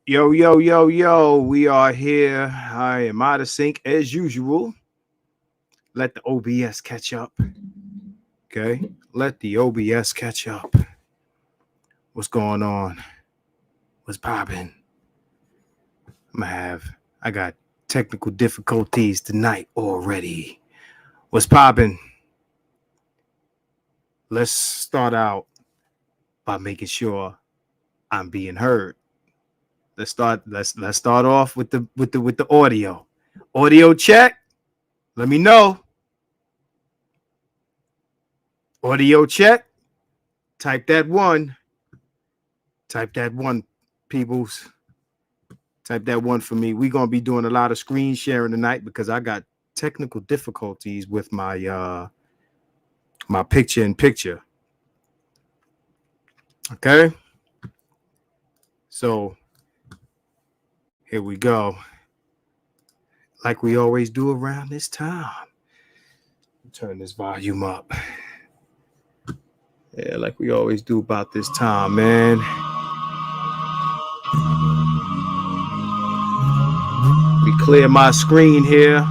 Yo, yo, yo, yo, we are here. I am out of sync as usual. Let the OBS catch up. Okay, let the OBS catch up. What's going on? What's popping? I got technical difficulties tonight already. What's popping? Let's start out by making sure I'm being heard. Let's start off with the audio. Audio check. Let me know. Audio check. Type that one. Type that one, peoples. Type that one for me. We're gonna be doing a lot of screen sharing tonight because I got technical difficulties with my my picture-in-picture. Okay. So here we go. Like we always do around this time. Turn this volume up. Yeah, like we always do about this time, man. We clear my screen here.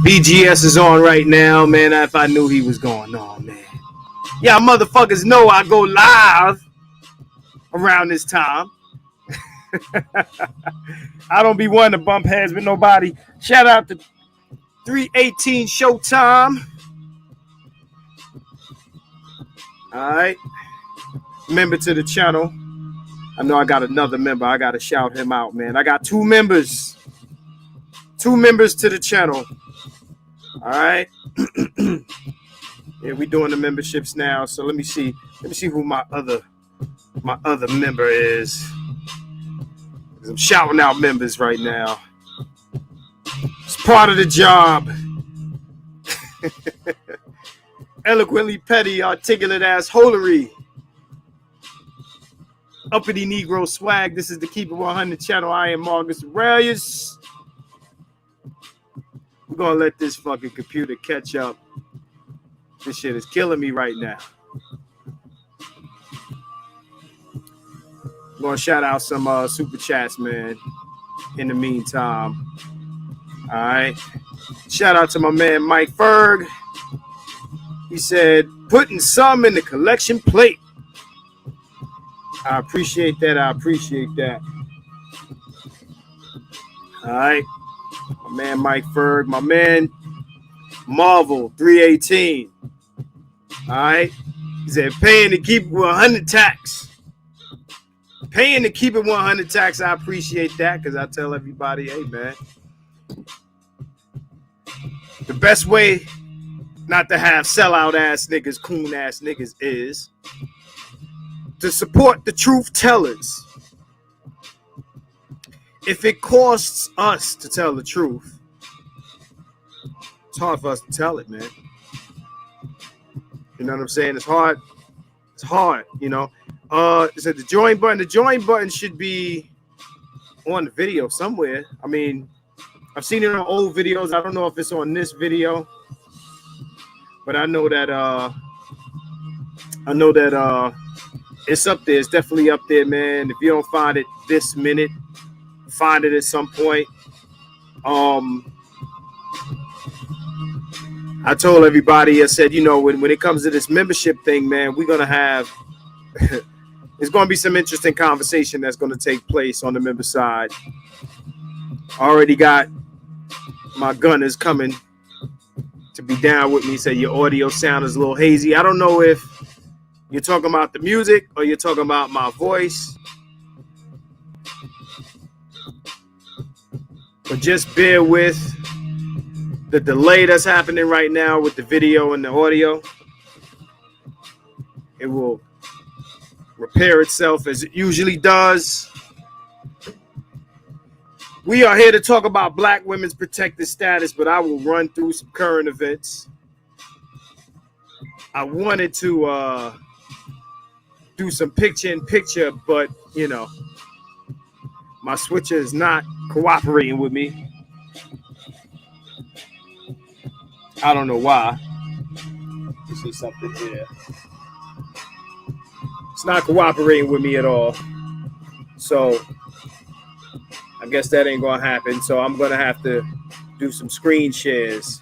BGS is on right now, man. If I knew he was going on, man. Yeah, motherfuckers know I go live around this time. I don't be one to bump heads with nobody. Shout out to 318 Showtime. All right. Member to the channel. I know I got another member. I got to shout him out, man. I got two members. Two members to the channel. All right. Yeah, we doing the memberships now. So let me see. Let me see who my other member is. I'm shouting out members right now. It's part of the job. Eloquently petty, articulate ass holery. Uppity Negro swag. This is the Keep It 100 channel. I am Marcus Aurelius. We're gonna let this fucking computer catch up. This shit is killing me right now. I'm gonna shout out some super chats, man. In the meantime, all right. Shout out to my man Mike Ferg. He said, "Putting some in the collection plate." I appreciate that. I appreciate that. All right, my man Mike Ferg, my man Marvel 318. All right, he said, "Paying to keep it 100 tax." Paying to keep it 100 tax. I appreciate that because I tell everybody, hey, man, the best way not to have sellout ass niggas, coon ass niggas is to support the truth tellers. If it costs us to tell the truth, it's hard for us to tell it, man. You know what I'm saying? It's hard. It's hard, you know. It said the join button. The join button should be on the video somewhere. I mean, I've seen it on old videos. I don't know if it's on this video, but I know that it's up there. It's definitely up there, man. If you don't find it this minute, find it at some point. I told everybody, I said, you know, when it comes to this membership thing, man, we're gonna have there's gonna be some interesting conversation that's gonna take place on the member side. I already got my gunners coming to be down with me. Say your audio sound is a little hazy. I don't know if you're talking about the music or you're talking about my voice, but just bear with the delay that's happening right now with the video and the audio, it will repair itself as it usually does. We are here to talk about Black women's protected status, but I will run through some current events. I wanted to do some picture-in-picture, but, you know, my switcher is not cooperating with me. I don't know why. You see something here. It's not cooperating with me at all. So I guess that ain't gonna happen. So I'm gonna have to do some screen shares.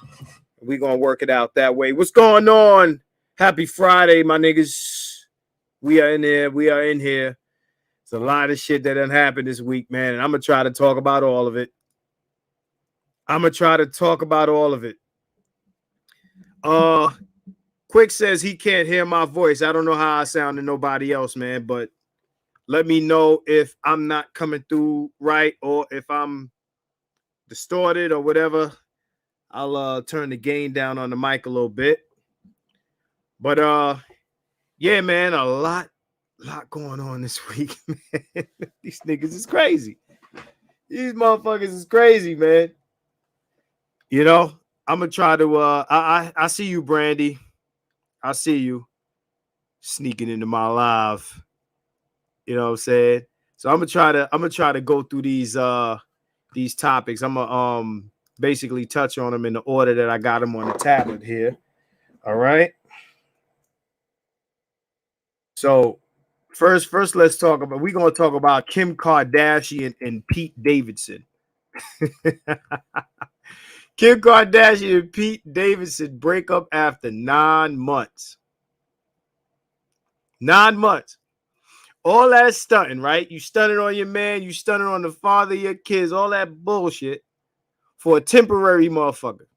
We're gonna work it out that way. What's going on? Happy Friday, my niggas. We are in here. We are in here. It's a lot of shit that done happened this week, man. And I'm gonna try to talk about all of it. Quick says he can't hear my voice. I don't know how I sound to nobody else, man, but let me know if I'm not coming through right or if I'm distorted or whatever. I'll turn the gain down on the mic a little bit. But yeah, man, a lot going on this week, man. These niggas is crazy. These motherfuckers is crazy, man. You know, I'm gonna try to I see you, Brandy. I see you sneaking into my live. You know what I'm saying? So I'm gonna try to go through these topics. I'm gonna basically touch on them in the order that I got them on the tablet here. All right. So first let's talk about, we're gonna talk about Kim Kardashian and Pete Davidson. Kim Kardashian and Pete Davidson break up after 9 months. 9 months. All that stunting, right? You stunted on your man, you stunted on the father of your kids, all that bullshit for a temporary motherfucker.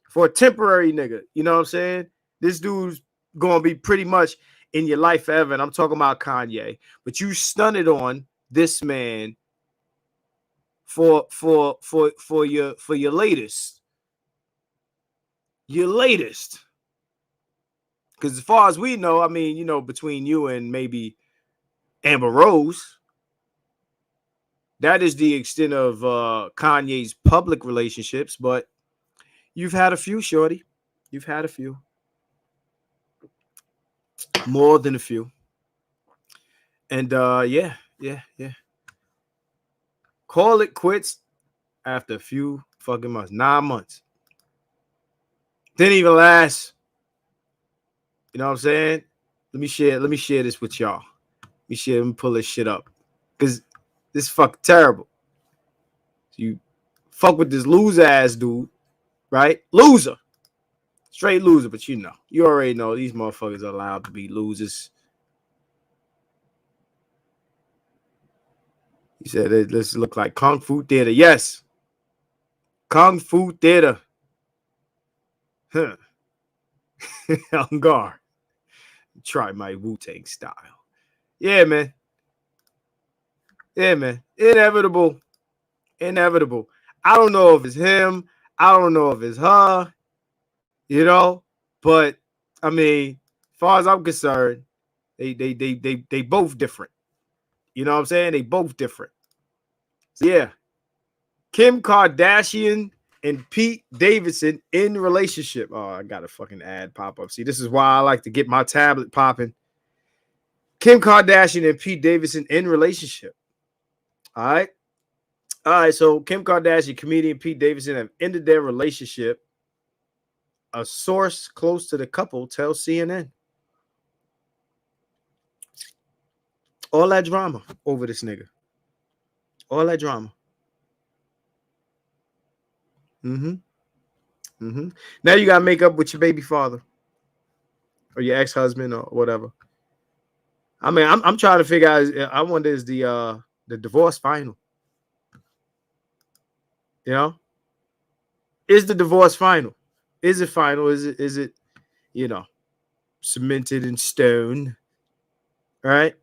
For a temporary nigga. You know what I'm saying? This dude's gonna be pretty much in your life forever. And I'm talking about Kanye. But you stunted on this man for your latest. Your latest. Because as far as we know, I mean, you know, between you and maybe Amber Rose, that is the extent of Kanye's public relationships. But you've had a few, shorty. You've had a few. More than a few. And yeah. Call it quits after a few fucking months. 9 months. Didn't even last. You know what I'm saying? Let me share this with y'all. Let me pull this shit up. Because this is fucking terrible. You fuck with this loser ass dude, right? Loser. Straight loser, but you already know these motherfuckers are allowed to be losers. He said, let's look like Kung Fu Theater. Yes. Kung Fu Theater. Huh. On guard. Try my Wu-Tang style. Yeah, man. Inevitable. I don't know if it's him. I don't know if it's her. You know, but I mean, as far as I'm concerned, they both different. You know what I'm saying? They both different. So yeah. Kim Kardashian and Pete Davidson in relationship. Oh, I got a fucking ad pop up. See, this is why I like to get my tablet popping. Kim Kardashian and Pete Davidson in relationship. All right. So Kim Kardashian, comedian Pete Davidson have ended their relationship. A source close to the couple tells CNN. All that drama over this nigga. All that drama. Now you gotta make up with your baby father or your ex-husband or whatever. I mean, I'm trying to figure out. I wonder, is the divorce final? You know, is the divorce final? Is it final? Is it cemented in stone? Right?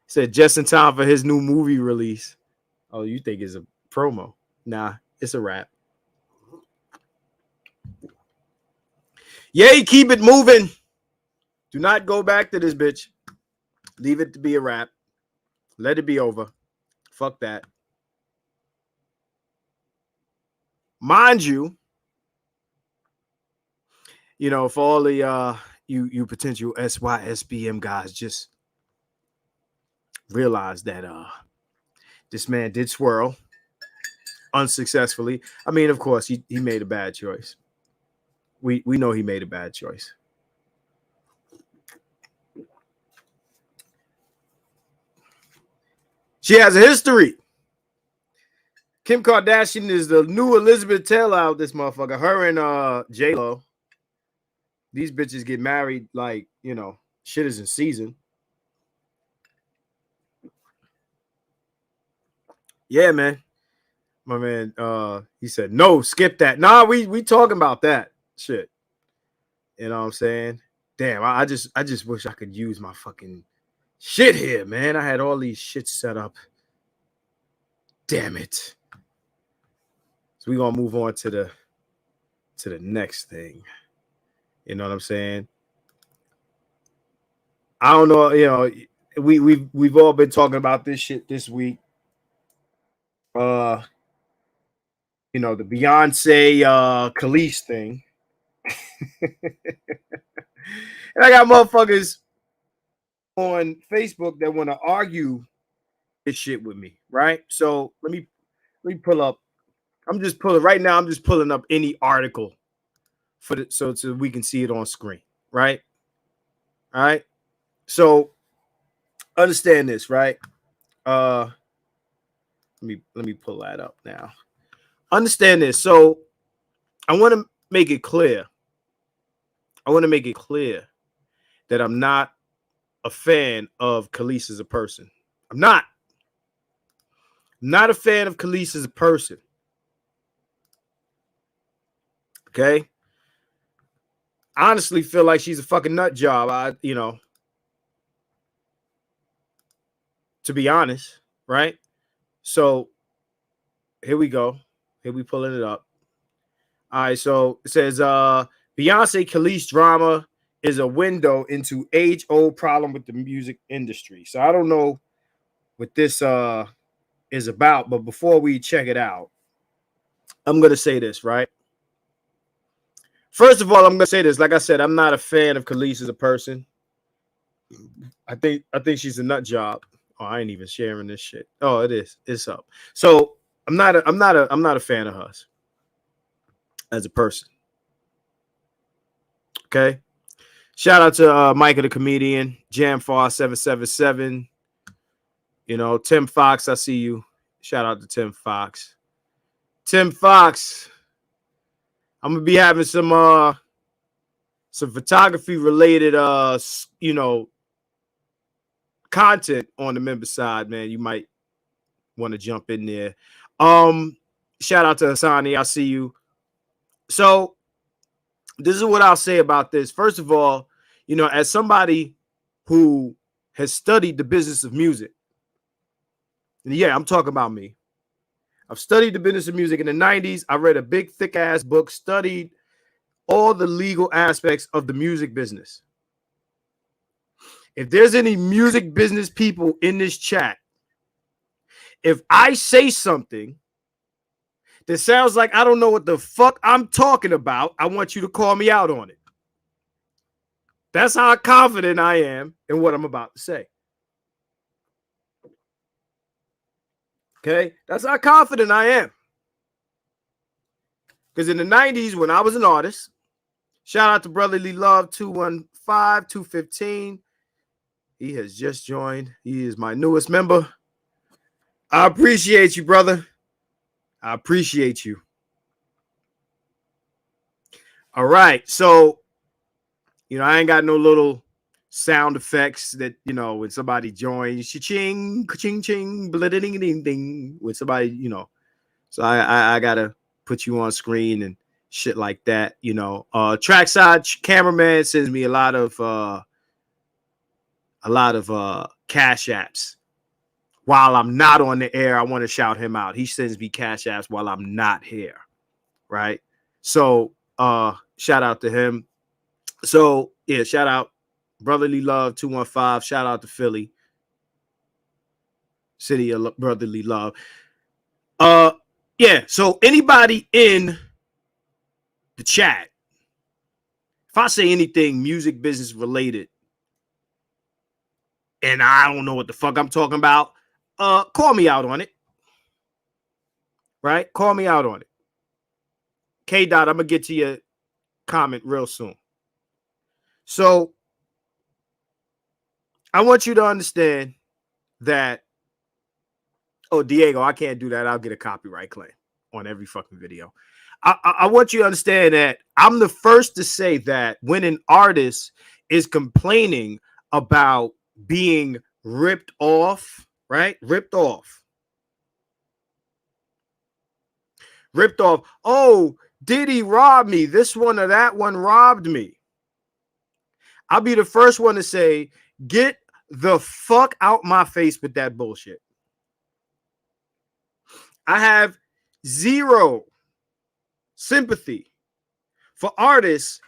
Said just in time for his new movie release. Oh, you think it's a promo. Nah, it's a wrap. Yay, keep it moving. Do not go back to this bitch. Leave it to be a wrap. Let it be over. Fuck that. Mind you, for all the you potential SYSBM guys, just realize that this man did swirl unsuccessfully. I mean, of course, he made a bad choice. We know he made a bad choice. She has a history. Kim Kardashian is the new Elizabeth Taylor out this motherfucker. Her and J-Lo. These bitches get married like, shit is in season. Yeah, man. My man, he said, no, skip that. Nah, we talking about that shit. You know what I'm saying? Damn, I just wish I could use my fucking shit here, man. I had all these shit set up. Damn it. So we're gonna move on to the next thing. You know what I'm saying? I don't know, we've all been talking about this shit this week. The Beyoncé-Kelis thing. And I got motherfuckers on Facebook that want to argue this shit with me, right? So let me pull up. I'm just pulling up any article so we can see it on screen, right? All right. So understand this, right? Let me pull that up now. Understand this. So I want to make it clear. That I'm not a fan of Kelis as a person. I'm not a fan of Kelis as a person. Okay. I honestly feel like she's a fucking nut job. To be honest, right? So here we go. Here we pulling it up. All right. So it says, Beyoncé-Kelis drama is a window into age-old problem with the music industry. So I don't know what this is about, but before we check it out, I'm gonna say this, right? First of all, I'm gonna say this. Like I said, I'm not a fan of Kelis as a person. I think she's a nut job. Oh, I ain't even sharing this shit. Oh, it is. It's up. So I'm not a fan of hers as a person. Okay. Shout out to Micah the comedian, Jamfar777. Tim Fox, I see you. Shout out to Tim Fox. Tim Fox, I'm gonna be having some photography related content on the member side, man. You might want to jump in there. Shout out to Hassani, I see you. So this is what I'll say about this. First of all, as somebody who has studied the business of music, and yeah, I'm talking about me. I've studied the business of music in the 90s. I read a big, thick-ass book, studied all the legal aspects of the music business. If there's any music business people in this chat, if I say something that sounds like I don't know what the fuck I'm talking about, I want you to call me out on it. That's how confident I am in what I'm about to say. Okay? That's how confident I am. Because in the 90s, when I was an artist, shout out to Brotherly Love 215-215. He has just joined. He is my newest member. I appreciate you, brother. I appreciate you. All right. So, I ain't got no little sound effects that, when somebody joins, cha-ching, ka-ching, ching, blah-ding-ding-ding, when somebody, so I got to put you on screen and shit like that, Trackside cameraman sends me a lot of cash apps while I'm not on the air, I want to shout him out. He sends me cash apps while I'm not here, right? So shout out to him. So yeah, shout out Brotherly Love 215. Shout out to Philly, City of Brotherly Love. Yeah. So anybody in the chat, if I say anything music business related, and I don't know what the fuck I'm talking about, call me out on it. Right? Call me out on it. K Dot, I'm gonna get to your comment real soon. So I want you to understand that. Oh, Diego, I can't do that. I'll get a copyright claim on every fucking video. I want you to understand that I'm the first to say that when an artist is complaining about being ripped off, right? Ripped off. Oh, did he rob me? This one or that one robbed me. I'll be the first one to say, get the fuck out my face with that bullshit. I have zero sympathy for artists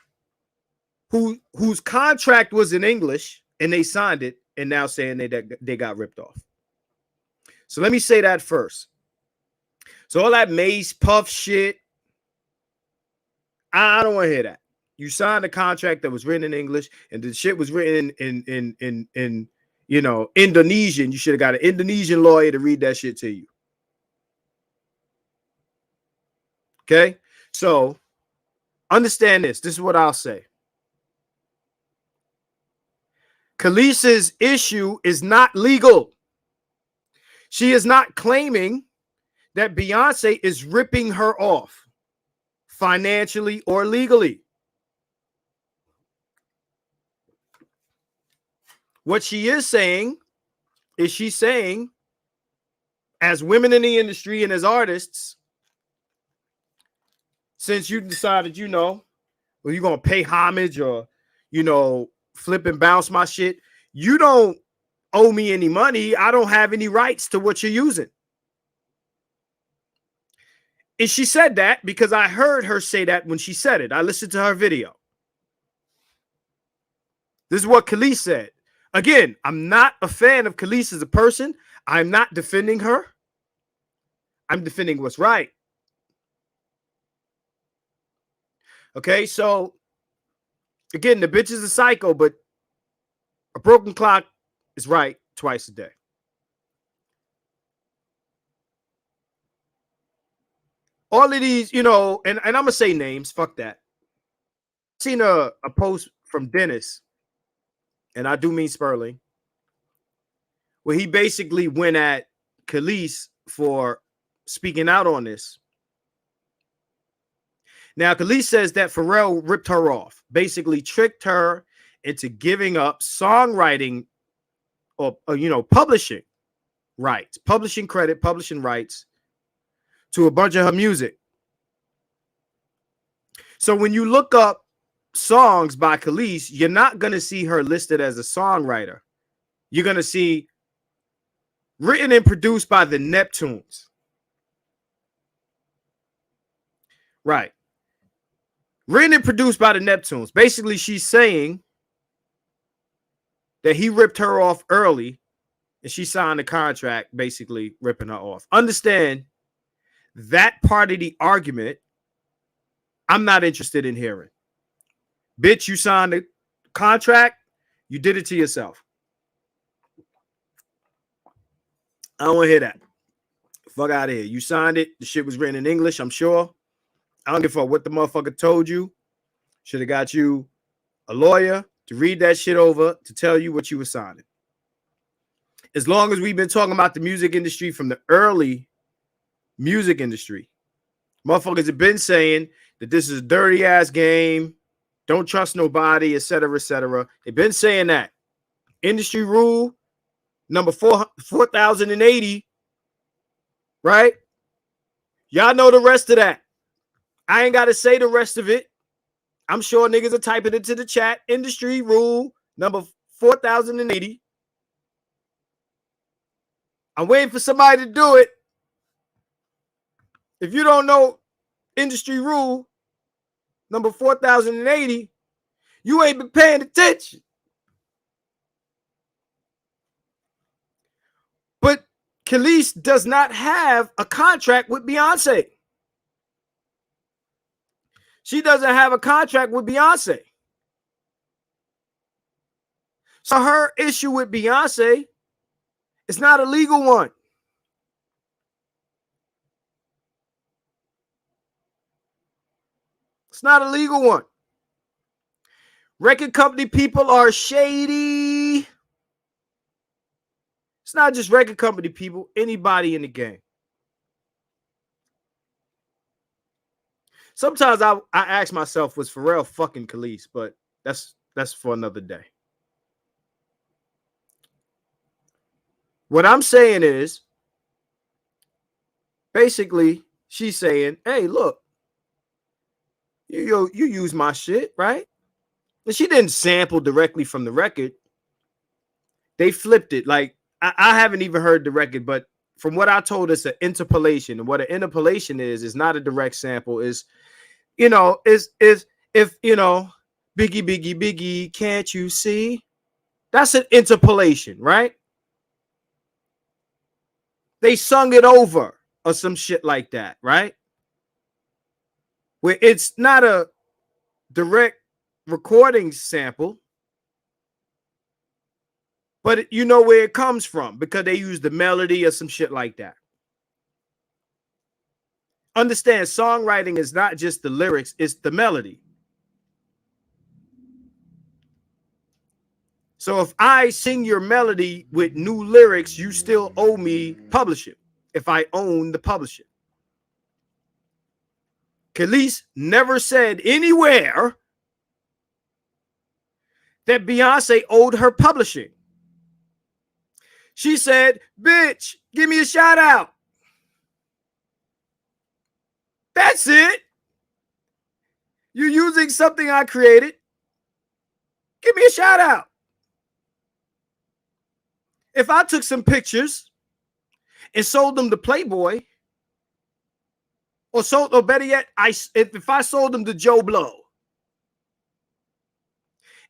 whose contract was in English and they signed it and now saying they got ripped off. So let me say that first. So all that Mace Puff shit, I don't want to hear that. You signed a contract that was written in English and the shit was written in you know, Indonesian. You should have got an Indonesian lawyer to read that shit to you. Okay? So understand this. This is what I'll say. Kelis's issue is not legal. She is not claiming that Beyonce is ripping her off financially or legally. What she is saying is she's saying, as women in the industry and as artists, since you decided, you know, well, you're going to pay homage or, you know, flip and bounce my shit, you don't owe me any money. I don't have any rights to what you're using. And she said that because I heard her say that when she said it. I listened to her video. This is what Kelis said. Again, I'm not a fan of Kelis as a person. I'm not defending her. I'm defending what's right. Okay, so again, the bitch is a psycho, but a broken clock is right twice a day. All of these, you know, and I'm gonna say names. Fuck that. I seen a post from Dennis, and I do mean Sperling, where he basically went at Kelis for speaking out on this. Now, Kelis says that Pharrell ripped her off, basically tricked her into giving up songwriting or you know, publishing rights, publishing credit, publishing rights to a bunch of her music. So when you look up songs by Kelis, you're not going to see her listed as a songwriter. You're going to see written and produced by the Neptunes. Right. Written and produced by the Neptunes. Basically, she's saying that he ripped her off early and she signed a contract basically ripping her off. Understand that part of the argument I'm not interested in hearing. Bitch, you signed a contract. You did it to yourself. I don't want to hear that. Fuck out of here. You signed it. The shit was written in English, I'm sure. I don't give a fuck what the motherfucker told you. Should have got you a lawyer to read that shit over to tell you what you were signing. As long as we've been talking about the music industry from the early music industry, motherfuckers have been saying that this is a dirty ass game. Don't trust nobody, etc., etc. They've been saying that. Industry rule number 4080, right? Y'all know the rest of that. I ain't got to say the rest of it. I'm sure niggas are typing into the chat. Industry rule number 4080. I'm waiting for somebody to do it. If you don't know industry rule number 4080, you ain't been paying attention. But Kelis does not have a contract with Beyonce. She doesn't have a contract with Beyonce. So her issue with Beyonce is not a legal one. It's not a legal one. Record company people are shady. It's not just record company people, anybody in the game. Sometimes I ask myself, was Pharrell fucking Kelis? But that's for another day. What I'm saying is, basically, she's saying, hey, look, you use my shit, right? And she didn't sample directly from the record. They flipped it. Like, I haven't even heard the record, but from what I told, it's an interpolation. And what an interpolation is not a direct sample. Is if, Biggie, Biggie, Biggie, can't you see? That's an interpolation, right? They sung it over or some shit like that, right? Where it's not a direct recording sample, but you know where it comes from because they use the melody or some shit like that. Understand, songwriting is not just the lyrics, it's the melody. So if I sing your melody with new lyrics, you still owe me publishing if I own the publishing. Kelis never said anywhere that Beyonce owed her publishing. She said, bitch, give me a shout out. That's it. You're using something I created. Give me a shout out. If I took some pictures and sold them to Playboy, or better yet, if I sold them to Joe Blow,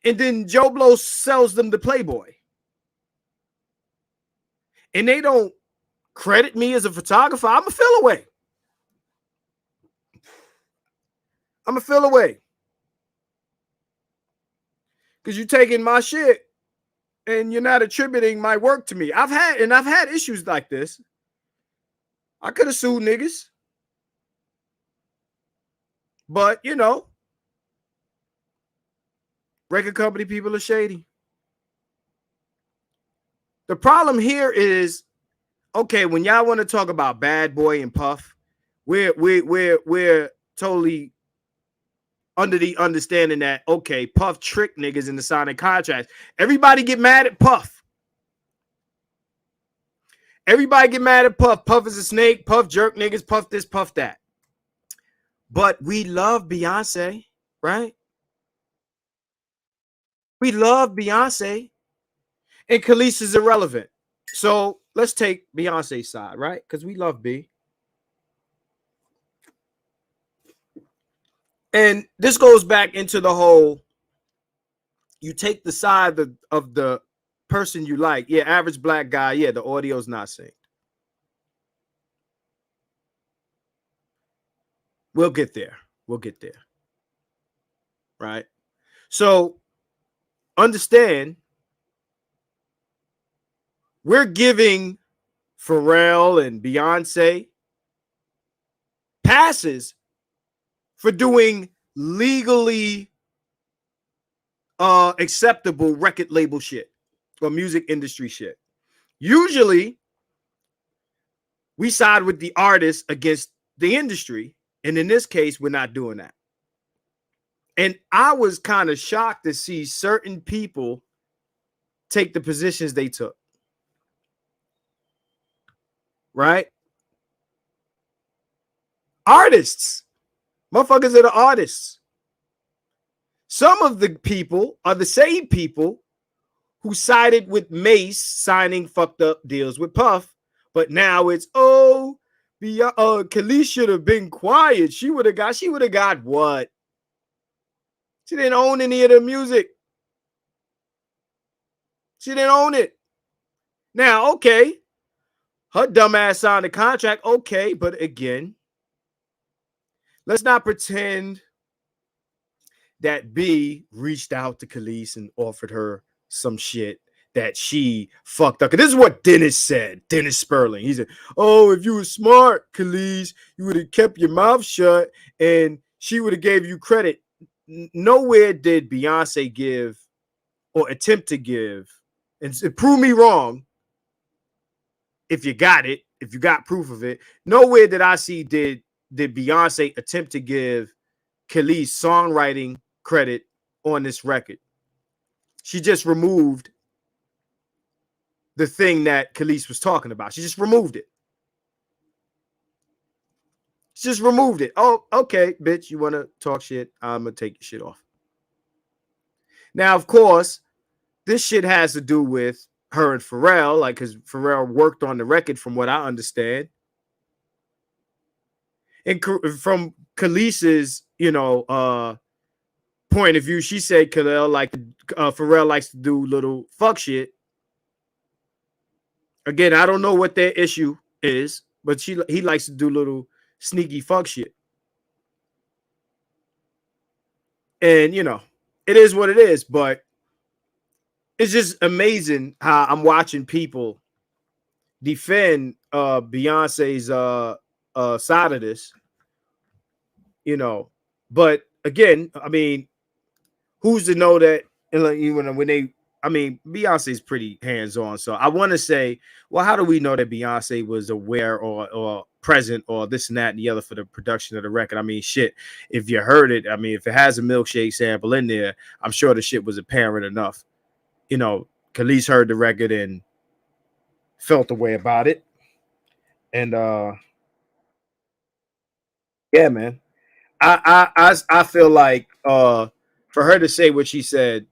and then Joe Blow sells them to Playboy, and they don't credit me as a photographer, I'm going to feel away. I'm going to feel away. Because you're taking my shit and you're not attributing my work to me. I've had issues like this. I could have sued niggas. But, record company people are shady. The problem here is, okay, when y'all want to talk about Bad Boy and Puff, we're totally under the understanding that, okay, Puff tricked niggas into signing contracts. Everybody get mad at Puff. Everybody get mad at Puff. Puff is a snake. Puff jerk niggas. Puff this, Puff that. But we love Beyonce, right? We love Beyonce. And Kelis is irrelevant. So let's take Beyonce's side, right? Because we love B. And this goes back into the whole, you take the side of the person you like. Yeah, average black guy. Yeah, the audio's not synced. We'll get there. We'll get there. Right? So understand, we're giving Pharrell and Beyonce passes for doing legally acceptable record label shit or music industry shit. Usually, we side with the artist against the industry, and in this case, we're not doing that. And I was kind of shocked to see certain people take the positions they took. Right? Artists. Motherfuckers are the artists. Some of the people are the same people who sided with Mace signing fucked up deals with Puff, But now it's Kelis should have been quiet. She would have got what? She didn't own any of the music. She didn't own it. Now, okay, her dumbass signed a contract. Okay, but again, let's not pretend that B reached out to Kelis and offered her some shit that she fucked up. This is what Dennis said. Dennis Sperling. He said, "Oh, if you were smart, Kelis, you would have kept your mouth shut and she would have gave you credit." Nowhere did Beyonce give or attempt to give, and prove me wrong if you got it, if you got proof of it. Nowhere did I see did Beyonce attempt to give Kelis songwriting credit on this record. She just removed the thing that Kelis was talking about. She just removed it. She just removed it. Oh, okay, bitch, you want to talk shit? I'm going to take your shit off. Now, of course, this shit has to do with her and Pharrell, like, because Pharrell worked on the record from what I understand. And from Kelis's, point of view, she said Pharrell likes to do little fuck shit. Again, I don't know what their issue is, but he likes to do little sneaky fuck shit. And, it is what it is, but it's just amazing how I'm watching people defend Beyonce's side of this, But again, I mean, who's to know that even when they, I mean, Beyonce's pretty hands-on. So I want to say, well, how do we know that Beyonce was aware or present or this and that and the other for the production of the record? I mean, shit, if you heard it, I mean, if it has a milkshake sample in there, I'm sure the shit was apparent enough. Kelis heard the record and felt the way about it. And yeah, man. I feel like for her to say what she said,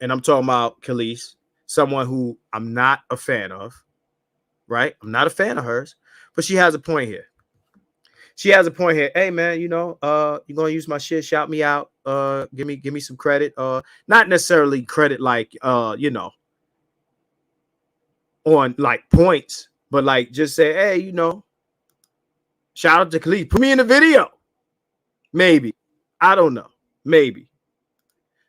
and I'm talking about Kelis, someone who I'm not a fan of, right? I'm not a fan of hers, but she has a point here. She has a point here. Hey man, you're gonna use my shit, shout me out, give me some credit. Not necessarily credit like on like points, but like just say, hey, shout out to Kelis, put me in the video. Maybe. I don't know. Maybe.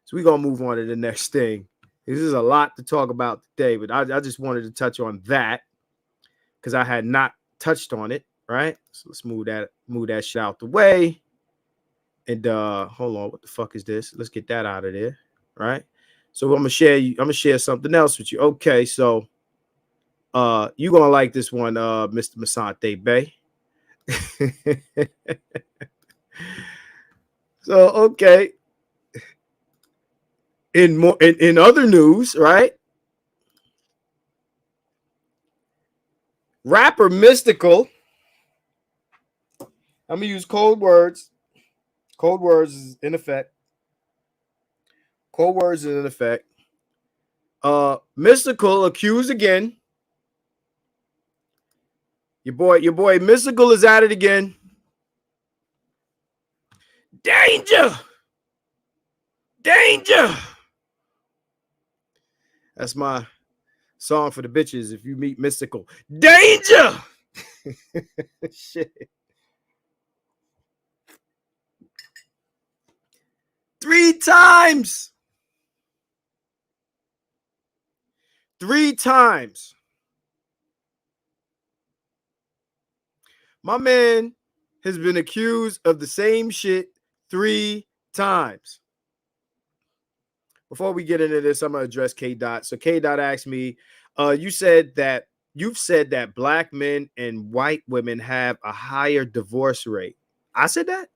So we're going to move on to the next thing. This is a lot to talk about today, but I just wanted to touch on that because I had not touched on it, right? So let's move that shit out the way. And hold on, what the fuck is this? Let's get that out of there, right? So I'm gonna share something else with you. Okay, so you're gonna like this one, Mr. Masante Bay. So okay. In other news, right? Rapper Mystikal. I'm gonna use code words. Code words is in effect. Code words is in effect. Mystikal accused again. Your boy Mystikal is at it again. Danger! Danger! That's my song for the bitches if you meet Mystikal. Danger! Shit. 3 times. 3 times. My man has been accused of the same shit 3 times. Before we get into this, I'm going to address K. Dot. So K. Dot asked me, you've said that black men and white women have a higher divorce rate. I said that?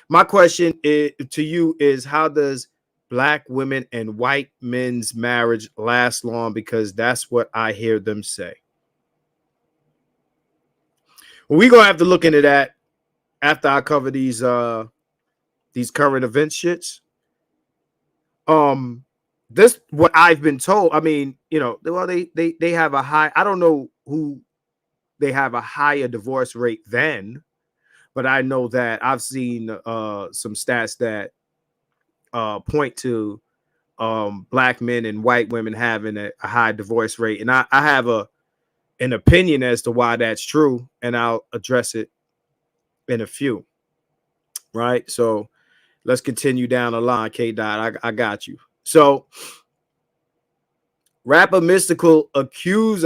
My question to you is, how does black women and white men's marriage last long? Because that's what I hear them say. Well, we're going to have to look into that after I cover these current event shits. This what I've been told. I mean, well, they have a high. I don't know who they have a higher divorce rate then, but I know that I've seen some stats that point to black men and white women having a high divorce rate. And I have an opinion as to why that's true, and I'll address it in a few. Right. So let's continue down the line, K. Dot. I got you. So rapper Mystikal accused.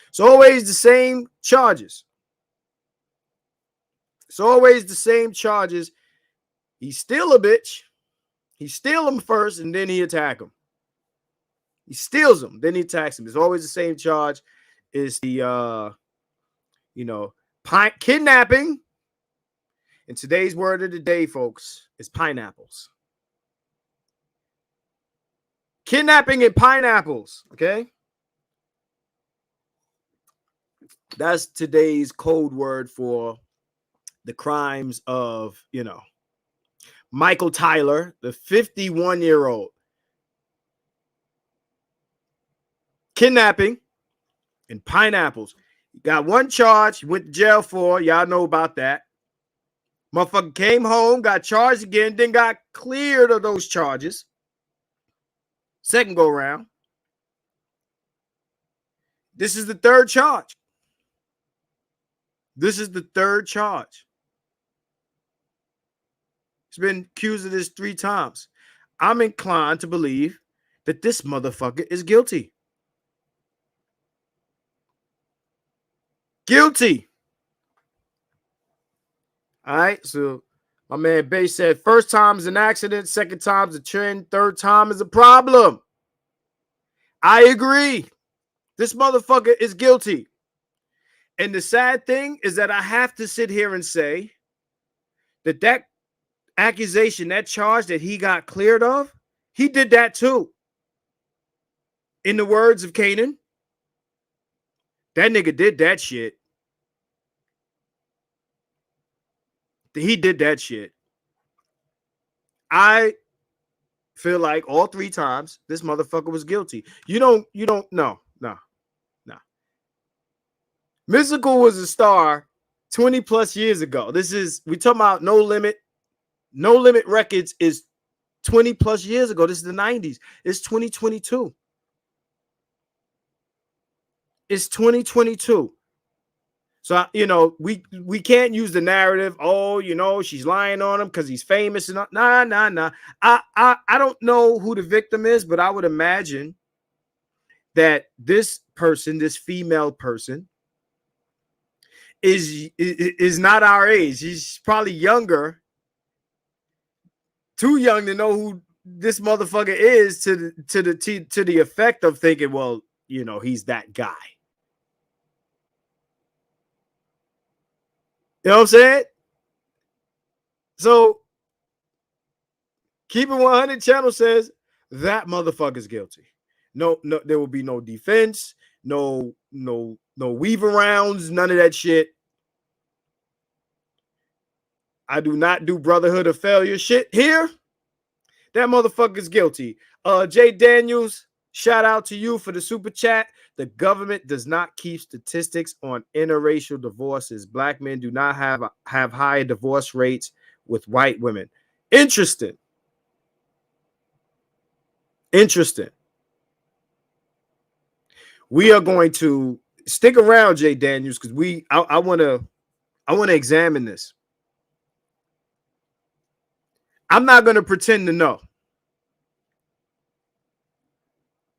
It's always the same charges. It's always the same charges. He steal a bitch. He steal him first, and then he attack him. He steals him, then he attacks him. It's always the same charge. Is the kidnapping. And today's word of the day, folks, is pineapples. Kidnapping and pineapples. Okay. That's today's code word for the crimes of, Michael Tyler, the 51-year-old. Kidnapping and pineapples. He got one charge, he went to jail for. Y'all know about that. Motherfucker came home, got charged again, then got cleared of those charges. Second go round. This is the third charge. This is the third charge. He's been accused of this 3 times. I'm inclined to believe that this motherfucker is guilty. Guilty. All right. So my man Bay said first time is an accident, second time is a trend, third time is a problem. I agree. This motherfucker is guilty. And the sad thing is that I have to sit here and say that accusation, that charge that he got cleared of, he did that too. In the words of Kanan, that nigga did that shit. He did that shit. I feel like all 3 times this motherfucker was guilty. You don't no. Mystikal was a star 20 plus years ago. We talking about No Limit. No Limit Records is 20 plus years ago. This is the 90s. It's 2022. It's 2022. So, we can't use the narrative. Oh, she's lying on him because he's famous. And nah. I don't know who the victim is, but I would imagine that this person, this female person, is not our age. She's probably younger, too young to know who this motherfucker is to the effect of thinking, well, he's that guy. You know what I'm saying? So Keep It 100 channel says that motherfucker's guilty. No, there will be no defense, no weave arounds, none of that shit. I do not do brotherhood of failure shit here. That motherfucker's guilty. Jay Daniels, shout out to you for the super chat. The government does not keep statistics on interracial divorces. Black men do not have higher divorce rates with white women. Interesting. We are going to stick around, Jay Daniels, because I want to examine this. I'm not going to pretend to know.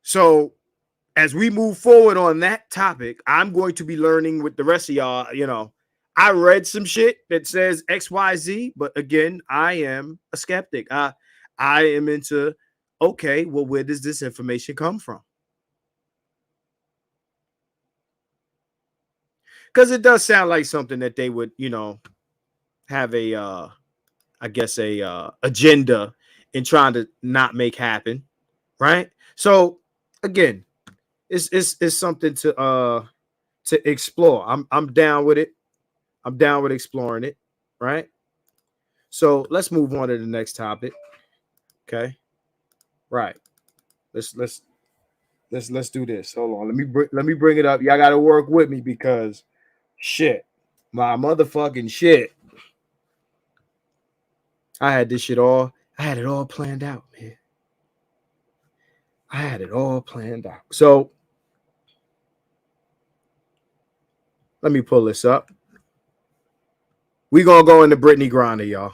So as we move forward on that topic, I'm going to be learning with the rest of y'all. I read some shit that says XYZ, but again, I am a skeptic. I am into, okay, well, where does this information come from? Because it does sound like something that they would, have a agenda in trying to not make happen, right? So again, it's something to explore. I'm down with it. I'm down with exploring it, right? So let's move on to the next topic. Okay, right. Let's Let's do this. Hold on. Let me bring it up. Y'all got to work with me because shit, my motherfucking shit. I had it all planned out, man. I had it all planned out. So let me pull this up. We gonna go into Brittney Griner, y'all.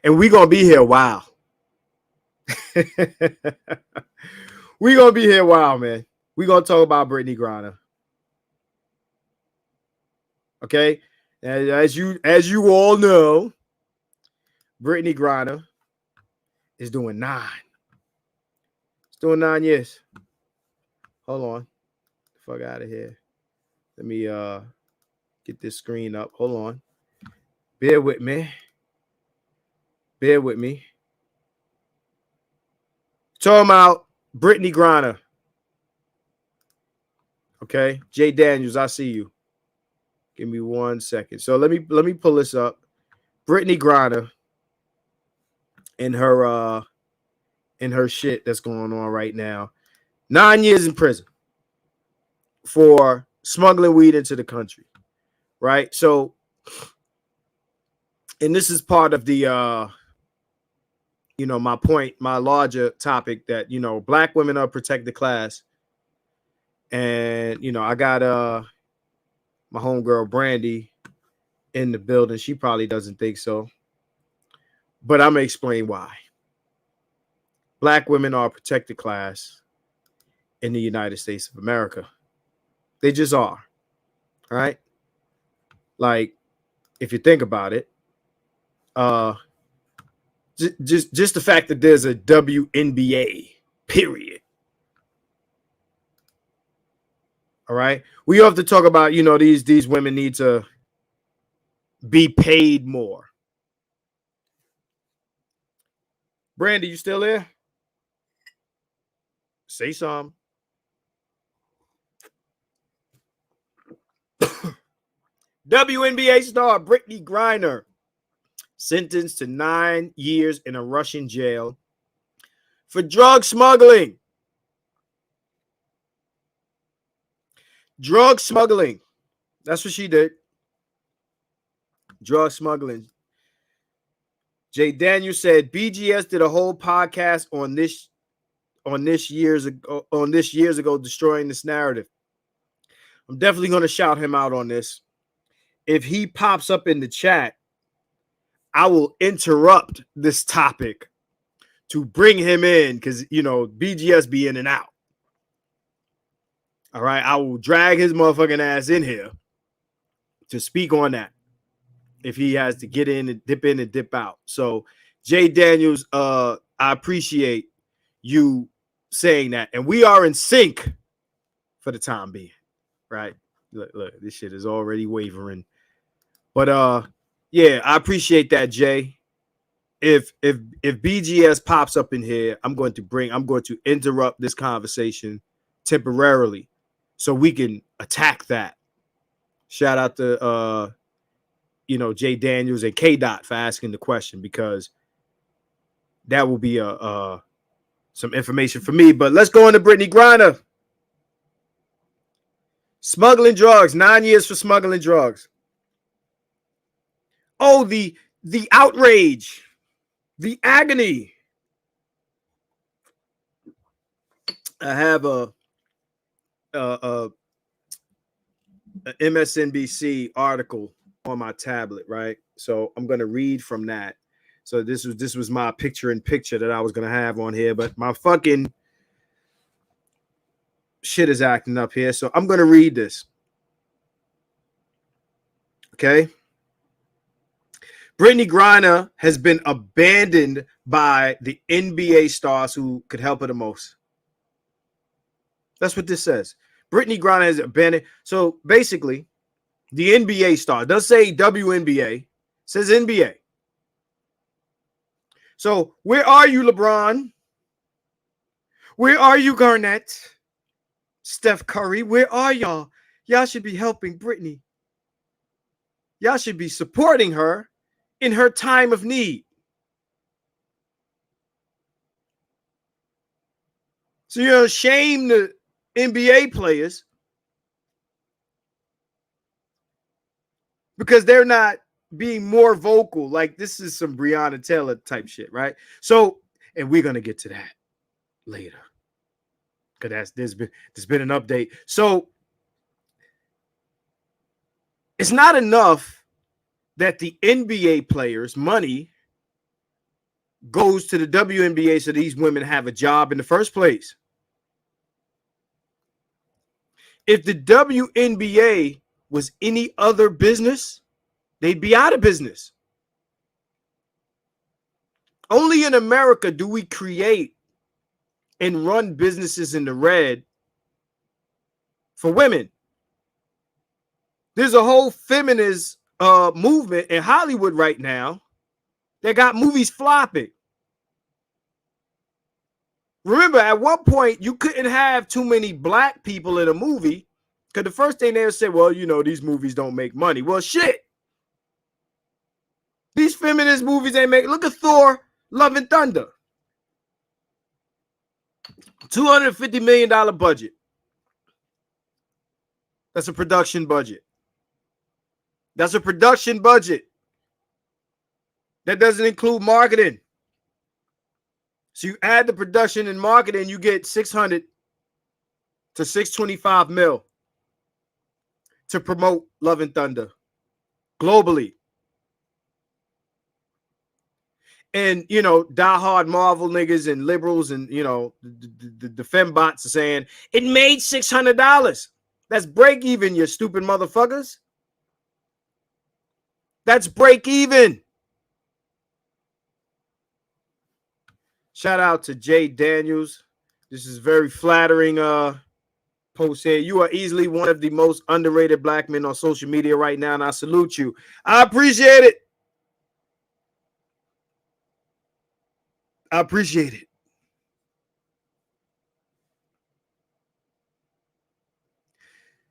And we gonna be here a while. We gonna be here a while, man. We gonna talk about Brittney Griner. Okay. And as you all know, Brittney Griner is doing 9. It's doing 9 years. Hold on. Fuck out of here. Let me get this screen up. Hold on. Bear with me. Talking about Brittney Griner. Okay. Jay Daniels, I see you. Give me 1 second. So let me pull this up. Brittney Griner and her shit that's going on right now. 9 years in prison for smuggling weed into the country. Right? So, and this is part of the my point, my larger topic that, black women are protected class. And, I got my homegirl Brandy in the building. She probably doesn't think so. But I'm going to explain why. Black women are a protected class in the United States of America. They just are. All right? Like, if you think about it, just the fact that there's a WNBA, period. All right? We have to talk about, these women need to be paid more. Brandy, you still there? Say something. WNBA star Brittney Griner sentenced to 9 years in a Russian jail for drug smuggling. Drug smuggling. That's what she did. Drug smuggling. Jay Daniels said BGS did a whole podcast on this years ago, destroying this narrative. I'm definitely going to shout him out on this. If he pops up in the chat, I will interrupt this topic to bring him in because, BGS be in and out. All right. I will drag his motherfucking ass in here to speak on that if he has to get in and dip out. So, Jay Daniels, I appreciate you saying that. And we are in sync for the time being, right? Look, this shit is already wavering. But yeah, I appreciate that, Jay. If BGS pops up in here, I'm going to interrupt this conversation temporarily so we can attack that. Shout out to Jay Daniels and K Dot for asking the question, because that will be some information for me. But let's go into Brittney Griner. Smuggling drugs, 9 years for smuggling drugs. Oh, the outrage, the agony. I have a MSNBC article on my tablet, right? So I'm going to read from that. So this was my picture-in-picture that I was going to have on here, but my fucking shit is acting up here. So I'm going to read this. Okay? Brittney Griner has been abandoned by the NBA stars who could help her the most. That's what this says. Brittney Griner is abandoned. So basically, the NBA star does say WNBA, says NBA. So where are you, LeBron? Where are you, Garnett? Steph Curry, where are y'all? Y'all should be helping Brittney. Y'all should be supporting her in her time of need. So you're ashamed the NBA players because they're not being more vocal. Like this is some Breonna Taylor type shit, right? So, and we're gonna get to that later. Because there's been an update. So it's not enough that the NBA players' money goes to the WNBA so these women have a job in the first place. If the WNBA was any other business, they'd be out of business. Only in America do we create and run businesses in the red for women. There's a whole feminist movement in Hollywood right now that got movies flopping. Remember, at one point, you couldn't have too many black people in a movie because the first thing they would say, well, you know, these movies don't make money. Well, shit. These feminist movies ain't make. Look at Thor, Love and Thunder. $250 million budget. That's a production budget. That's a production budget. That doesn't include marketing. So you add the production and marketing, you get 600 to 625 mil to promote Love and Thunder globally. And, you know, diehard Marvel niggas and liberals and, you know, the fembots are saying, it made $600. That's break even, you stupid motherfuckers. That's break even. Shout out to Jay Daniels. This is very flattering post here. You are easily one of the most underrated black men on social media right now, and I salute you. I appreciate it. I appreciate it.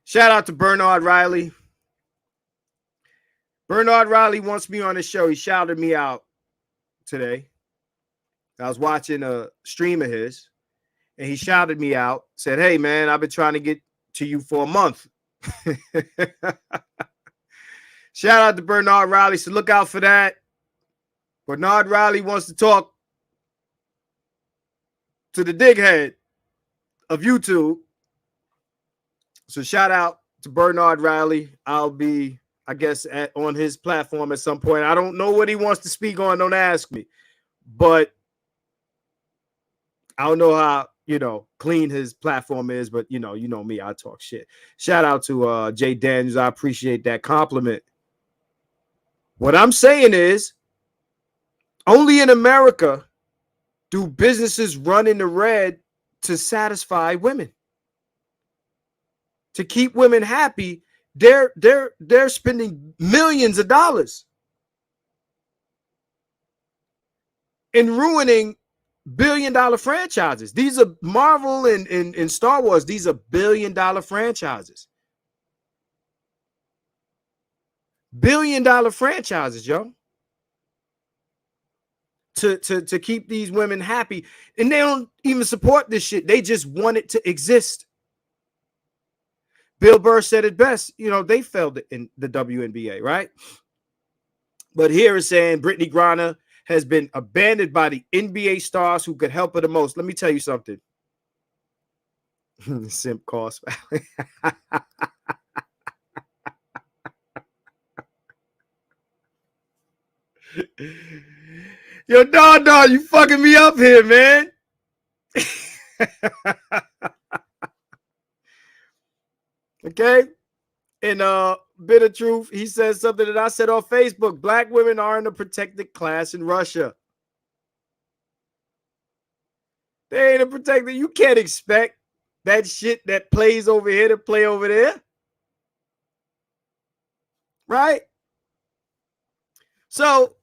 Shout out to Bernard Riley. Bernard Riley wants me on his show. He shouted me out today. I was watching a stream of his, and he shouted me out, said, hey, man, I've been trying to get to you for a month. Shout out to Bernard Riley. So look out for that. Bernard Riley wants to talk to the dighead of YouTube. So shout out to Bernard Riley. I'll be, I guess, on his platform at some point. I don't know what he wants to speak on. Don't ask me. But I don't know how, you know, clean his platform is. But, you know me. I talk shit. Shout out to Jay Daniels. I appreciate that compliment. What I'm saying is, only in America do businesses run in the red to satisfy women. To keep women happy, they're spending millions of dollars in ruining billion-dollar franchises. These are Marvel and Star Wars. These are billion-dollar franchises. Billion-dollar franchises, yo. To keep these women happy. And they don't even support this shit. They just want it to exist. Bill Burr said it best. You know, they failed in the WNBA, right? But here is saying Brittney Griner has been abandoned by the NBA stars who could help her the most. Let me tell you something. Simp cost. Yo, dog, you fucking me up here, man. Okay? And bit of truth, he says something that I said on Facebook. Black women are in a protected class in Russia. They ain't a protected. You can't expect that shit that plays over here to play over there. Right? So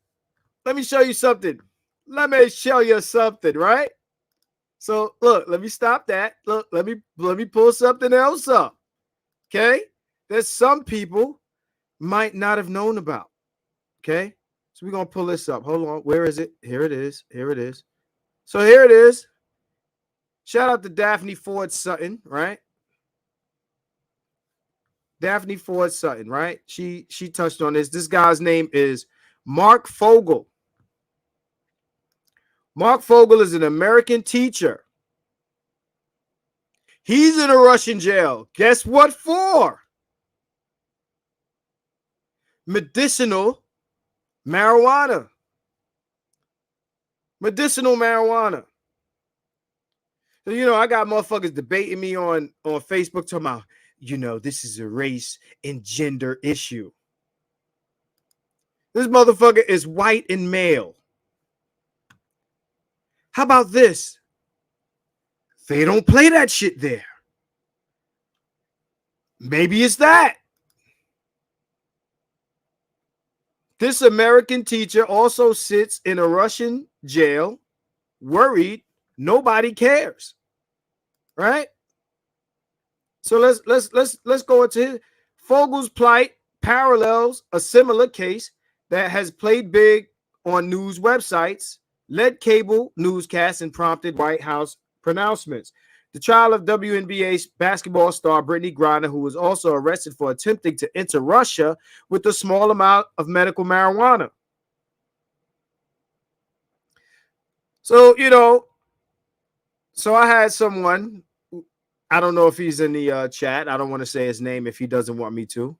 let me show you something. Let me show you something, right? So look, let me stop that. Look, let me pull something else up. Okay? There's some people might not have known about. Okay? So we're gonna pull this up. Hold on. Where is it? Here it is. Here it is. So here it is. Shout out to Daphne Ford Sutton, right? Daphne Ford Sutton, right? She touched on this. This guy's name is Marc Fogel. Marc Fogel is an American teacher. He's in a Russian jail. Guess what for? Medicinal marijuana. Medicinal marijuana. So, I got motherfuckers debating me on Facebook talking about, this is a race and gender issue. This motherfucker is white and male. How about this? They don't play that shit there. Maybe it's that. This American teacher also sits in a Russian jail, worried nobody cares. Right? So let's go into Fogel's plight parallels a similar case that has played big on news websites, led cable newscasts, and prompted White House pronouncements. The trial of WNBA basketball star Brittney Griner, who was also arrested for attempting to enter Russia with a small amount of medical marijuana. So, so I had someone, I don't know if he's in the chat. I don't want to say his name if he doesn't want me to.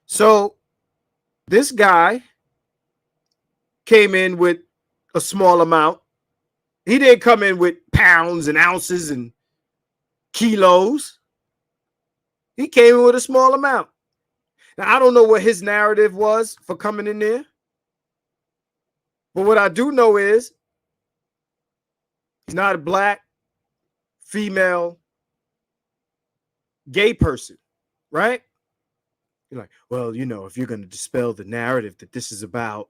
So this guy came in with a small amount. He didn't come in with pounds and ounces and kilos. He came in with a small amount. Now, I don't know what his narrative was for coming in there. But what I do know is he's not a black, female, gay person, right? You're like, well, if you're going to dispel the narrative that this is about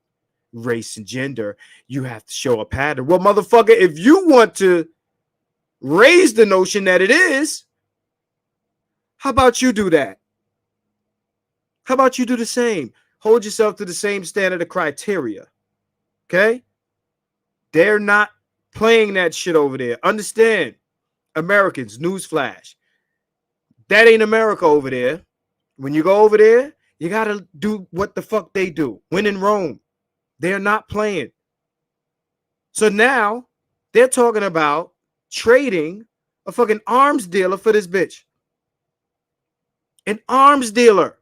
race and gender, you have to show a pattern. Well, motherfucker, if you want to raise the notion that it is, how about you do that? How about you do the same? Hold yourself to the same standard of criteria. Okay? They're not playing that shit over there. Understand, Americans, newsflash. That ain't America over there. When you go over there, you got to do what the fuck they do. When in Rome. They're not playing. So now they're talking about trading a fucking arms dealer for this bitch. An arms dealer.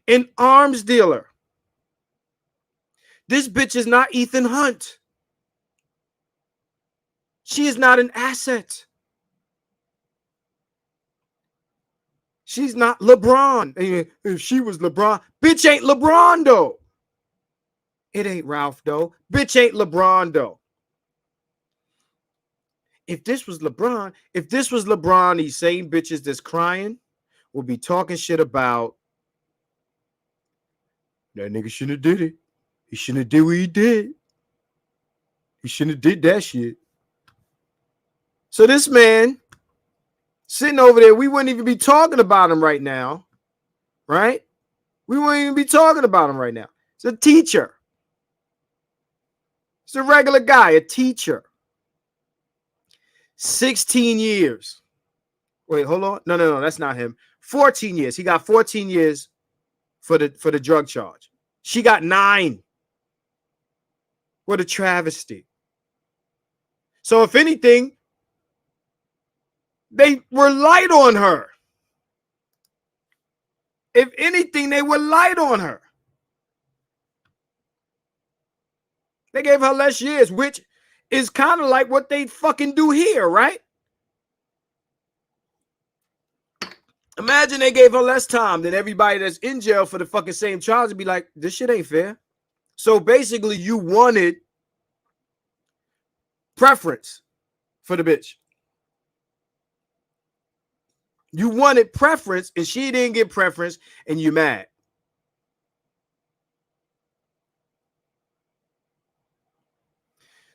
An arms dealer. This bitch is not Ethan Hunt. She is not an asset. She's not LeBron. If she was LeBron, bitch ain't LeBron though. It ain't Ralph though. Bitch ain't LeBron though. If this was LeBron, these same bitches that's crying will be talking shit about that nigga shouldn't have did it. He shouldn't have did what he did. He shouldn't have did that shit. So this man sitting over there, we wouldn't even be talking about him right now, right? We wouldn't even be talking about him right now. It's a teacher. It's a regular guy, a teacher. 16 years. Wait, hold on. No, that's not him. 14 years. He got 14 years for the drug charge. She got 9. What a travesty. So if anything, they were light on her. If anything, they were light on her. They gave her less years, which is kind of like what they fucking do here, right? Imagine they gave her less time than everybody that's in jail for the fucking same charge and be like, this shit ain't fair. So basically, you wanted preference for the bitch. You wanted preference and she didn't get preference and you mad.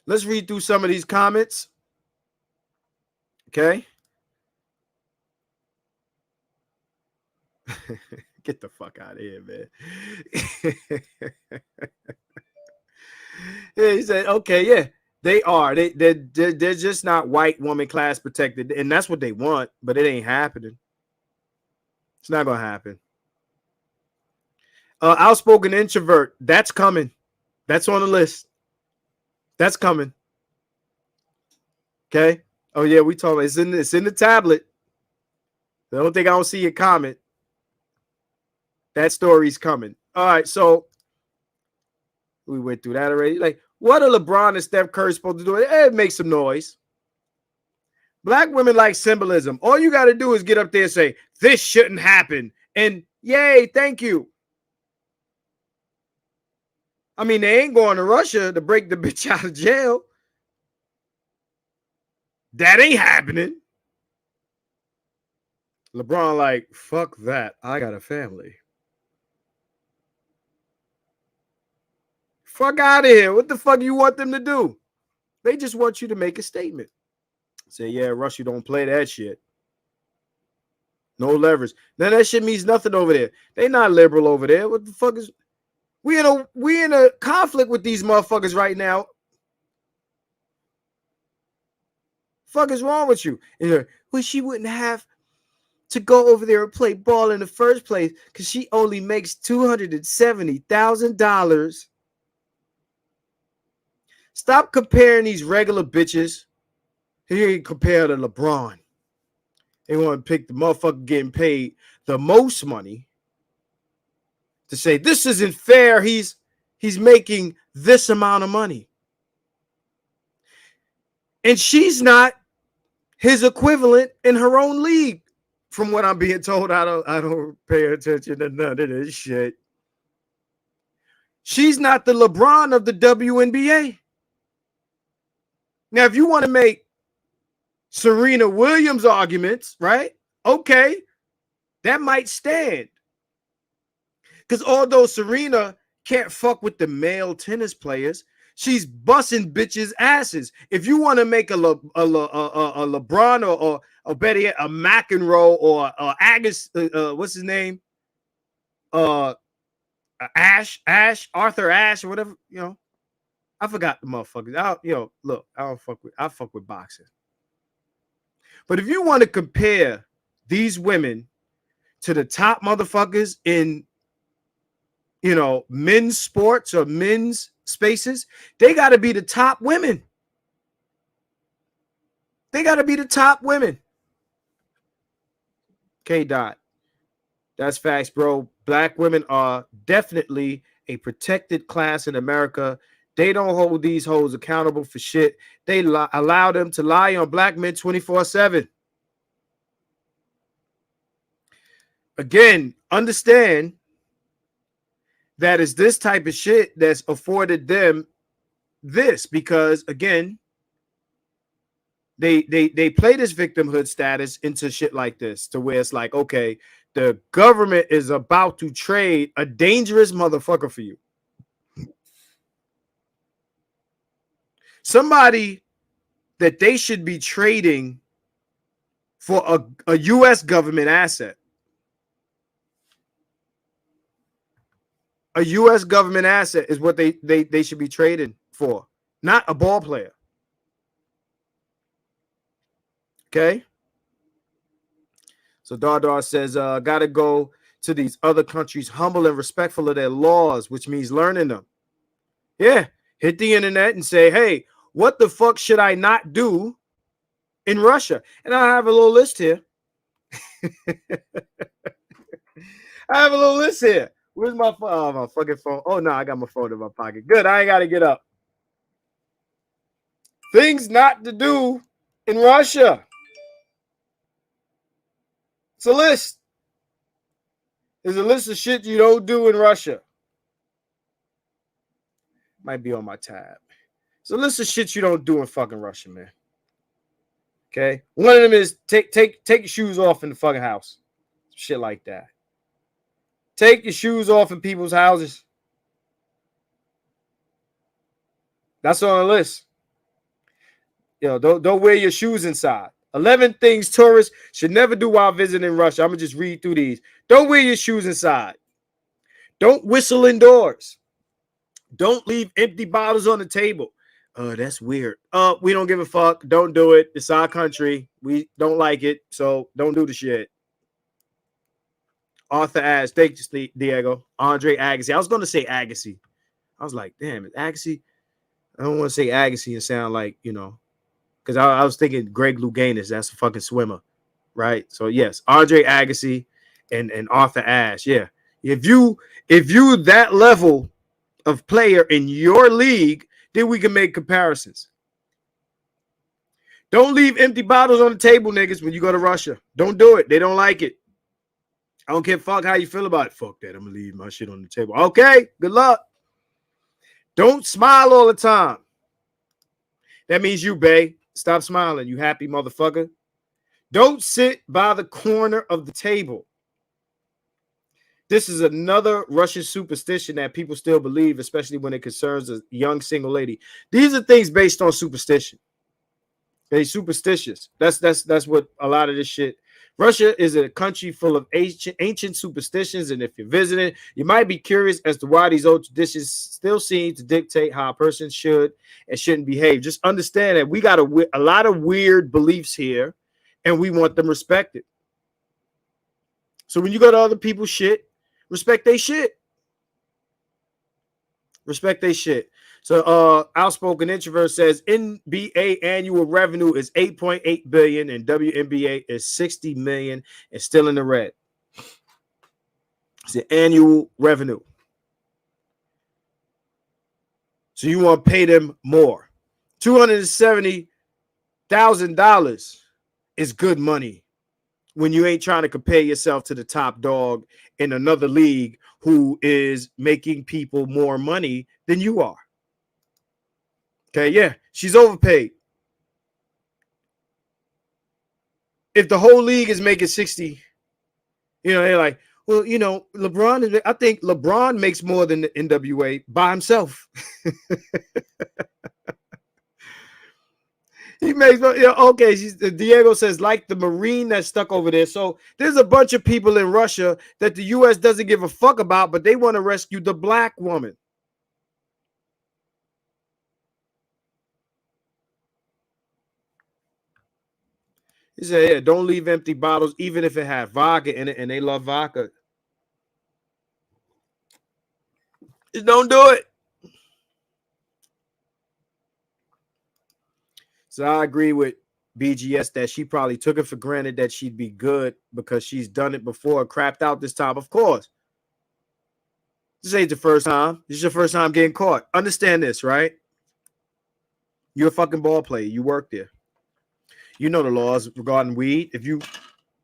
Let's read through some of these comments. Okay. Get the fuck out of here, man. Yeah, he said, okay, yeah, they are. They're just not white woman class protected, and that's what they want, but it ain't happening. It's not gonna happen. Outspoken introvert, that's coming. That's on the list. That's coming. Okay. Oh yeah, we talking. It's in the tablet. I don't think I don't see your comment. That story's coming. All right, so we went through that already. Like, what are LeBron and Steph Curry supposed to do? It makes some noise. Black women like symbolism. All you got to do is get up there and say, this shouldn't happen. And yay, thank you. I mean, they ain't going to Russia to break the bitch out of jail. That ain't happening. LeBron like, fuck that. I got a family. Fuck out of here. What the fuck do you want them to do? They just want you to make a statement. Say, yeah, Russia don't play that shit. No leverage. Now that shit means nothing over there. They not liberal over there. What the fuck is we in a conflict with these motherfuckers right now? Fuck is wrong with you? Well, she wouldn't have to go over there and play ball in the first place because she only makes $270,000. Stop comparing these regular bitches. Here you compare to LeBron. They want to pick the motherfucker getting paid the most money to say this isn't fair. He's making this amount of money. And she's not his equivalent in her own league. From what I'm being told, I don't pay attention to none of this shit. She's not the LeBron of the WNBA. Now, if you want to make Serena Williams arguments, right? Okay, that might stand. Because although Serena can't fuck with the male tennis players, she's busting bitches' asses. If you want to make a LeBron or better yet, a McEnroe or Agus, what's his name? Arthur Ashe or whatever, you know. I forgot the motherfuckers. I fuck with boxing. But if you want to compare these women to the top motherfuckers in, men's sports or men's spaces, they got to be the top women. They got to be the top women. K. Dot. That's facts, bro. Black women are definitely a protected class in America. They don't hold these hoes accountable for shit. They allow them to lie on black men 24/7. Again, understand that it's this type of shit that's afforded them this because, again, they play this victimhood status into shit like this to where it's like, okay, the government is about to trade a dangerous motherfucker for you. Somebody that they should be trading for a U.S. government asset. A U.S. government asset is what they should be trading for, not a ball player. Okay? So Dardar says, got to go to these other countries humble and respectful of their laws, which means learning them. Yeah. Hit the internet and say, hey, what the fuck should I not do in Russia? And I have a little list here. I have a little list here. Where's my phone? Oh, my fucking phone. Oh, no, I got my phone in my pocket. Good. I ain't got to get up. Things not to do in Russia. It's a list. There's a list of shit you don't do in Russia. Might be on my tab. It's a list of shit you don't do in fucking Russia, man. Okay? One of them is take your shoes off in the fucking house. Shit like that. Take your shoes off in people's houses. That's on the list. Don't wear your shoes inside. 11 things tourists should never do while visiting Russia. I'm going to just read through these. Don't wear your shoes inside. Don't whistle indoors. Don't leave empty bottles on the table. That's weird. We don't give a fuck. Don't do it. It's our country. We don't like it, so don't do the shit. Arthur Ashe. Thank you, Diego. Andre Agassi. I was going to say Agassi. I was like, damn, it's Agassi. I don't want to say Agassi and sound like, because I was thinking Greg Louganis. That's a fucking swimmer, right? So, yes, Andre Agassi and Arthur Ashe. Yeah. If you that level of player in your league, then we can make comparisons. Don't leave empty bottles on the table, niggas, when you go to Russia. Don't do it. They don't like it. I don't give a fuck how you feel about it. Fuck that. I'm going to leave my shit on the table. Okay, good luck. Don't smile all the time. That means you, bae. Stop smiling, you happy motherfucker. Don't sit by the corner of the table. This is another Russian superstition that people still believe, especially when it concerns a young single lady. These are things based on superstition. They're superstitious. That's what a lot of this shit. Russia is a country full of ancient superstitions, and if you're visiting, you might be curious as to why these old traditions still seem to dictate how a person should and shouldn't behave. Just understand that we got a lot of weird beliefs here, and we want them respected. So when you go to other people's shit, respect their shit. Respect their shit. So Outspoken Introvert says NBA annual revenue is 8.8 billion and WNBA is 60 million and still in the red. It's the annual revenue. So you want to pay them more. $270,000 is good money when you ain't trying to compare yourself to the top dog in another league who is making people more money than you are. Okay, yeah, she's overpaid. If the whole league is making 60, they're like, well, LeBron, I think LeBron makes more than the NWA by himself. He makes, okay. Diego says, like the Marine that's stuck over there. So there's a bunch of people in Russia that the U.S. doesn't give a fuck about, but they want to rescue the black woman. He said, yeah, don't leave empty bottles, even if it had vodka in it, and they love vodka. Just don't do it. So I agree with BGS that she probably took it for granted that she'd be good because she's done it before, crapped out this time. Of course. This ain't the first time. This is your first time getting caught. Understand this, right? You're a fucking ball player. You work there. You know the laws regarding weed. If you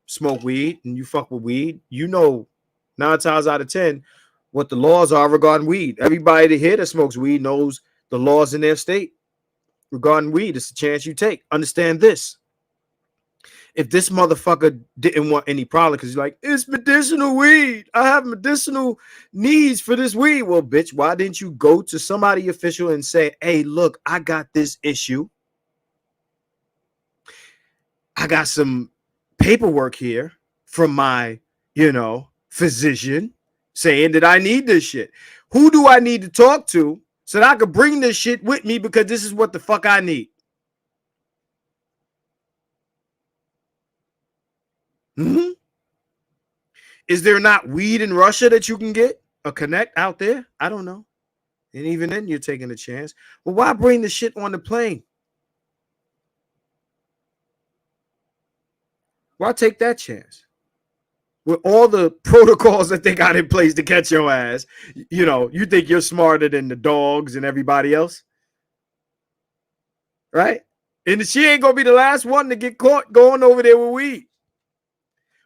smoke weed and you fuck with weed, 9 times out of 10 what the laws are regarding weed. Everybody here that smokes weed knows the laws in their state regarding weed. It's a chance you take. Understand this. If this motherfucker didn't want any problem because he's like, it's medicinal weed. I have medicinal needs for this weed. Well, bitch, why didn't you go to somebody official and say, hey, look, I got this issue. I got some paperwork here from my, physician saying that I need this shit. Who do I need to talk to so that I could bring this shit with me because this is what the fuck I need? Mm-hmm. Is there not weed in Russia that you can get? A connect out there? I don't know. And even then, you're taking a chance. Well, why bring the shit on the plane? Why take that chance? With all the protocols that they got in place to catch your ass, you think you're smarter than the dogs and everybody else? Right? And she ain't going to be the last one to get caught going over there with weed.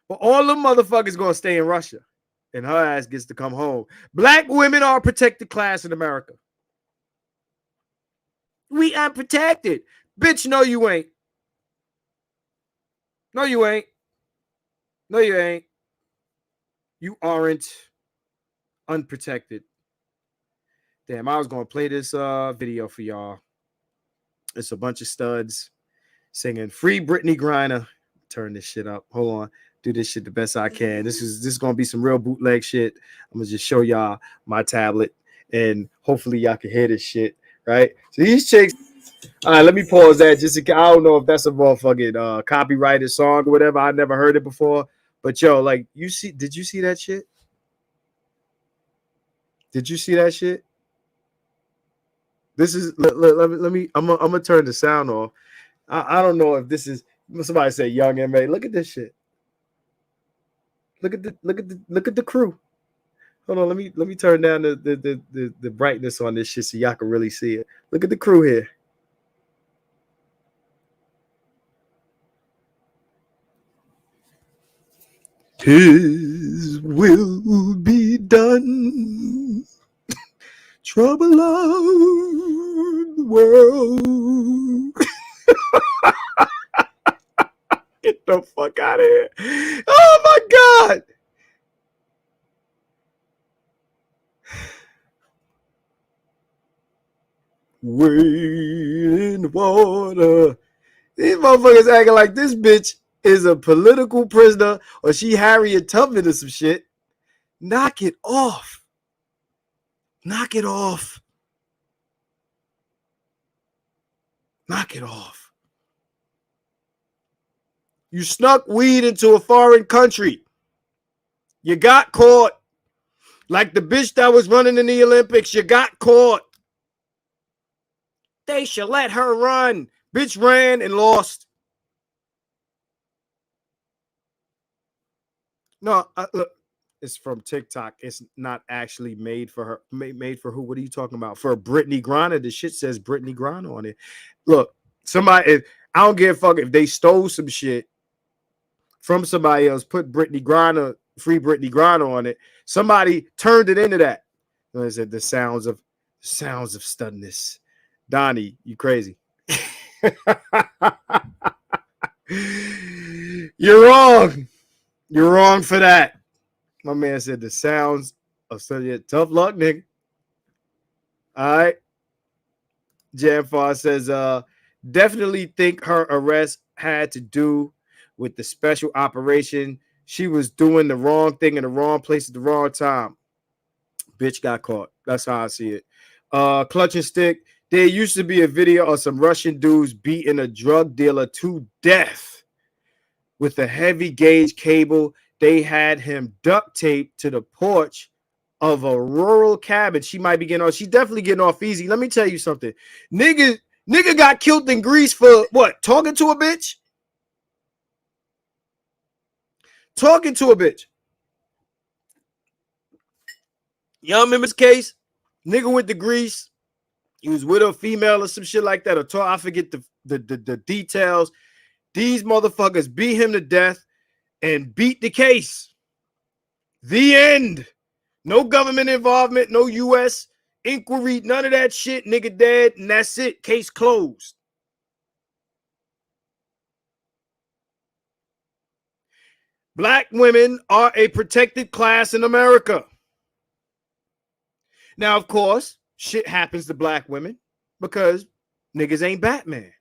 But all the motherfuckers going to stay in Russia. And her ass gets to come home. Black women are a protected class in America. We unprotected. Bitch, no, you ain't. No, you ain't. No, you ain't. You aren't unprotected. Damn, I was going to play this video for y'all. It's a bunch of studs singing Free Brittney Griner. Turn this shit up. Hold on. Do this shit the best I can. This is going to be some real bootleg shit. I'm going to just show y'all my tablet and hopefully y'all can hear this shit, right? So these chicks. All right, let me pause that. Just I don't know if that's a motherfucking copyrighted song or whatever. I never heard it before, but yo, like you see, did you see that shit? Did you see that shit? This is let me. I'm gonna turn the sound off. I don't know if this is somebody say young MA. Look at this shit. Look at the crew. Hold on, let me turn down the brightness on this shit so y'all can really see it. Look at the crew here. His will be done. Trouble of the world. Get the fuck out of here. Oh my God. Wade in the water. These motherfuckers acting like this bitch is a political prisoner or she Harriet Tubman or some shit. Knock it off. Knock it off. Knock it off. You snuck weed into a foreign country. You got caught. Like the bitch that was running in the Olympics, you got caught. They should let her run. Bitch ran and lost. No, look, it's from TikTok. It's not actually made for her. Made for who? What are you talking about? For Brittney Griner. The shit says Brittney Griner on it. Look, somebody, I don't give a fuck if they stole some shit from somebody else, put Brittney Griner, free Brittney Griner on it. Somebody turned it into that. And I said the sounds of stunness. Donnie, you crazy. You're wrong. You're wrong for that. My man said the sounds of stunness. Tough luck, nigga. All right. Janfar says, definitely think her arrest had to do with the special operation. She was doing the wrong thing in the wrong place at the wrong time. Bitch got caught. That's how I see it. Clutch and stick. There used to be a video of some Russian dudes beating a drug dealer to death with a heavy gauge cable. They had him duct taped to the porch of a rural cabin. She might be getting off. She's definitely getting off easy. Let me tell you something. Nigga got killed in Greece for what? Talking to a bitch? Talking to a bitch. Y'all remember this case? Nigga went to Greece. He was with a female or some shit like that. Or talk, I forget the details. These motherfuckers beat him to death and beat the case. The end. No government involvement, no U.S. inquiry, none of that shit. Nigga dead, and that's it. Case closed. Black women are a protected class in America. Now, of course, shit happens to black women because niggas ain't Batman.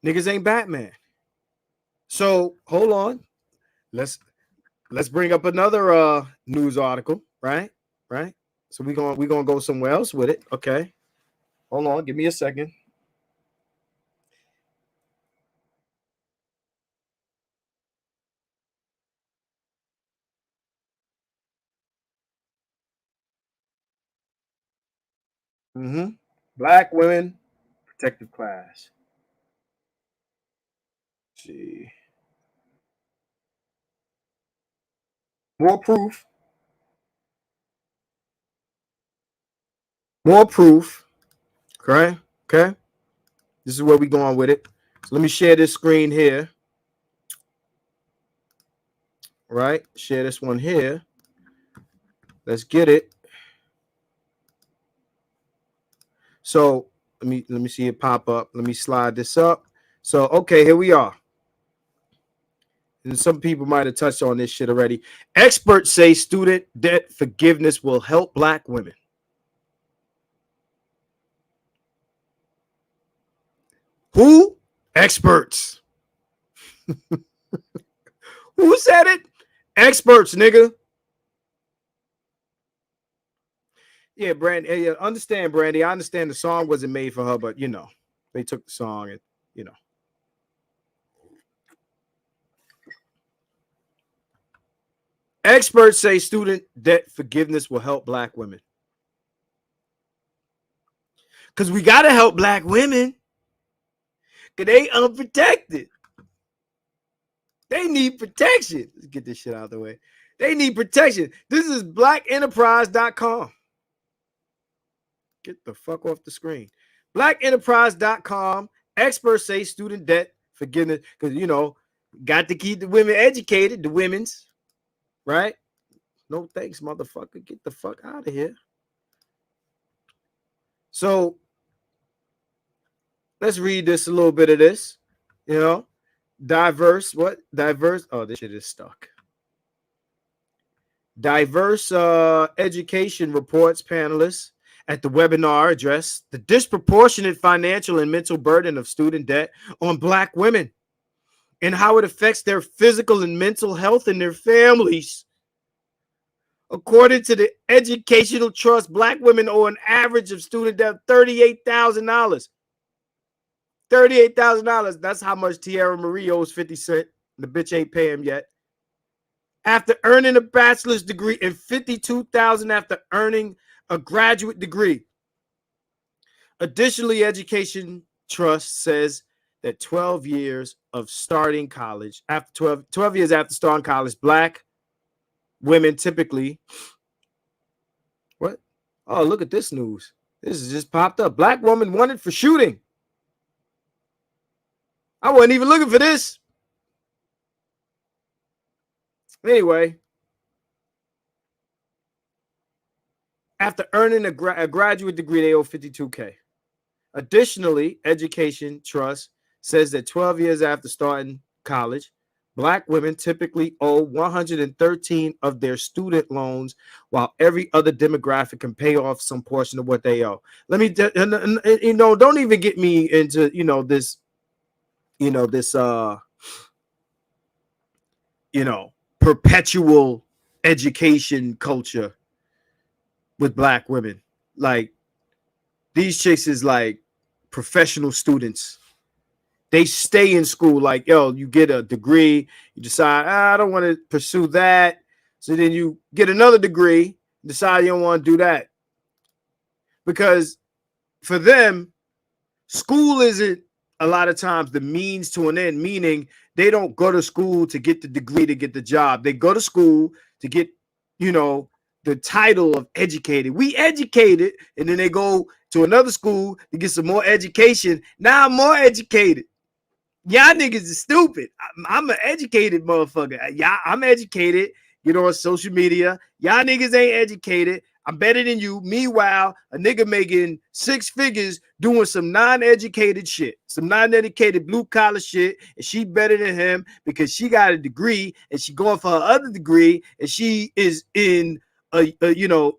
Niggas ain't Batman. So hold on. Let's bring up another news article, right? Right. So we're gonna go somewhere else with it. Okay. Hold on, give me a second. Black women, protected class. Let's see. More proof. More proof. Okay. Okay. This is where we going with it. So let me share this screen here. Right. Share this one here. Let's get it. So let me see it pop up. Let me slide this up. So okay, here we are. And some people might have touched on this shit already. Experts say student debt forgiveness will help black women. Who? Experts. Who said it? Experts, nigga. Yeah, Brandy. Yeah, understand, Brandy. I understand the song wasn't made for her, but they took the song and Experts say student debt forgiveness will help Black women. Because we got to help Black women. Because they unprotected. They need protection. Let's get this shit out of the way. They need protection. This is blackenterprise.com. Get the fuck off the screen. Blackenterprise.com. Experts say student debt forgiveness. Because, got to keep the women educated, the women's. Right? No thanks, motherfucker. Get the fuck out of here. So let's read this a little bit of this. Diverse. Oh, this shit is stuck. Diverse education reports panelists at the webinar address the disproportionate financial and mental burden of student debt on Black women and how it affects their physical and mental health and their families. According to the Educational Trust, Black women owe an average of student debt $38,000. $38,000. That's how much Tierra Marie owes 50 Cent. The bitch ain't pay him yet. After earning a bachelor's degree and $52,000 after earning a graduate degree. Additionally, Education Trust says that 12 years of starting college, after 12 years after starting college, Black women typically, what? Oh, look at this news. This has just popped up. Black woman wanted for shooting. I wasn't even looking for this. Anyway, after earning a graduate degree, they owe $52K. Additionally, Education Trust says that 12 years after starting college, Black women typically owe 113 of their student loans, while every other demographic can pay off some portion of what they owe. Let me, don't even get me into, this, perpetual education culture with Black women. Like, these chicks is like professional students. They stay in school. Like, you get a degree, you decide, I don't want to pursue that. So then you get another degree, decide you don't want to do that. Because for them, school isn't a lot of times the means to an end, meaning they don't go to school to get the degree to get the job. They go to school to get, the title of educated. We educated, and then they go to another school to get some more education. Now I'm more educated. Y'all niggas is stupid. I'm an educated motherfucker. I'm educated. Get on social media. Y'all niggas ain't educated. I'm better than you. Meanwhile, a nigga making 6 figures doing some non-educated shit, some non-educated blue collar shit, and she better than him because she got a degree and she going for her other degree and she is in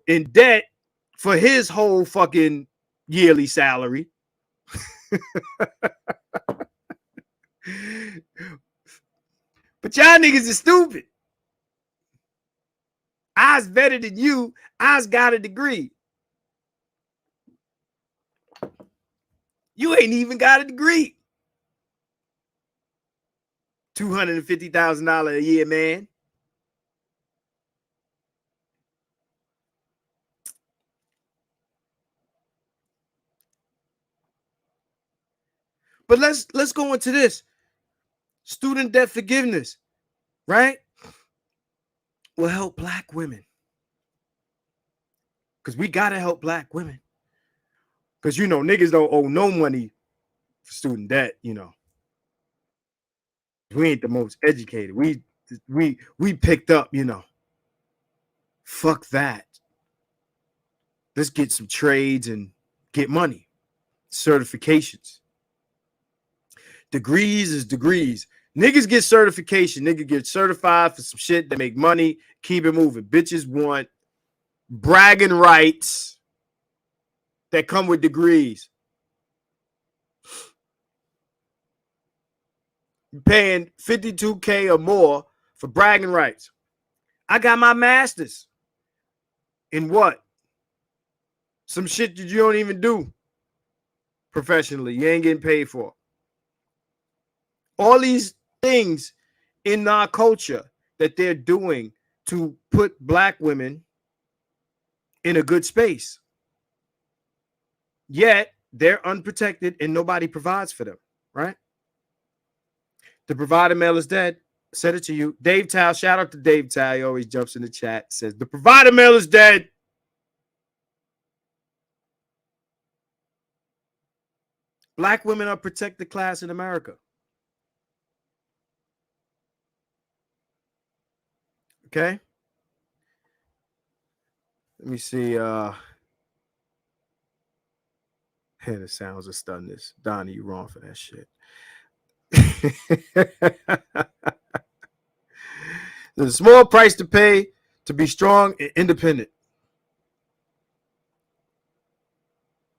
in debt for his whole fucking yearly salary. But y'all niggas is stupid. I's better than you. I's got a degree. You ain't even got a degree. $250,000 a year, man. But let's go into this. Student debt forgiveness, right? Will help Black women. Because we got to help Black women. Because, niggas don't owe no money for student debt, We ain't the most educated. We picked up, Fuck that. Let's get some trades and get money. Certifications. Degrees is degrees. Niggas get certification. Nigga get certified for some shit that make money. Keep it moving. Bitches want bragging rights that come with degrees. You're paying $52K or more for bragging rights. I got my master's in what? some shit that you don't even do professionally. You ain't getting paid for. All these things in our culture that they're doing to put black women in a good space. Yet they're unprotected and nobody provides for them, right? The provider male is dead. Said it to you. Dave Tao, shout out to Dave Tao. He always jumps in the chat, says the provider male is dead. Black women are protected class in America. Okay. Let me see. The sounds of stunness. Donnie, you wrong for that shit. There's a small price to pay to be strong and independent.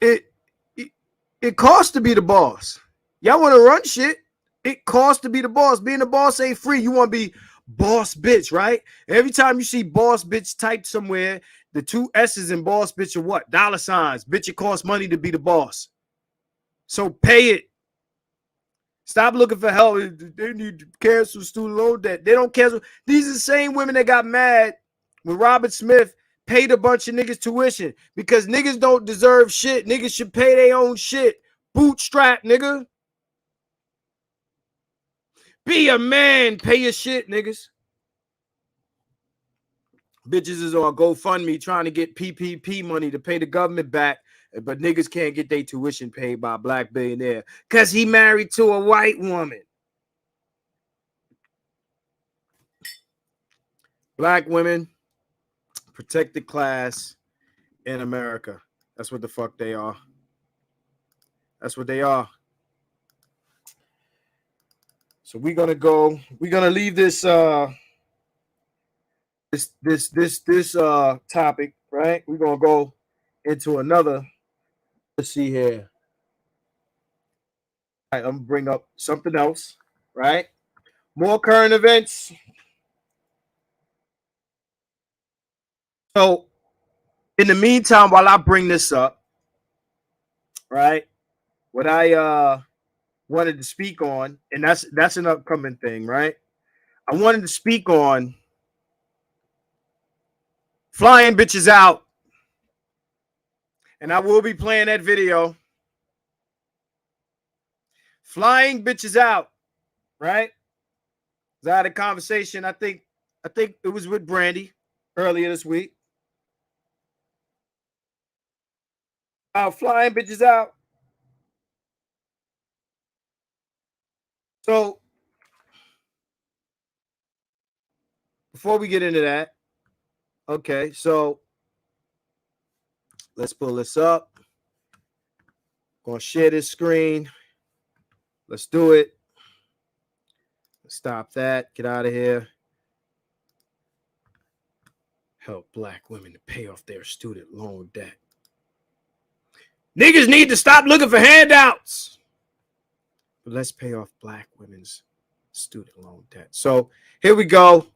It costs to be the boss. Y'all want to run shit? It costs to be the boss. Being the boss ain't free. You want to be boss bitch, right? Every time you see boss bitch typed somewhere, the two S's in boss bitch are what? Dollar signs. Bitch, it costs money to be the boss. So pay it. Stop looking for help. They need to cancel student loan debt. They don't cancel. These are the same women that got mad when Robert Smith paid a bunch of niggas tuition because niggas don't deserve shit. Niggas should pay their own shit. Bootstrap, nigga. Be a man. Pay your shit, niggas. Bitches is on GoFundMe trying to get PPP money to pay the government back, but niggas can't get their tuition paid by a black billionaire because he married to a white woman. Black women, protected class in America. That's what the fuck they are. That's what they are. So we're gonna leave this this topic, right? We're gonna go into another. Let's see here. All right, I'm gonna bring up something else, right? More current events. So in the meantime, while I bring this up, right, what I wanted to speak on, and that's an upcoming thing, right? I wanted to speak on flying bitches out, and I will be playing that video. Flying bitches out, right? I had a conversation. I think it was with Brandy earlier this week. Flying bitches out. So before we get into that, okay, so let's pull this up. Gonna share this screen. Let's do it. Stop that. Get out of here. Help black women to pay off their student loan debt. Niggas need to stop looking for handouts. But let's pay off black women's student loan debt. So here we go.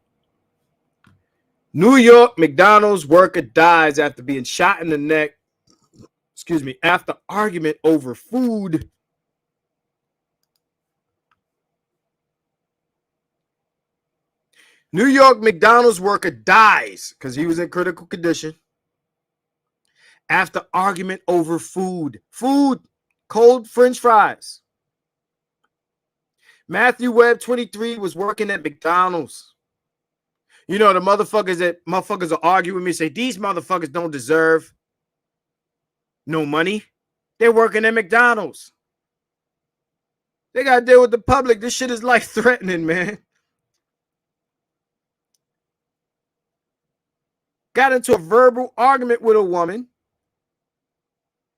New York McDonald's worker dies after being shot in the neck. After argument over food. New York McDonald's worker dies because he was in critical condition after argument over food. Cold French fries. Matthew Webb, 23, was working at McDonald's. You know, the motherfuckers will argue with me, say, these motherfuckers don't deserve no money. They're working at McDonald's. They got to deal with the public. This shit is life-threatening, man. Got into a verbal argument with a woman.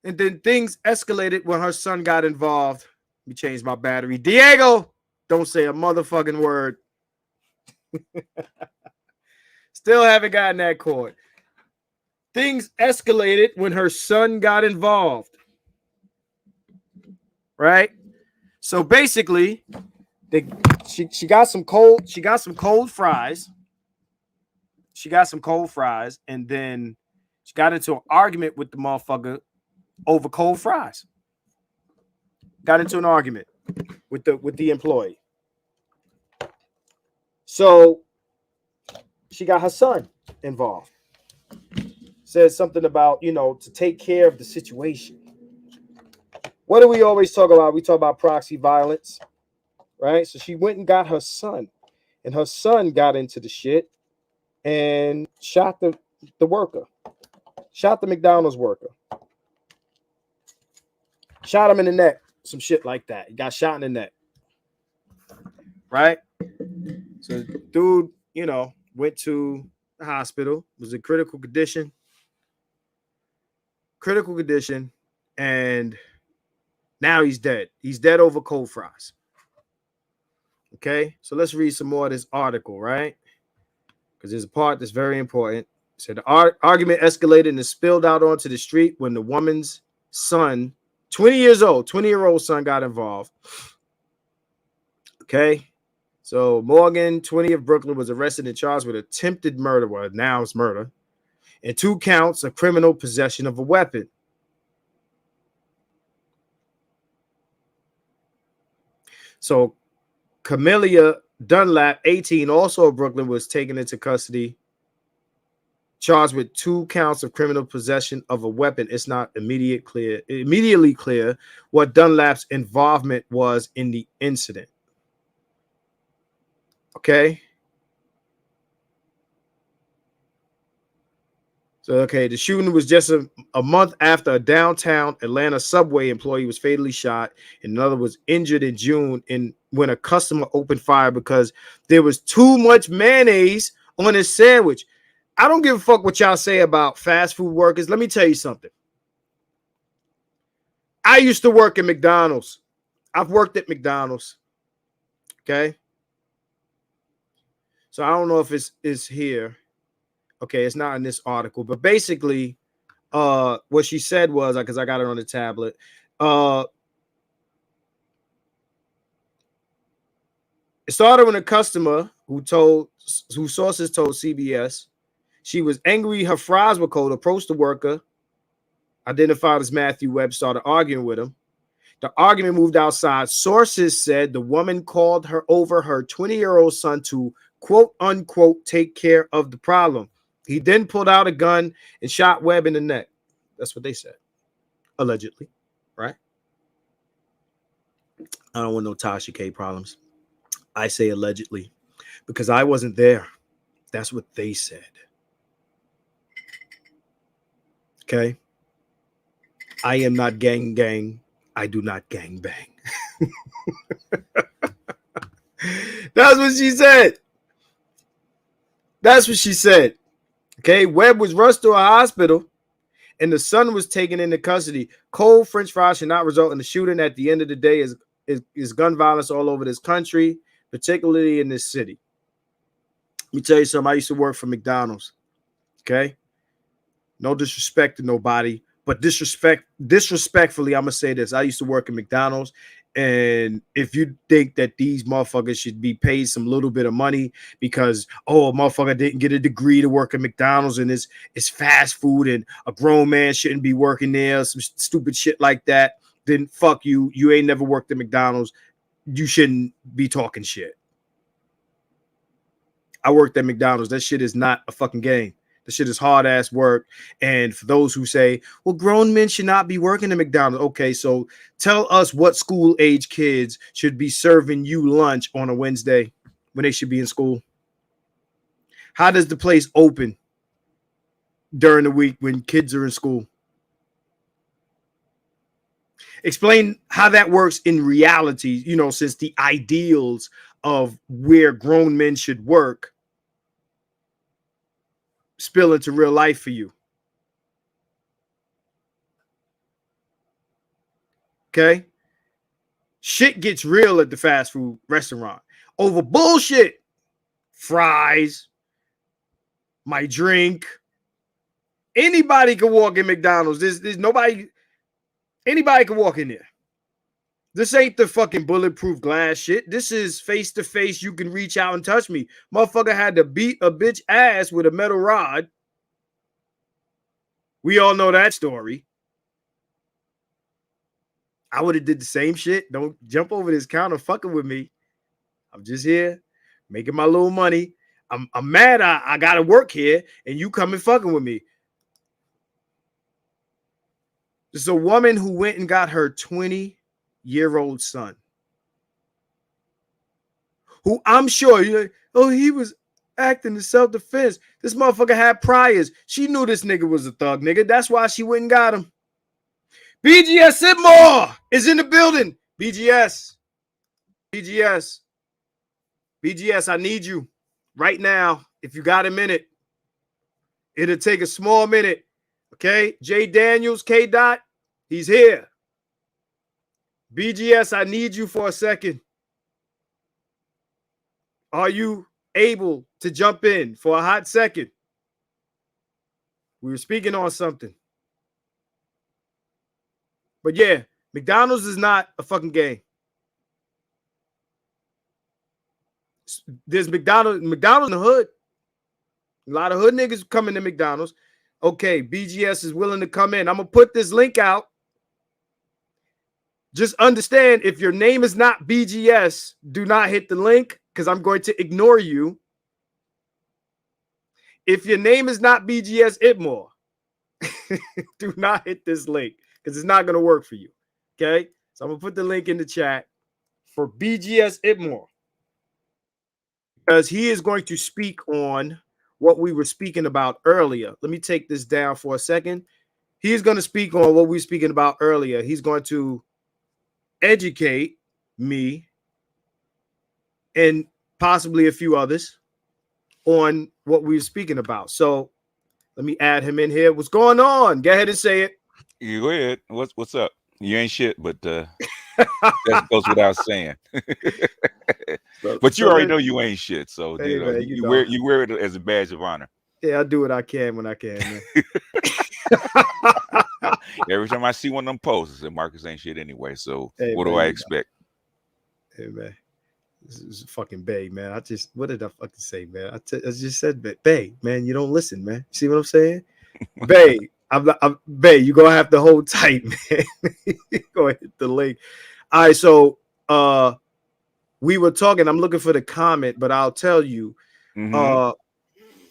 And then things escalated when her son got involved. Let me change my battery. Diego, don't say a motherfucking word. Still haven't gotten that cord. Things escalated when her son got involved. Right? So basically, she got some cold fries. And then She got into an argument with the motherfucker over cold fries. Got into an argument with the employee. So she got her son involved. Says something about, to take care of the situation. What do we always talk about? We talk about proxy violence, right? So she went and got her son, and her son got into the shit and shot the worker, shot the McDonald's worker, shot him in the neck, some shit like that. He got shot in the neck, right? So dude, went to the hospital, was in critical condition, and now he's dead. He's dead over cold fries. Okay, so let's read some more of this article, right? Because there's a part that's very important. So the argument escalated and spilled out onto the street when the woman's son, 20-year-old son, got involved. Okay, so Morgan, 20 of Brooklyn, was arrested and charged with attempted murder. Well, now it's murder, and 2 counts of criminal possession of a weapon. So Camelia Dunlap, 18, also of Brooklyn, was taken into custody, charged with 2 counts of criminal possession of a weapon. It's not immediately clear what Dunlap's involvement was in the incident. Okay. So, the shooting was just a month after a downtown Atlanta subway employee was fatally shot, and another was injured in June when a customer opened fire because there was too much mayonnaise on his sandwich. I don't give a fuck what y'all say about fast food workers. Let me tell you something. I used to work at McDonald's. I've worked at McDonald's. Okay. So I don't know if it's here. Okay, it's not in this article, but basically, what she said was, because I got it on the tablet, it started when a customer whose sources told CBS she was angry her fries were cold, approached the worker, identified as Matthew Webb, started arguing with him. The argument moved outside. Sources said the woman called her over her 20-year-old son to, quote unquote, take care of the problem. He then pulled out a gun and shot Webb in the neck. That's what they said. Allegedly. Right? I don't want no Tasha K problems. I say allegedly because I wasn't there. That's what they said. Okay? I am not gang. I do not gang bang. That's what she said. That's what she said. Okay, Webb was rushed to a hospital and the son was taken into custody. Cold French fries should not result in a shooting. At the end of the day, is gun violence all over this country, particularly in this city. Let me tell you something. I used to work for McDonald's. Okay, no disrespect to nobody, but disrespectfully, I'm gonna say this. I used to work at McDonald's. And if you think that these motherfuckers should be paid some little bit of money because, a motherfucker didn't get a degree to work at McDonald's and it's fast food and a grown man shouldn't be working there, some stupid shit like that, then fuck you. You ain't never worked at McDonald's. You shouldn't be talking shit. I worked at McDonald's. That shit is not a fucking game. The shit is hard ass work. And for those who say, well, grown men should not be working at McDonald's. Okay, so tell us what school age kids should be serving you lunch on a Wednesday when they should be in school. How does the place open during the week when kids are in school? Explain how that works in reality, since the ideals of where grown men should work spill into real life for you. Okay? Shit gets real at the fast food restaurant over bullshit. Fries, my drink. Anybody can walk in McDonald's. There's nobody. Anybody can walk in there. This ain't the fucking bulletproof glass shit. This is face to face. You can reach out and touch me. Motherfucker had to beat a bitch ass with a metal rod. We all know that story. I would have did the same shit. Don't jump over this counter fucking with me. I'm just here making my little money. I'm mad I got to work here and you coming fucking with me. There's a woman who went and got her 20-year-old son, who I'm sure, he was acting in self-defense. This motherfucker had priors. She knew this nigga was a thug nigga. That's why she went and got him. BGS Sidmore is in the building. BGS, I need you right now. If you got a minute, it'll take a small minute. Okay, J Daniels, K Dot, he's here. BGS, I need you for a second. Are you able to jump in for a hot second? We were speaking on something. But yeah, McDonald's is not a fucking game. There's McDonald's in the hood. A lot of hood niggas coming to McDonald's. Okay, BGS is willing to come in. I'm going to put this link out. Just understand, if your name is not BGS, do not hit the link because I'm going to ignore you. If your name is not BGS Itmore, do not hit this link because it's not going to work for you. Okay? So I'm going to put the link in the chat for BGS Itmore, because he is going to speak on what we were speaking about earlier. Let me take this down for a second. He's going to speak on what we were speaking about earlier. He's going to educate me and possibly a few others on what we were speaking about. So let me add him in here. What's going on? Go ahead and say it. You go ahead. What's up? You ain't shit, but that goes without saying. But you already know you ain't shit. So hey, man, you wear it as a badge of honor. Yeah, I do what I can when I can, man. Every time I see one of them posts, I say Marcus ain't shit anyway. So hey, what do I expect? Hey man, this is fucking Bay, man. What did I fucking say, man? I just said Bay, man. You don't listen, man. See what I'm saying? Bay, Bay, you gonna have to hold tight, man. Go ahead, hit the link. All right, so we were talking. I'm looking for the comment, but I'll tell you.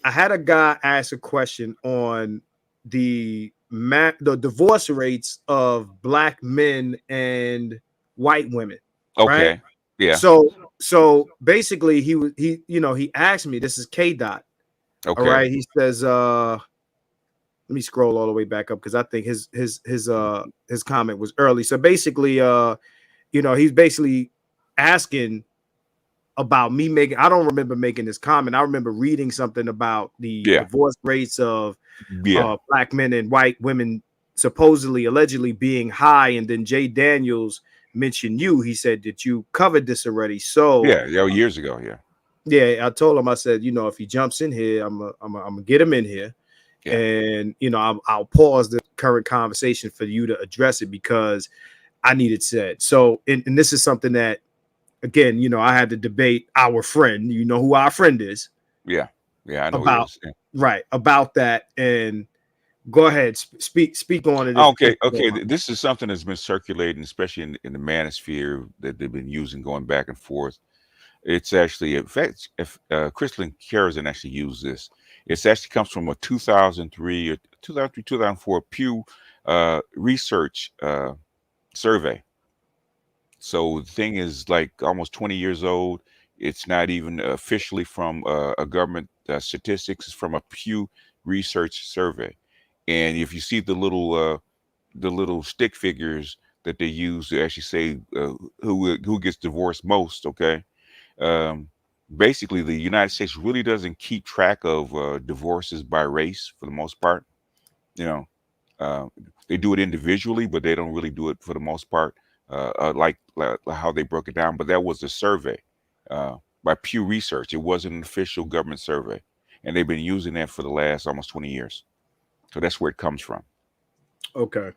I had a guy ask a question on the divorce rates of black men and white women. Okay. Right? Yeah. So basically he asked me, this is K Dot. Okay. All right. He says, let me scroll all the way back up because I think his comment was early. So basically, he's basically asking about me making, I don't remember making this comment. I remember reading something about the divorce rates of black men and white women supposedly, allegedly being high. And then Jay Daniels mentioned you. He said that you covered this already. So years ago. Yeah. I told him, I said, if he jumps in here, I'm gonna get him in here. Yeah. And I'll pause the current conversation for you to address it because I need it said. So, and this is something that, again, I had to debate our friend. You know who our friend is. Yeah, I know about that. And go ahead, speak on it. Okay. This is something that's been circulating, especially in the manosphere, that they've been using, going back and forth. It's actually, in fact, if Crystalline Kerrison actually used this. It actually comes from a 2003 or 2004 Pew research survey. So the thing is like almost 20 years old. It's not even officially from a government statistics. It's from a Pew research survey. And if you see the little stick figures that they use to actually say who gets divorced most, okay, basically the United States really doesn't keep track of divorces by race for the most part. They do it individually, but they don't really do it for the most part. Like how they broke it down, but that was a survey by Pew Research. It wasn't an official government survey, and they've been using that for the last almost 20 years. So that's where it comes from. Okay.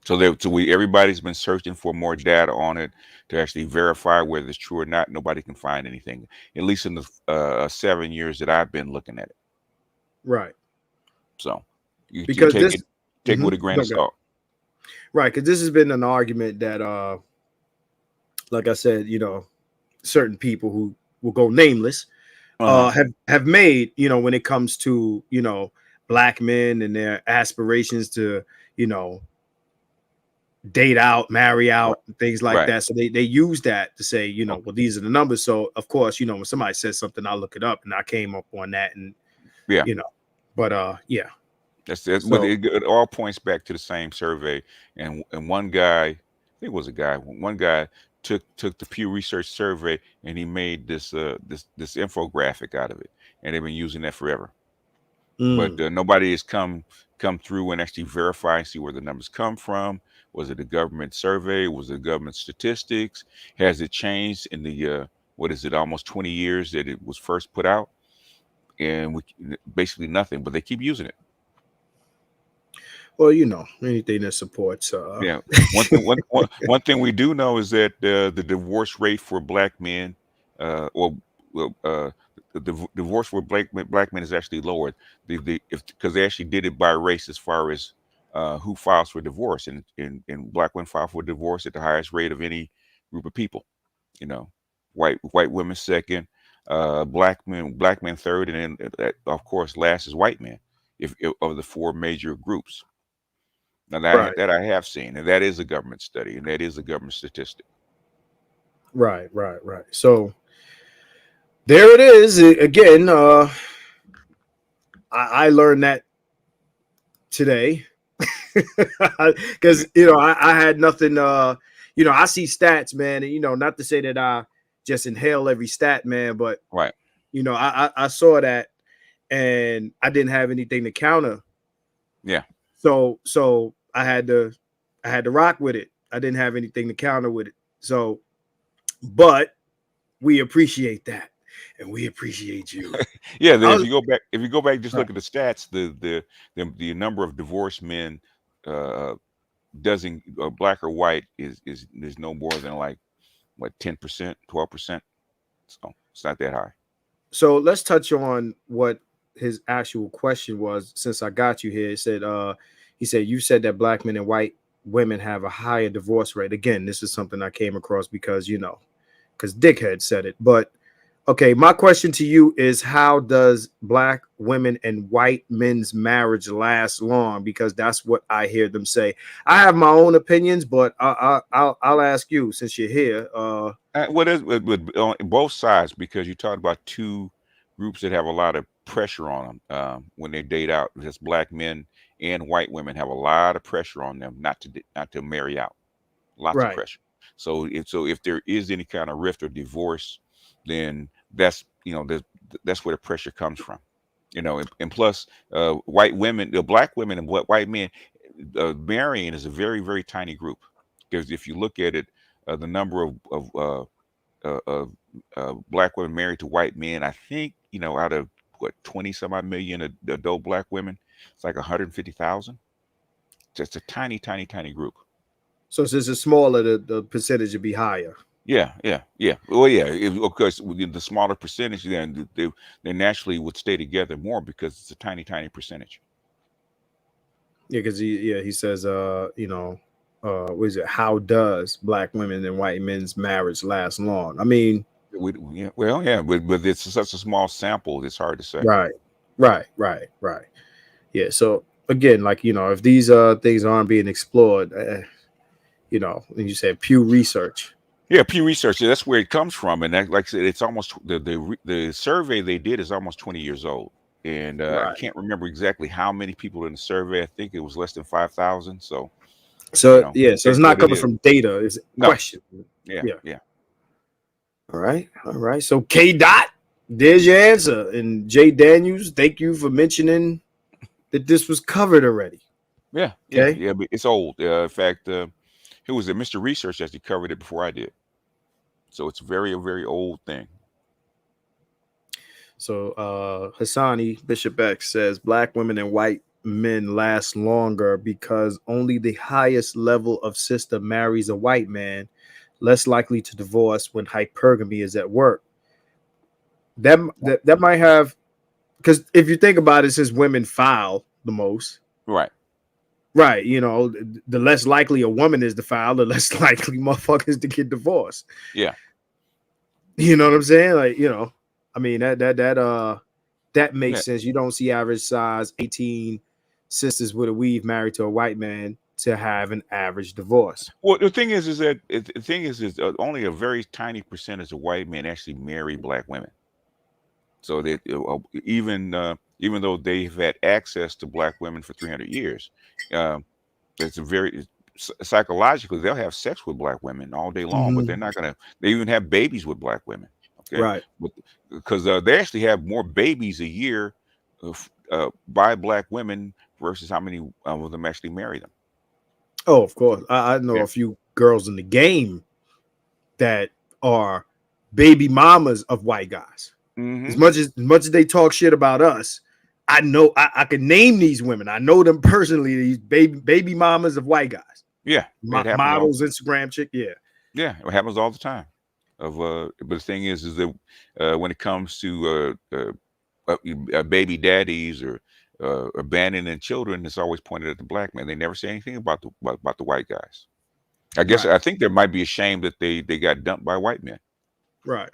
So everybody's been searching for more data on it to actually verify whether it's true or not. Nobody can find anything, at least in the 7 years that I've been looking at it. Right. So because Take it with a grain of salt. Right, because this has been an argument that, like I said, certain people who will go nameless have made, when it comes to, black men and their aspirations to, date out, marry out, things like that. So they use that to say, well, these are the numbers. So of course, when somebody says something, I'll look it up, and I came up on that, and but yeah. That's it. But it all points back to the same survey. And one guy, I think it was a guy, one guy took the Pew Research survey, and he made this infographic out of it, and they've been using that forever. But nobody has come through and actually verify and see where the numbers come from. Was it a government survey? Was it government statistics? Has it changed in the almost 20 years that it was first put out? And basically nothing, but they keep using it. Well, anything that supports. Yeah. One thing we do know is that the divorce rate for black men, the divorce for black men is actually lowered. Because they actually did it by race as far as who files for divorce, and black women file for divorce at the highest rate of any group of people. White women second, black men third, and then of course last is white men. If of the four major groups. Now that I have seen, and that is a government study, and that is a government statistic. Right. So there it is again. I learned that today because I had nothing. I see stats, man, and not to say that I just inhale every stat, man, but I saw that, and I didn't have anything to counter. Yeah. So I had to rock with it. I didn't have anything to counter with it. So, but we appreciate that, and we appreciate you. Yeah. If you go back, just look at the stats. The number of divorced men, doesn't black or white is no more than like 10%, 12%. So it's not that high. So let's touch on what his actual question was. Since I got you here, he said you said that black men and white women have a higher divorce rate. Again, this is something I came across because Dickhead said it. But okay, my question to you is, how does black women and white men's marriage last long? Because that's what I hear them say. I have my own opinions, but I'll ask you since you're here. What is with both sides? Because you talked about two groups that have a lot of pressure on them when they date out. Just black men and white women have a lot of pressure on them not to marry out. Lots of pressure. So if there is any kind of rift or divorce, then that's that's where the pressure comes from. And plus white women, the black women and white men, marrying is a very, very tiny group. Because if you look at it, the number of black women married to white men, I think out of 20 some odd million adult black women, it's like 150,000. Just a tiny group. So since it's smaller, the percentage would be higher. Yeah. Well, yeah. Of course, the smaller percentage, then they naturally would stay together more because it's a tiny percentage. Yeah, because he says, what is it? How does black women and white men's marriage last long? I mean, but it's such a small sample, it's hard to say. Right. Yeah. So again, if these things aren't being explored, and you said Pew Research. Yeah, Pew Research. That's where it comes from, and that, like I said, it's almost the survey they did is almost 20 years old, and I can't remember exactly how many people in the survey. I think it was less than 5,000. So so it's not coming from data. It's a question. Yeah. All right. So K. Dot, there's your answer, and Jay Daniels, thank you for mentioning that this was covered already. Yeah. But it's old. In fact, it was Mr. Research actually covered it before I did. So it's a very old thing. So Hassani Bishop X says black women and white men last longer because only the highest level of sister marries a white man, less likely to divorce when hypergamy is at work. That might have, because if you think about it, since women file the most, right? Right. You know, the less likely a woman is to file, the less likely motherfuckers to get divorced. Yeah. You know what I'm saying? Like, you know, I mean that makes Yeah. sense. You don't see average size 18 sisters with a weave married to a white man to have an average divorce. Well, the thing is that the thing is only a very tiny percentage of white men actually marry black women. So that even though they've had access to black women for 300 years, um, it's a very psychologically they'll have sex with black women all day long, but they're Mhm. not gonna. They even have babies with black women. Okay, Right. because they actually have more babies a year by black women versus how many of them actually marry them. Oh, of course. I know Yeah. a few girls in the game that are baby mamas of white guys. Hmm. As much as they talk shit about us, I know I can name these women. I know them personally. These baby mamas of white guys, Yeah, it happens all. models, Instagram chick. Yeah, Yeah, it happens all the time. But the thing is that when it comes to baby daddies or abandoning children, it's always pointed at the black man. They never say anything about the white guys. right, I think there might be a shame that they got dumped by white men. right,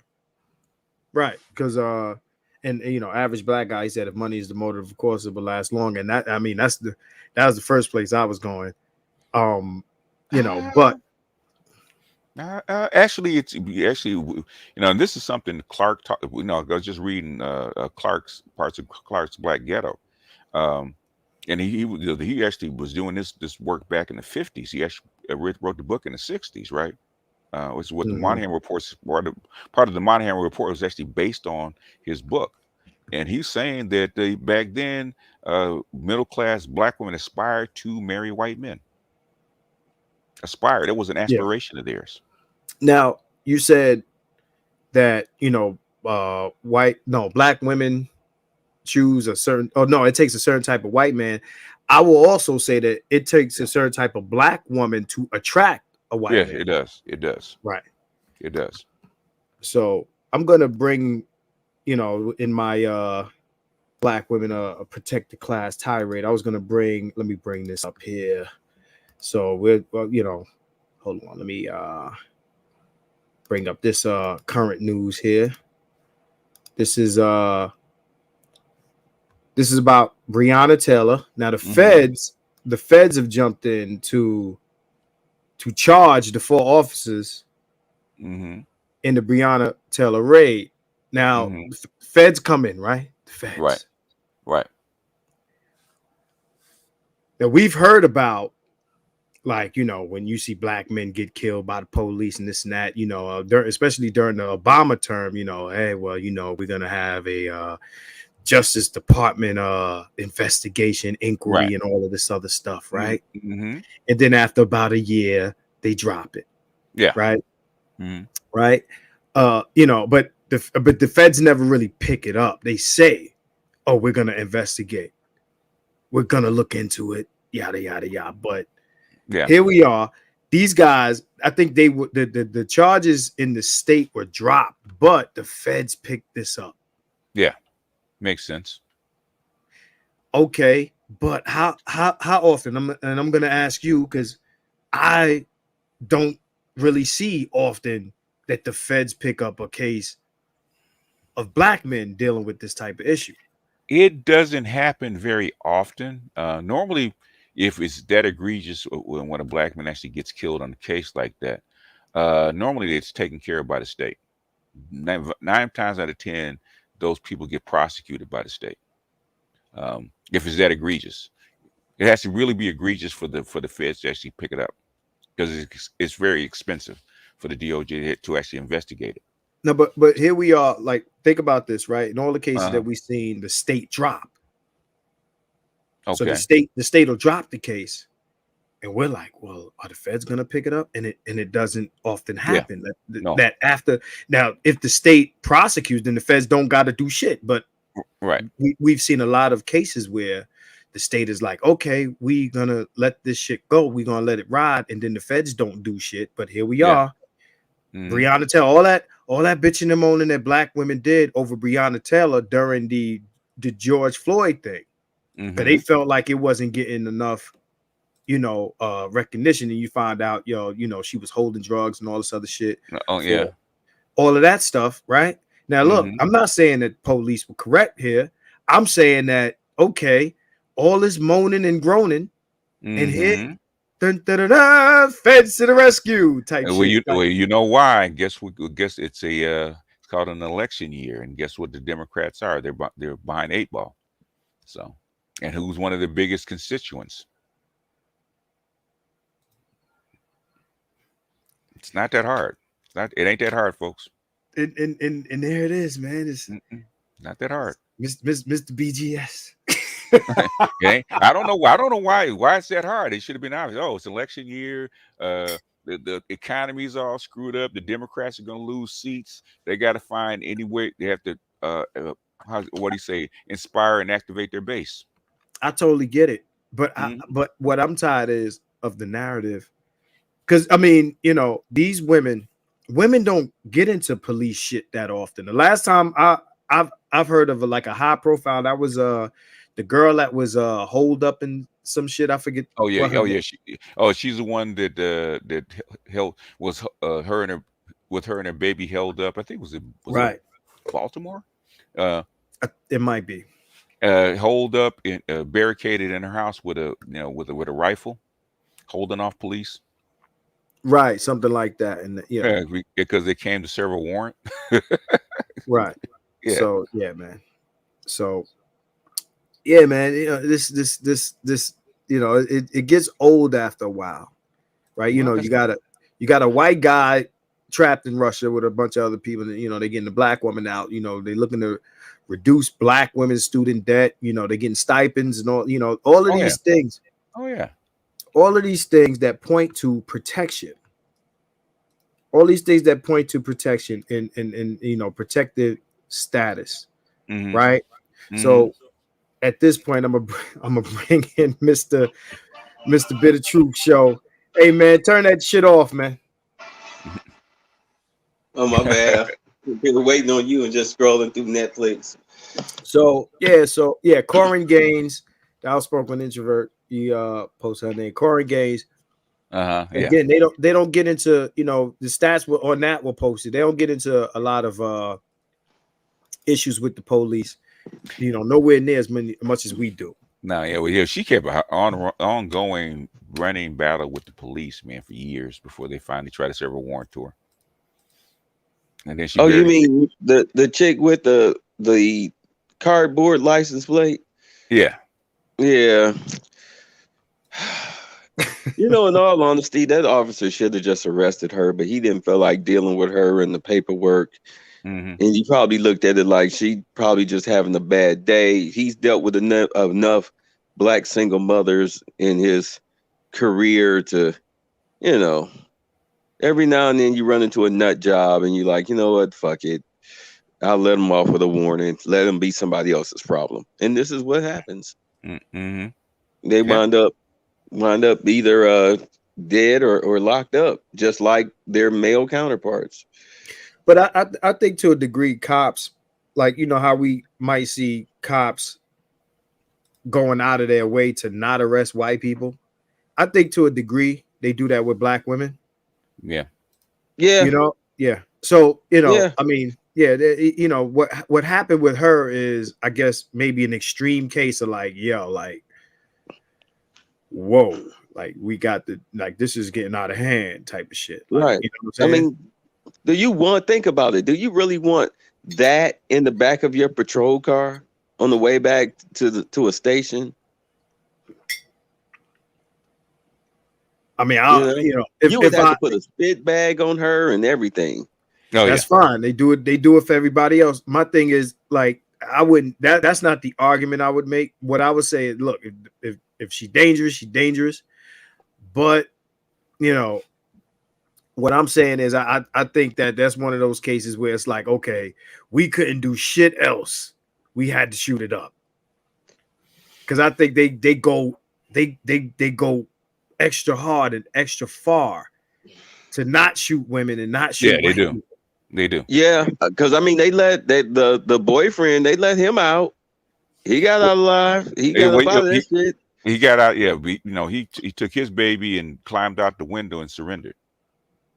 right. Because and you know, average black guy, he said, if money is the motive, of course, it will last long. And that, I mean, that was the first place I was going. You know, Uh, but Actually, it's actually and this is something Clark talked. I was just reading Clark's parts of Clark's Black Ghetto. Um, and he actually was doing this work back in the 50s. He actually wrote the book in the 60s, right? Which is what the mhm, Monahan reports. Part of the Monahan report was actually based on his book, and he's saying that back then, middle class black women aspired to marry white men. Aspired. It was an yeah. aspiration of theirs. Now you said that black women choose a certain, oh no, it takes a certain type of white man. I will also say that it takes Yeah, a certain type of black woman to attract a yeah, white man. it does. It does. Right. It does. So I'm gonna bring, in my black women a protected class tirade. I was gonna let me bring this up here. So hold on, let me bring up this current news here. This is about Breonna Taylor. Now Hmm. the feds have jumped in to charge the 4 officers Hmm. in the Breonna Taylor raid. Now Hmm. the feds come in, right? The Right. feds. Right. Now we've heard about, like, when you see black men get killed by the police and this and that, especially during the Obama term, hey, well, we're gonna have a Justice Department investigation, Right. inquiry, and all of this other stuff, right? Mm-hmm. And then after about a year, they drop it, Yeah. right? Hmm. Right? But the feds never really pick it up. They say, "Oh, we're gonna investigate. We're gonna look into it." Yada yada yada. But Yeah. here we are. These guys, I think they would the charges in the state were dropped, but the feds picked this up. Yeah. Makes sense. Okay, but how often? I'm gonna ask you because I don't really see often that the feds pick up a case of black men dealing with this type of issue. It doesn't happen very often. Normally, if it's that egregious, when a black man actually gets killed on a case like that, normally it's taken care of by the state. Nine times out of 10, those people get prosecuted by the state. If it's that egregious, it has to really be egregious for the feds to actually pick it up because it's very expensive for the DOJ to actually investigate it. No, but here we are. Like, think about this, right? In all the cases that Uh, we've seen, the state drop. So okay. the state will drop the case, and we're like, well, are the feds gonna pick it up? And it doesn't often Yeah. happen. No. That after, now, if the state prosecutes, then the feds don't got to do shit. But Right. we've seen a lot of cases where the state is like, okay, we gonna let this shit go, we gonna let it ride, and then the feds don't do shit. But here we Yeah. are. Hmm. Breonna Taylor, all that bitching and moaning that black women did over Breonna Taylor during the George Floyd thing, because they Hmm. felt like it wasn't getting enough recognition, and you find out, she was holding drugs and all this other shit. Oh yeah. All of that stuff, right? Now, look, Mhm. I'm not saying that police were correct here. I'm saying that, okay, all this moaning and groaning, and here, Mhm. dun, dun, dun, dun, feds to the rescue type Well, shit. you know why? Guess it's it's called an election year, and guess what the Democrats are? They're behind 8 ball. So, and who's one of the biggest constituents? It's not that hard. It ain't that hard, folks. And there it is, man. It's Not that hard. Mr. BGS. I don't know why. I don't know why it's that hard. It should have been obvious. Oh, it's election year. The economy's all screwed up. The Democrats are going to lose seats. They got to find any way. They have to what do you say? Inspire and activate their base. I totally get it, but but what I'm tired is of the narrative, because I mean, these women don't get into police shit that often. The last time I've heard of a high profile, that was the girl that was holed up in some shit. I forget. Oh yeah, she's the one that held was her and her baby held up. I think was it Baltimore? It might be. Holed up in barricaded in her house with a with a rifle, holding off police. Right, something like that, and because they came to serve a warrant. Right. Yeah. So yeah, man. So yeah, man. This it gets old after a while, right? You got a white guy trapped in Russia with a bunch of other people. They're getting the black woman out. They're looking to reduce black women's student debt. They're getting stipends and all of these things. Oh yeah. All of these things that point to protection. All these things that point to protection and protective status, right? So at this point, I'm gonna bring in Mr. Bit of Truth Show. Hey man, turn that shit off, man. Oh my bad. I've been waiting on you and just scrolling through Netflix. So Corin Gaines, the outspoken introvert. He posted her name, Corin Gaines. Yeah. Again, they don't get into the stats on that were posted. They don't get into a lot of issues with the police. Nowhere near as much as we do. No, yeah, she kept an ongoing running battle with the police, man, for years before they finally tried to serve a warrant to her. And then she. Oh, you mean the chick with the cardboard license plate? Yeah. Yeah. In all honesty, that officer should have just arrested her, but he didn't feel like dealing with her and the paperwork. And he probably looked at it like she probably just having a bad day. He's dealt with enough black single mothers in his career to, every now and then you run into a nut job and you're like, you know what, fuck it. I'll let him off with a warning. Let him be somebody else's problem. And this is what happens. They wind up either dead or locked up, just like their male counterparts. But I think to a degree, cops, like how we might see cops going out of their way to not arrest white people. I think to a degree they do that with black women. Yeah. Yeah. So I mean, what happened with her is, I guess, maybe an extreme case of whoa, like we got this is getting out of hand type of shit. Right. I mean, think about it. Do you really want that in the back of your patrol car on the way back to a station? I mean, if you would have to put a spit bag on her and everything. Oh, that's fine. They do it for everybody else. My thing is, I wouldn't. That's not the argument I would make. What I would say is, look, if she's dangerous, she's dangerous. But what I'm saying is, I think that's one of those cases where it's like, okay, we couldn't do shit else. We had to shoot it up. Because I think they go extra hard and extra far to not shoot women and not shoot. Yeah, they do. People. They do. Yeah, because I mean, the boyfriend, they let him out. He got out alive. He got out of that shit. He got out. Yeah, he took his baby and climbed out the window and surrendered.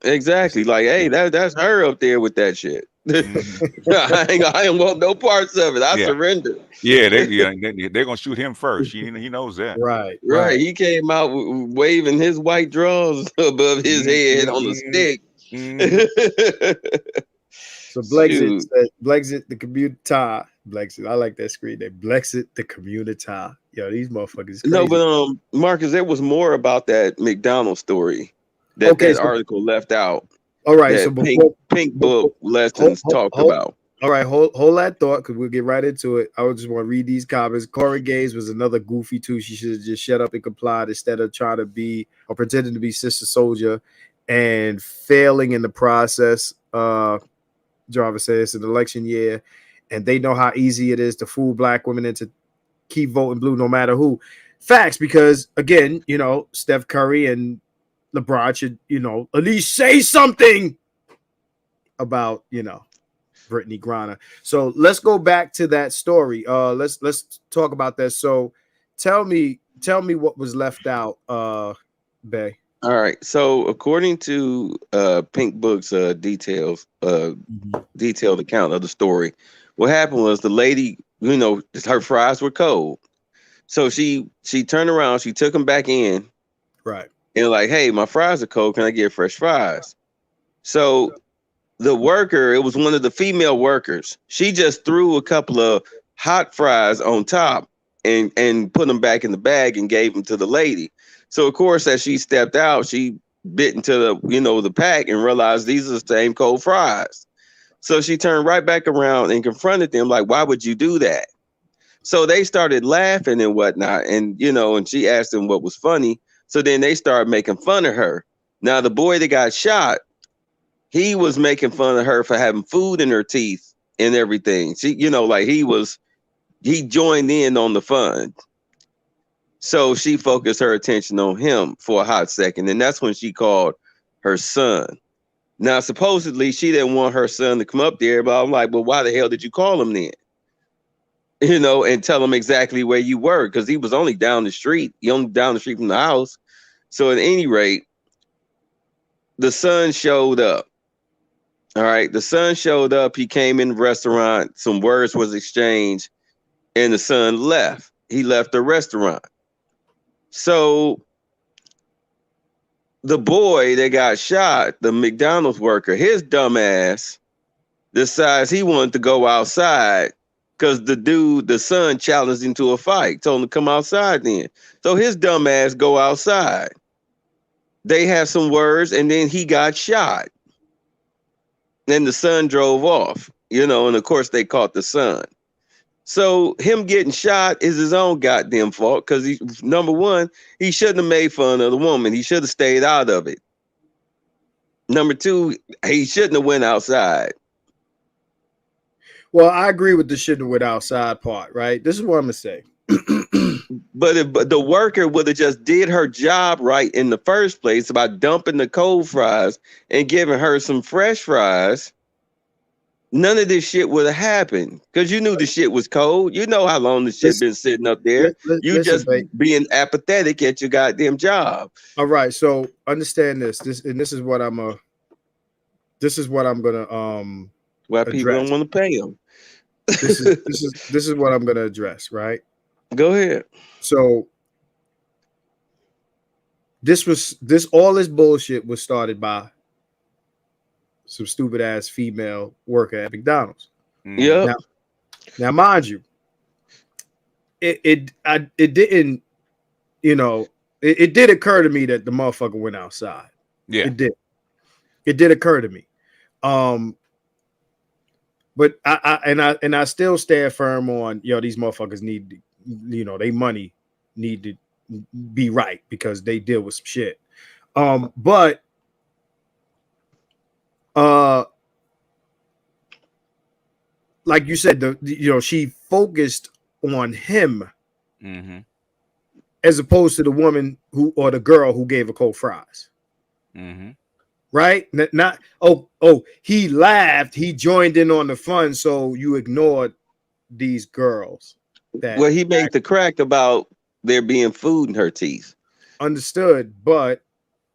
Exactly. Like, hey, that's her up there with that shit. I ain't want no parts of it. I surrender. Yeah, they're gonna shoot him first. He knows that. Right. He came out waving his white drawers above his head on the stick. So Blexit the community. Blexit, I like that screen name. Blexit the community. Yo, these motherfuckers. Crazy. No, but Marcus, there was more about that McDonald story that article left out. All right, so Pink Book lessons talked about. All right, hold that thought because we'll get right into it. I would just want to read these comments. Corey Gaze was another goofy too. She should have just shut up and complied instead of trying to be or pretending to be Sister Soldier and failing in the process. Jarvis says it's an election year, and they know how easy it is to fool black women into keep voting blue no matter who. Facts, because again, Steph Curry and LeBron should, at least say something about, Brittney Griner. So let's go back to that story. Let's talk about that. So tell me what was left out, Bay. All right. So according to Pink Book's detailed account of the story, what happened was the lady, her fries were cold. So she turned around, she took them back in. Right. And like, hey, my fries are cold. Can I get fresh fries? So the worker, it was one of the female workers. She just threw a couple of hot fries on top and put them back in the bag and gave them to the lady. So of course, as she stepped out, she bit into the pack and realized these are the same cold fries. So she turned right back around and confronted them like, why would you do that? So they started laughing and whatnot. And, and she asked them what was funny. So then they started making fun of her. Now, the boy that got shot, he was making fun of her for having food in her teeth and everything. She, he joined in on the fun. So she focused her attention on him for a hot second. And that's when she called her son. Now, supposedly she didn't want her son to come up there, but I'm like, well, why the hell did you call him then? And tell him exactly where you were, because he was only down the street. He only down the street from the house. So at any rate, the son showed up. All right. The son showed up. He came in the restaurant. Some words was exchanged and the son left. He left the restaurant. So the boy that got shot, the McDonald's worker, his dumb ass decides he wanted to go outside because the son challenged him to a fight, told him to come outside then. So his dumb ass go outside. They have some words and then he got shot. Then the son drove off, and of course they caught the son. So him getting shot is his own goddamn fault because number one, he shouldn't have made fun of the woman. He should have stayed out of it. Number two, he shouldn't have went outside. Well, I agree with the shouldn't have went outside part, right? This is what I'm going to say. But the worker would have just did her job right in the first place by dumping the cold fries and giving her some fresh fries. None of this shit would have happened because you knew the shit was cold. You know how long the shit been sitting up there. You just being apathetic at your goddamn job. All right, so understand this. This is what I'm gonna. Why people don't want to pay them. This is what I'm gonna address. Right. Go ahead. So all this bullshit was started by some stupid ass female worker at McDonald's. Yeah. Now, mind you, it didn't, it did occur to me that the motherfucker went outside. Yeah. It did occur to me. But I still stand firm on, these motherfuckers need, they money need to be right because they deal with some shit. But like you said, she focused on him as opposed to the woman or the girl who gave her cold fries. Right? Not he laughed, he joined in on the fun, so you ignored these girls. He made the crack about there being food in her teeth. Understood, but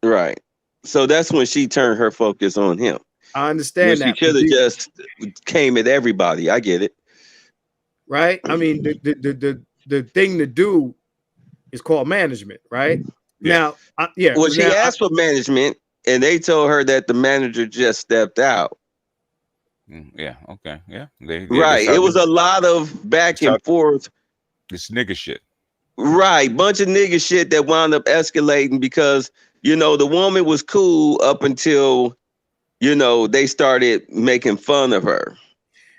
Right. So that's when she turned her focus on him. I When understand she that. should have just came at everybody. I get it. Right? I mean, the thing to do is called management, right? Yeah. Now, Well, she asked for management, and they told her that the manager just stepped out. Yeah. Okay. Yeah. Right. It was a lot of back and forth. This nigga shit. Right. Bunch of nigga shit that wound up escalating because, you know, the woman was cool up until, you know, they started making fun of her.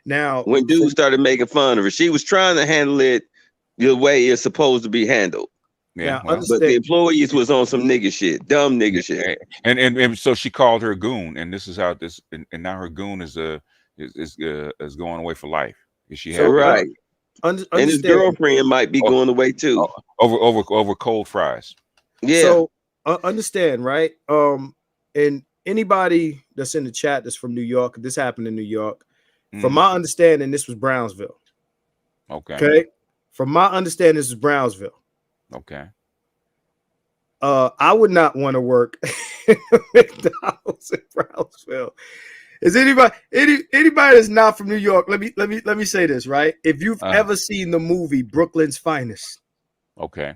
Now, when dudes started making fun of her, she was trying to handle it the way it's supposed to be handled. Yeah. Now, But the employees was on some nigga shit, dumb nigga shit. And so she called her goon, and this is how this and now her goon is going away for life. Is she happy? Right. And his girlfriend might be going away too. Over cold fries. Yeah. So understand, right? And anybody that's in the chat that's from New York, this happened in New York. From my understanding, this was Brownsville. Okay. From my understanding, this is Brownsville. Okay. I would not want to work at McDonald's in Brownsville. Is anybody that's not from New York? Let me say this, right? If you've ever seen the movie Brooklyn's Finest, okay,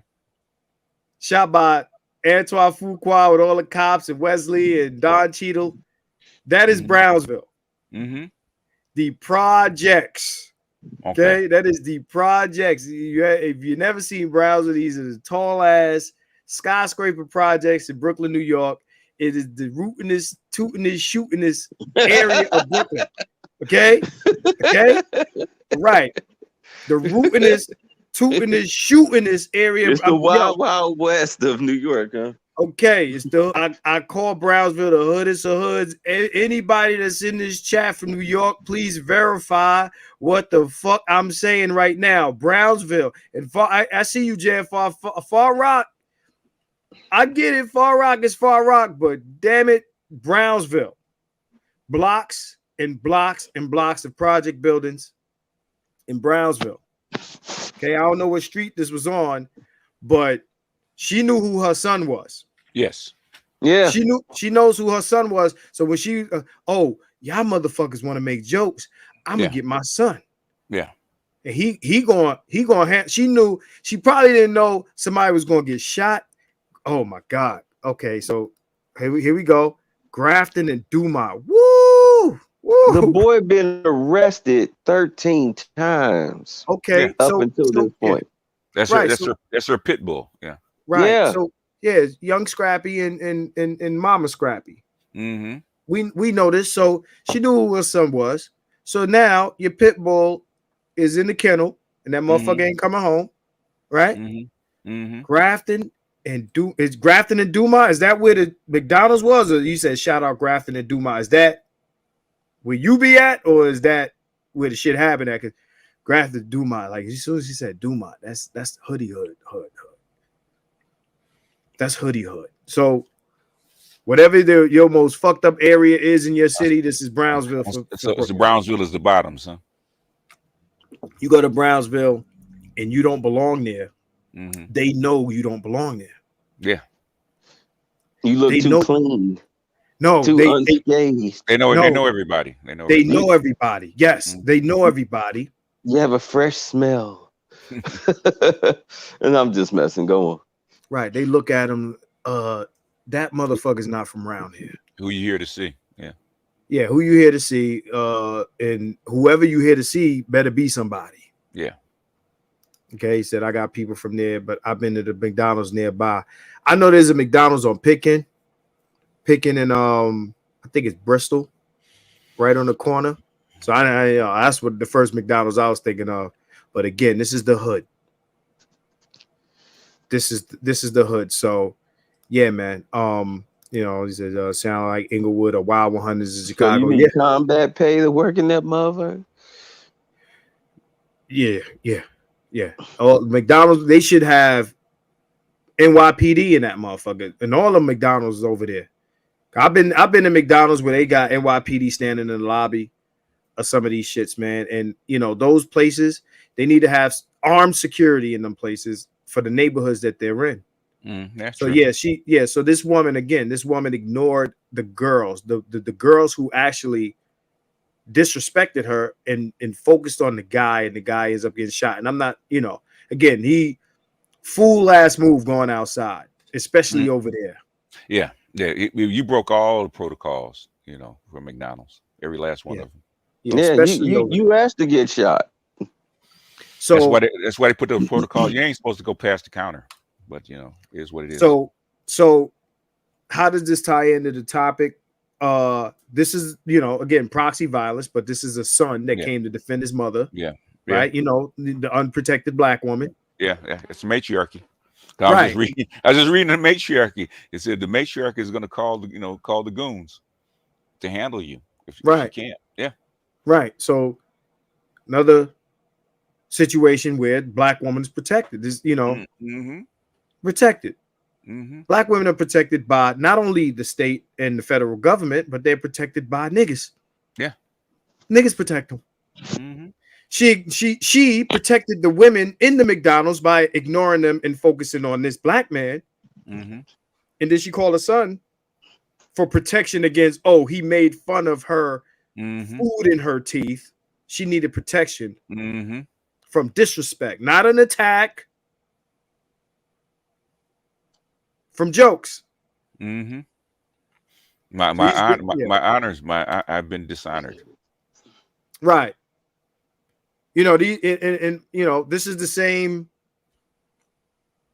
shot by Antoine Fuqua with all the cops and Wesley and Don Cheadle, that is Brownsville. The projects. Okay, that is the projects. If you've never seen Brownsville, these are the tall ass skyscraper projects in Brooklyn, New York. It is the rootinest, tootinest, shootinest area of Brooklyn. Okay, right. The rootinest, tootinest, shootinest area. It's the wild west of New York, huh? Okay, it's the I call Brownsville the hoodest of hoods. Anybody that's in this chat from New York, please verify what the fuck I'm saying right now. Brownsville and I see you, Jan. Far Rock. I get it. Far Rock is Far Rock, but damn it, Brownsville. Blocks and blocks and blocks of project buildings in Brownsville. Okay, I don't know what street this was on, but she knew who her son was. Yes. Yeah. She knows who her son was. So when she y'all motherfuckers want to make jokes, I'm gonna get my son. Yeah. And he going she knew, she probably didn't know somebody was gonna get shot. Oh my God. Okay, so here we go. Grafton and Dumont. Woo! The boy been arrested 13 times. Okay, up until this point. That's right. That's her pit bull. Yeah. Right. Yeah. So young Scrappy and Mama Scrappy. We know this. So she knew who her son was. So now your pit bull is in the kennel and that motherfucker ain't coming home. Right? Grafton and Grafton and Dumont. Is that where the McDonald's was? Or you said shout out Grafton and Dumont? Is that where you be at, or is that where the shit happened at? Because Grafton Dumont, like as soon as she said Dumont, that's hoodie hood. That's hoodie hood. So whatever your most fucked up area is in your city, this is Brownsville. So Brownsville is the bottoms, huh? You go to Brownsville and you don't belong there. They know you don't belong there. Yeah. You look too clean. No, they know everybody. They know everybody. Yes, they know everybody. You have a fresh smell. And I'm just messing. Go on. Right. They look at him. That motherfucker's not from around here. Who you here to see? Yeah. Yeah, who you here to see? And whoever you here to see better be somebody. Yeah. Okay, he said, I got people from there, but I've been to the McDonald's nearby. I know there's a McDonald's on Pickin and I think it's Bristol, right on the corner. So I that's what the first McDonald's I was thinking of. But again, this is the hood. This is the hood. So yeah, man. He said sound like Inglewood or Wild 100s in Chicago. So you need combat pay to work in that motherfucker? Yeah. Oh, McDonald's, they should have NYPD in that motherfucker, and all the McDonald's over there. I've been to McDonald's where they got NYPD standing in the lobby of some of these shits, man. And those places, they need to have armed security in them places for the neighborhoods that they're in. That's so true. so this woman ignored the girls, the girls who actually disrespected her and focused on the guy, and the guy ends up getting shot. And I'm not, again, he fool ass move going outside, especially over there. Yeah. You broke all the protocols, for McDonald's, every last one of them. Yeah, you asked to get shot. So that's why they put the protocol. You ain't supposed to go past the counter, but it is what it is. So how does this tie into the topic? This is, again, proxy violence, but this is a son that came to defend his mother. Yeah. Right. The unprotected black woman. Yeah. It's a matriarchy. Right. I was just reading the matriarchy. It said the matriarchy is going to call the goons to handle you if you can't. Yeah. Right. So another situation where black woman is protected. This, protected. Black women are protected by not only the state and the federal government, but they're protected by niggas. Yeah. Niggas protect them. She protected the women in the McDonald's by ignoring them and focusing on this black man. And then she called her son for protection against, he made fun of her food in her teeth. She needed protection from disrespect, not an attack, from jokes. My honors, I've been dishonored. Right. This is the same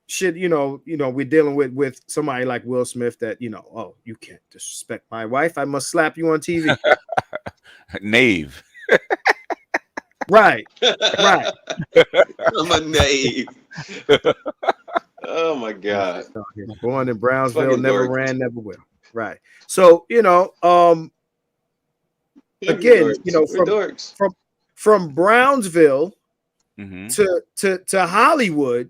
shit, we're dealing with somebody like Will Smith that, you can't disrespect my wife. I must slap you on TV. Knave. Right. I'm a knave. Oh my God. Born in Brownsville, never ran, never will. Right. So, again, from Brownsville to Hollywood,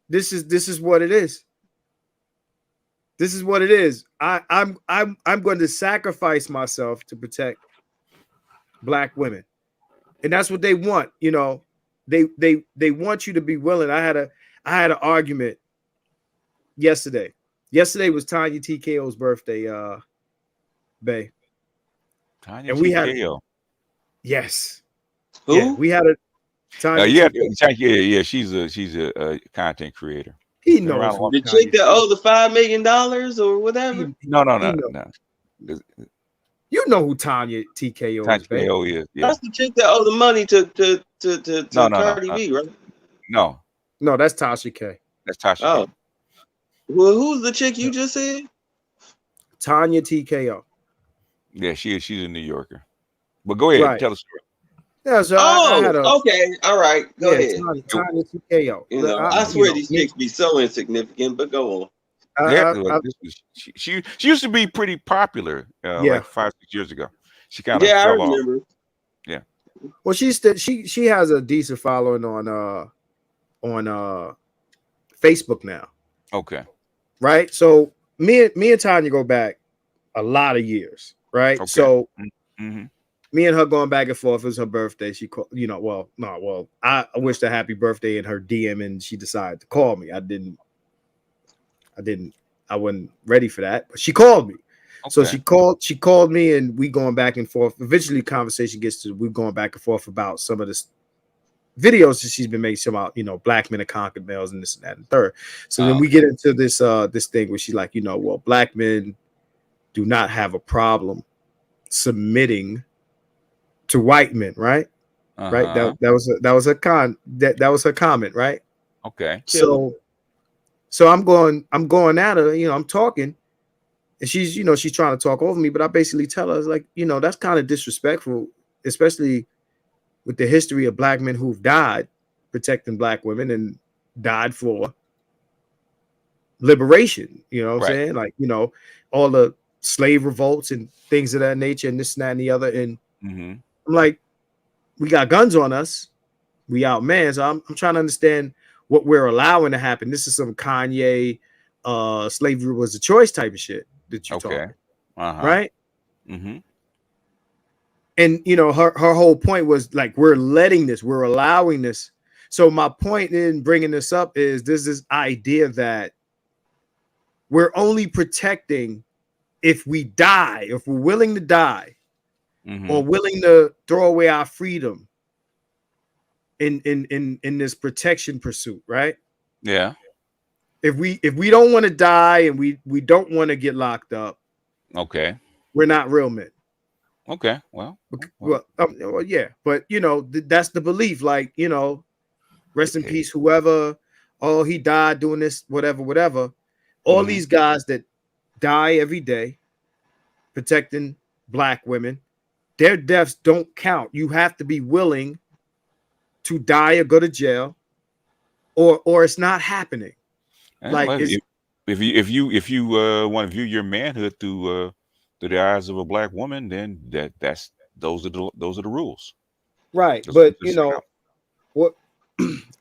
this is what it is. This is what it is. I'm going to sacrifice myself to protect black women, and that's what they want. They want you to be willing. I had an argument yesterday. Yesterday was Tanya TKO's birthday, Bay. Tanya TKO. Yes. Who? Yeah, we had a Tanya. Yeah. She's a content creator. He knows the chick that owed the $5 million or whatever. No. You know who Tanya TKO is, Bay. TKO is. Yeah. That's the chick that owed the money to Cardi B, right? No, that's Tasha K. That's Tasha. Oh. K. Well, who's the chick you just said? Tanya TKO. Yeah, she's a New Yorker. But go ahead, tell the story. Yeah, so okay, all right, go ahead. Tanya TKO. I swear these chicks be so insignificant, but go on. She used to be pretty popular like 5-6 years ago. She kind of I fell remember. off. Yeah. Well, she has a decent following on Facebook now. Okay. Right. So me and Tanya go back a lot of years. Right. Okay. So me and her going back and forth. It was her birthday. She called, I wished her happy birthday in her DM, and she decided to call me. I wasn't ready for that, but she called me. Okay. So she called me, and we going back and forth. Eventually conversation gets to, we going back and forth about some of this videos that she's been making about, black men are conquered males and this and that and third. So then we get into this thing where she's like, black men do not have a problem submitting to white men, right? Right. That was her comment, right? Okay. So I'm going at her, I'm talking, and she's trying to talk over me, but I basically tell her, like, that's kind of disrespectful, especially with the history of black men who've died protecting black women and died for liberation. You know what I'm saying? Like, all the slave revolts and things of that nature and this and that and the other. And I'm like, we got guns on us. We outman. So I'm trying to understand what we're allowing to happen. This is some Kanye slavery was a choice type of shit that you're talking. Right? And her whole point was like, we're allowing this. So my point in bringing this up is there's this idea that we're only protecting if we die, if we're willing to die, or willing to throw away our freedom in this protection pursuit, right? Yeah. If we don't want to die and we don't want to get locked up, okay, we're not real men. Okay. Well, yeah, but that's the belief. Like, rest in peace, whoever. Oh, he died doing this, whatever. All these guys that die every day protecting black women, their deaths don't count. You have to be willing to die or go to jail, or it's not happening. Like, well, if you want to view your manhood through the eyes of a black woman, then those are the rules. Right. But what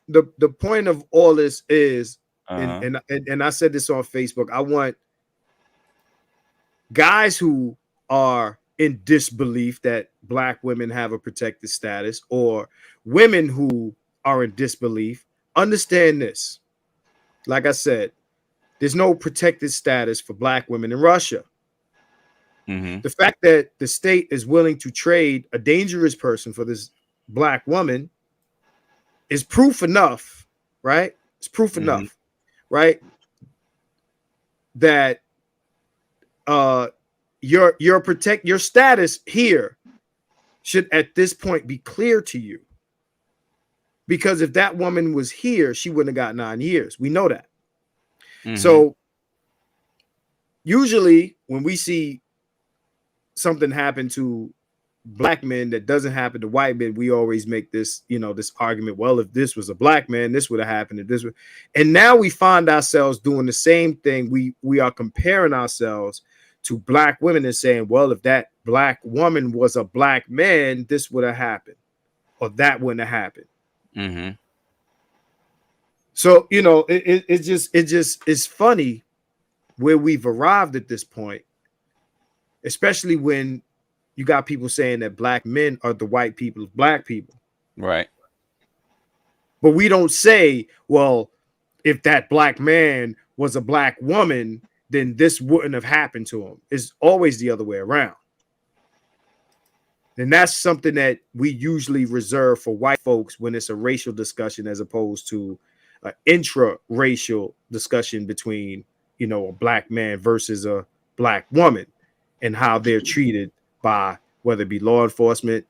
the point of all this is, and I said this on Facebook, I want guys who are in disbelief that black women have a protected status, or women who are in disbelief, understand this. Like I said, there's no protected status for black women in Russia. The fact that the state is willing to trade a dangerous person for this black woman is proof enough, right? It's proof enough, right? That your status here should at this point be clear to you. Because if that woman was here, she wouldn't have got 9 years. We know that. So usually when we see something happen to black men that doesn't happen to white men, we always make this, this argument. Well, if this was a black man, this would have happened. If this would, and now we find ourselves doing the same thing. We are comparing ourselves to black women and saying, well, if that black woman was a black man, this would have happened, or that wouldn't have happened. So it's funny where we've arrived at this point, especially when you got people saying that black men are the white people of black people. Right. But we don't say, well, if that black man was a black woman, then this wouldn't have happened to him. It's always the other way around. And that's something that we usually reserve for white folks when it's a racial discussion, as opposed to an intra-racial discussion between, a black man versus a black woman, and how they're treated by, whether it be law enforcement,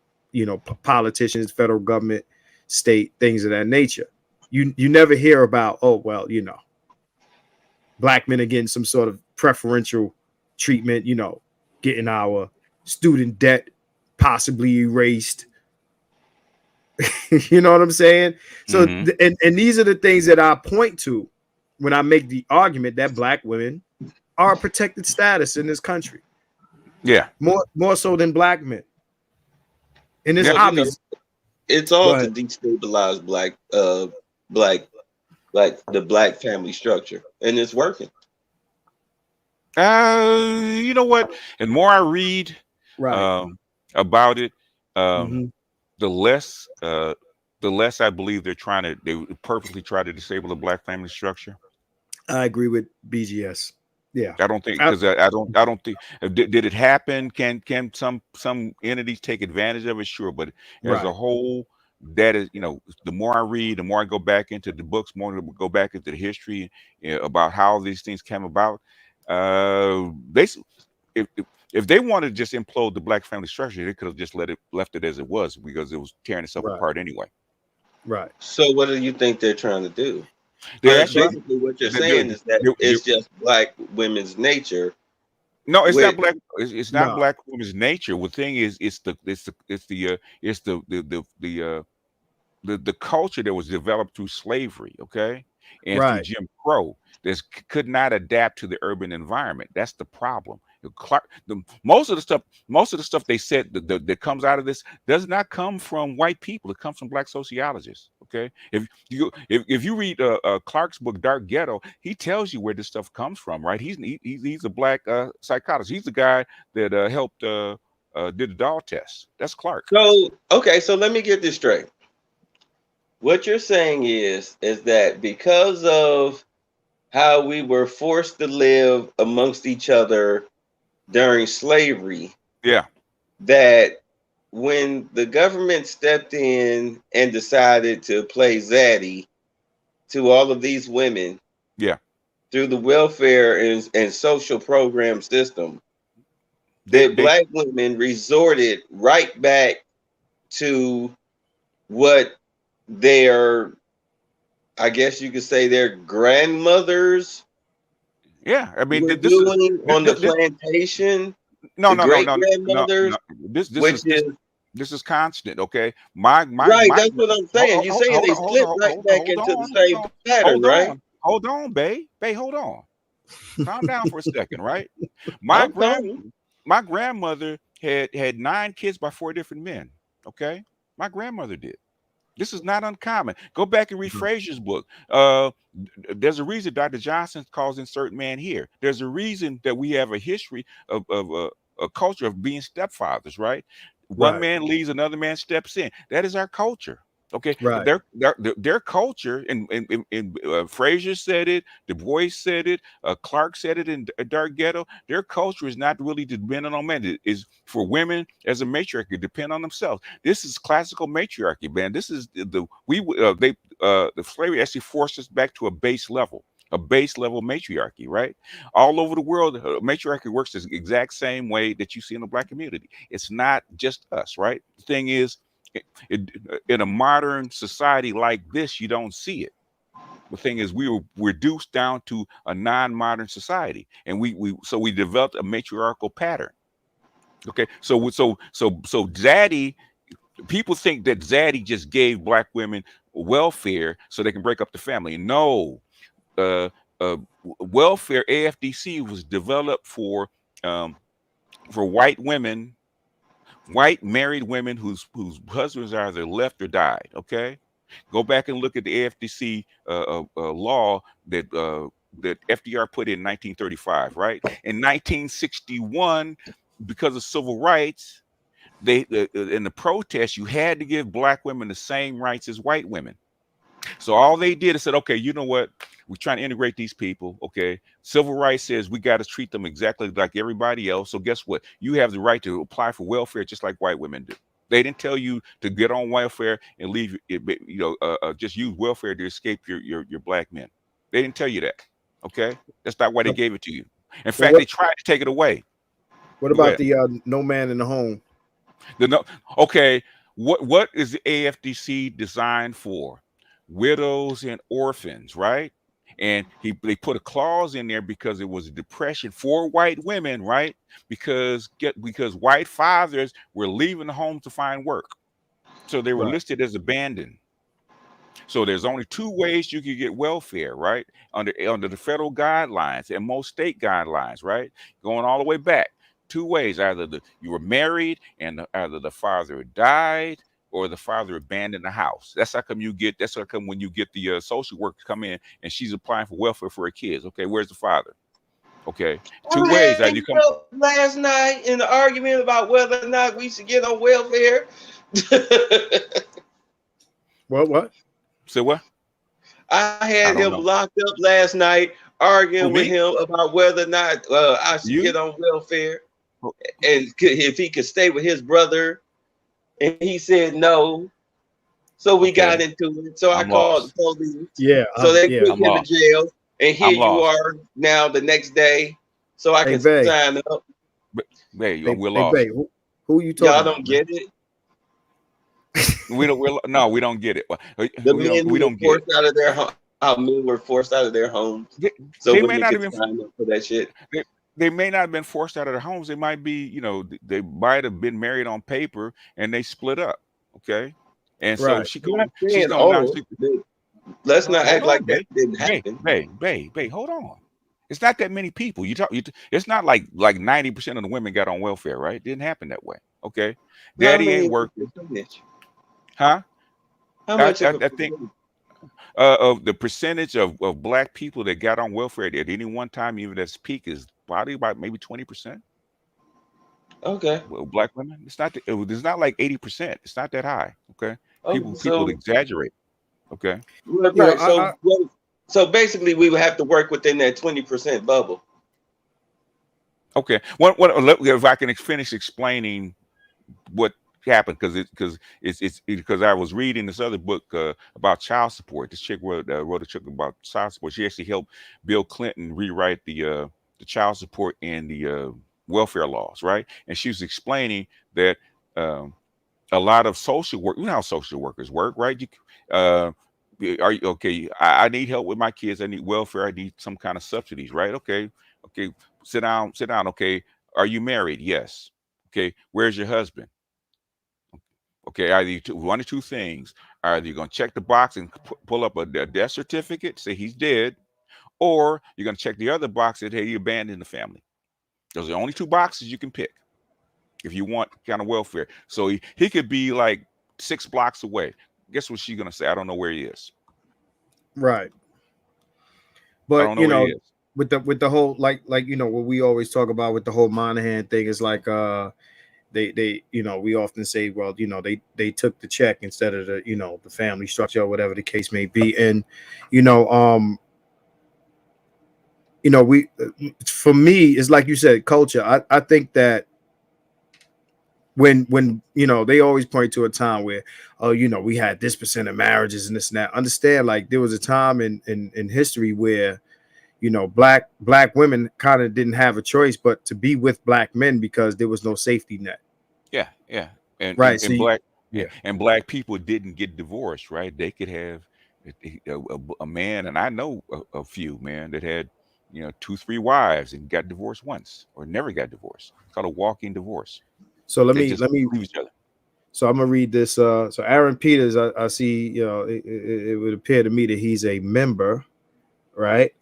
politicians, federal government, state, things of that nature. You never hear about, oh, well, black men are getting some sort of preferential treatment, getting our student debt possibly erased. You know what I'm saying? So, and these are the things that I point to when I make the argument that black women are a protected status in this country. Yeah, more so than black men. And it's obvious. It's all to destabilize the black family structure, and it's working. You know what? And more I read about it, the less I believe they purposely try to disable the black family structure. I agree with BGS. Yeah, I don't think, because I don't think did it happen. Can some entities take advantage of it? Sure, but as a whole, that is, the more I read, the more I go back into the books, more I go back into the history about how these things came about. Basically, if they wanted to just implode the black family structure, they could have just left it as it was, because it was tearing itself apart anyway. Right. So what do you think they're trying to do? Basically, what you're saying is that it's just black women's nature. No, it's not black. It's not black women's nature. The thing is, it's the culture that was developed through slavery, okay, and through Jim Crow, that could not adapt to the urban environment. That's the problem. Most of the stuff they said that comes out of this does not come from white people. It comes from black sociologists. Okay, if you read Clark's book Dark Ghetto, he tells you where this stuff comes from. Right? He's a black psychologist. He's the guy that helped did the doll test. That's Clark. So okay, so let me get this straight. What you're saying is that because of how we were forced to live amongst each other during slavery, Yeah. that when the government stepped in and decided to play zaddy to all of these women, Yeah. through the welfare and social program system, that black women resorted right back to what their, I guess you could say, their grandmothers Yeah. I mean, were this is doing on the this, plantation, no, the no, no, great no, no, grandmothers, no. This which is this is constant. Okay. My right. That's what I'm saying. You're saying they hold split on, right back hold into the on, hold same on, pattern, right? hold on, babe, hold on. Calm down for a second, right? I'm calm. My grandmother had 9 kids by 4 different men. Okay, my grandmother did. This is not uncommon. Go back and read Fraser's book. There's a reason Dr. Johnson calls insert man here. There's a reason that we have a history of a culture of being stepfathers, right? One man leaves, another man steps in. That is our culture. Okay, Right. Their culture, and Fraser said it, Du Bois said it, Clark said it in Dark Ghetto. Their culture is not really dependent on men. It is for women as a matriarchy, depend on themselves. This is classical matriarchy, man. This is the slavery actually forced us back to a base level matriarchy, right? All over the world, matriarchy works the exact same way that you see in the black community. It's not just us, right? The thing is, in a modern society like this, you don't see it. The thing is, we were reduced down to a non-modern society, and we developed a matriarchal pattern. Okay, so Zaddy, people think that Zaddy just gave black women welfare so they can break up the family. No, uh, welfare, AFDC, was developed for white women, white married women whose husbands either left or died. Okay, go back and look at the AFDC law that FDR put in 1935. Right, in 1961, because of civil rights, they in the protest, you had to give black women the same rights as white women. So all they did is said, okay, you know what? We're trying to integrate these people. Okay. Civil rights says we got to treat them exactly like everybody else. So guess what? You have the right to apply for welfare just like white women do. They didn't tell you to get on welfare and leave, just use welfare to escape your black men. They didn't tell you that. Okay. That's not why they gave it to you. In fact, they tried to take it away. What about the no man in the home? Okay. What is the AFDC designed for? Widows and orphans, right? And they put a clause in there because it was a depression for white women, right? Because white fathers were leaving the home to find work, so they were listed as abandoned. So there's only 2 ways you can get welfare, right? Under the federal guidelines and most state guidelines, right? Going all the way back. 2 ways: either you were married and either the father died or the father abandoned the house. That's how come when you get the social worker come in and she's applying for welfare for her kids. Okay, where's the father? Okay, 2 ways. Either you come last night in the argument about whether or not we should get on welfare. What? Say what? I had him locked up last night arguing with him about whether or not I should get on welfare, and if he could stay with his brother, and he said no. So we got into it. So I called the police. Yeah. So they put him in jail, and here you are now the next day, so I can sign up. We're lost. Who you talking Y'all about? Don't get it. We don't get it. We don't get forced out of their home. How men were forced out of their homes. They may not have been signed up for that shit. They may not have been forced out of their homes. They might be, they might have been married on paper and they split up. Okay, and so she's going. Let's not act like that didn't happen. Babe, hold on. It's not that many people. It's not like 90% of the women got on welfare, right? It didn't happen that way. Okay, Daddy ain't working. Huh? How much? I think of the percentage of black people that got on welfare at any one time, even at its peak, is probably about maybe 20%. Okay. Well, black women, it's not like 80%. It's not that high. Okay. People exaggerate. Okay. Right. You know, So basically, we would have to work within that 20% bubble. Okay. If I can finish explaining what happened, because I was reading this other book about child support. This chick wrote a chick about child support. She actually helped Bill Clinton rewrite the child support and the welfare laws, right? And she was explaining that a lot of social work, you know how social workers work, right? Are you okay? I need help with my kids. I need welfare. I need some kind of subsidies, right? Okay. Sit down. Okay. Are you married? Yes. Okay. Where's your husband? Okay, either one or two things. Either you're going to check the box and pull up a death certificate, say he's dead, or you're going to check the other box that, hey, he abandoned the family. Those are the only two boxes you can pick if you want kind of welfare. So he could be like 6 blocks away. Guess what she's going to say? I don't know where he is. right. I But don't know where he is. with the whole like you know what we always talk about with the whole Monahan thing is like they you know we often say, well, you know, they took the check instead of the, you know, the family structure or whatever the case may be. And you know we for me it's like you said, culture. I think that when you know they always point to a time where, oh, you know, we had this percent of marriages and this and that. Understand, like there was a time in history where, you know, black women kind of didn't have a choice but to be with black men because there was no safety net. Yeah. Right. And black, Yeah. and black people didn't get divorced, right? They could have a man, and I know a few, man, that had, you know, 2, 3 wives and got divorced once or never got divorced. It's called a walking divorce. So let They me just leave each other. so I'm gonna read this. So Aaron Peters, I see, you know, it would appear to me that he's a member, right?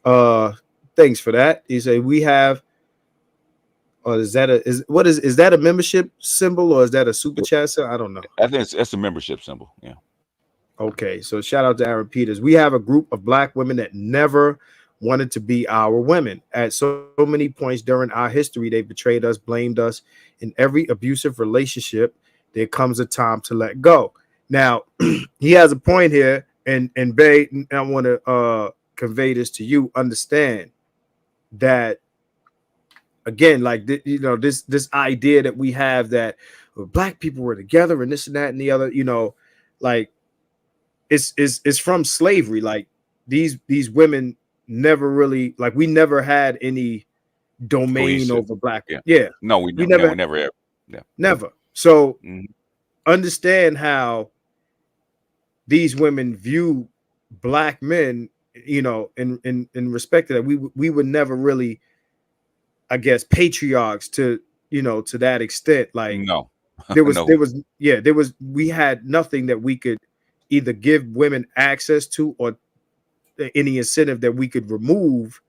Thanks for that. He said we have. Or is that is that a membership symbol or is that a super chat? I don't know. I think that's a membership symbol. Yeah. Okay, so shout out to Aaron Peters. We have a group of black women that never wanted to be our women. At so many points during our history, they betrayed us, blamed us. In every abusive relationship, there comes a time to let go. Now, he has a point here, and Bay, I want to convey this to you. Understand that again, like you know, this idea that we have that black people were together and this and that and the other, you know, like it's from slavery. Like these women never really, like, we never had any domain Cohesive. over black. Yeah. No, we never ever. Yeah. Never. So understand how these women view black men, you know, in respect to that. We were never really, I guess, patriarchs to, you know, to that extent. Like No. there was No. we had nothing that we could either give women access to or any incentive that we could remove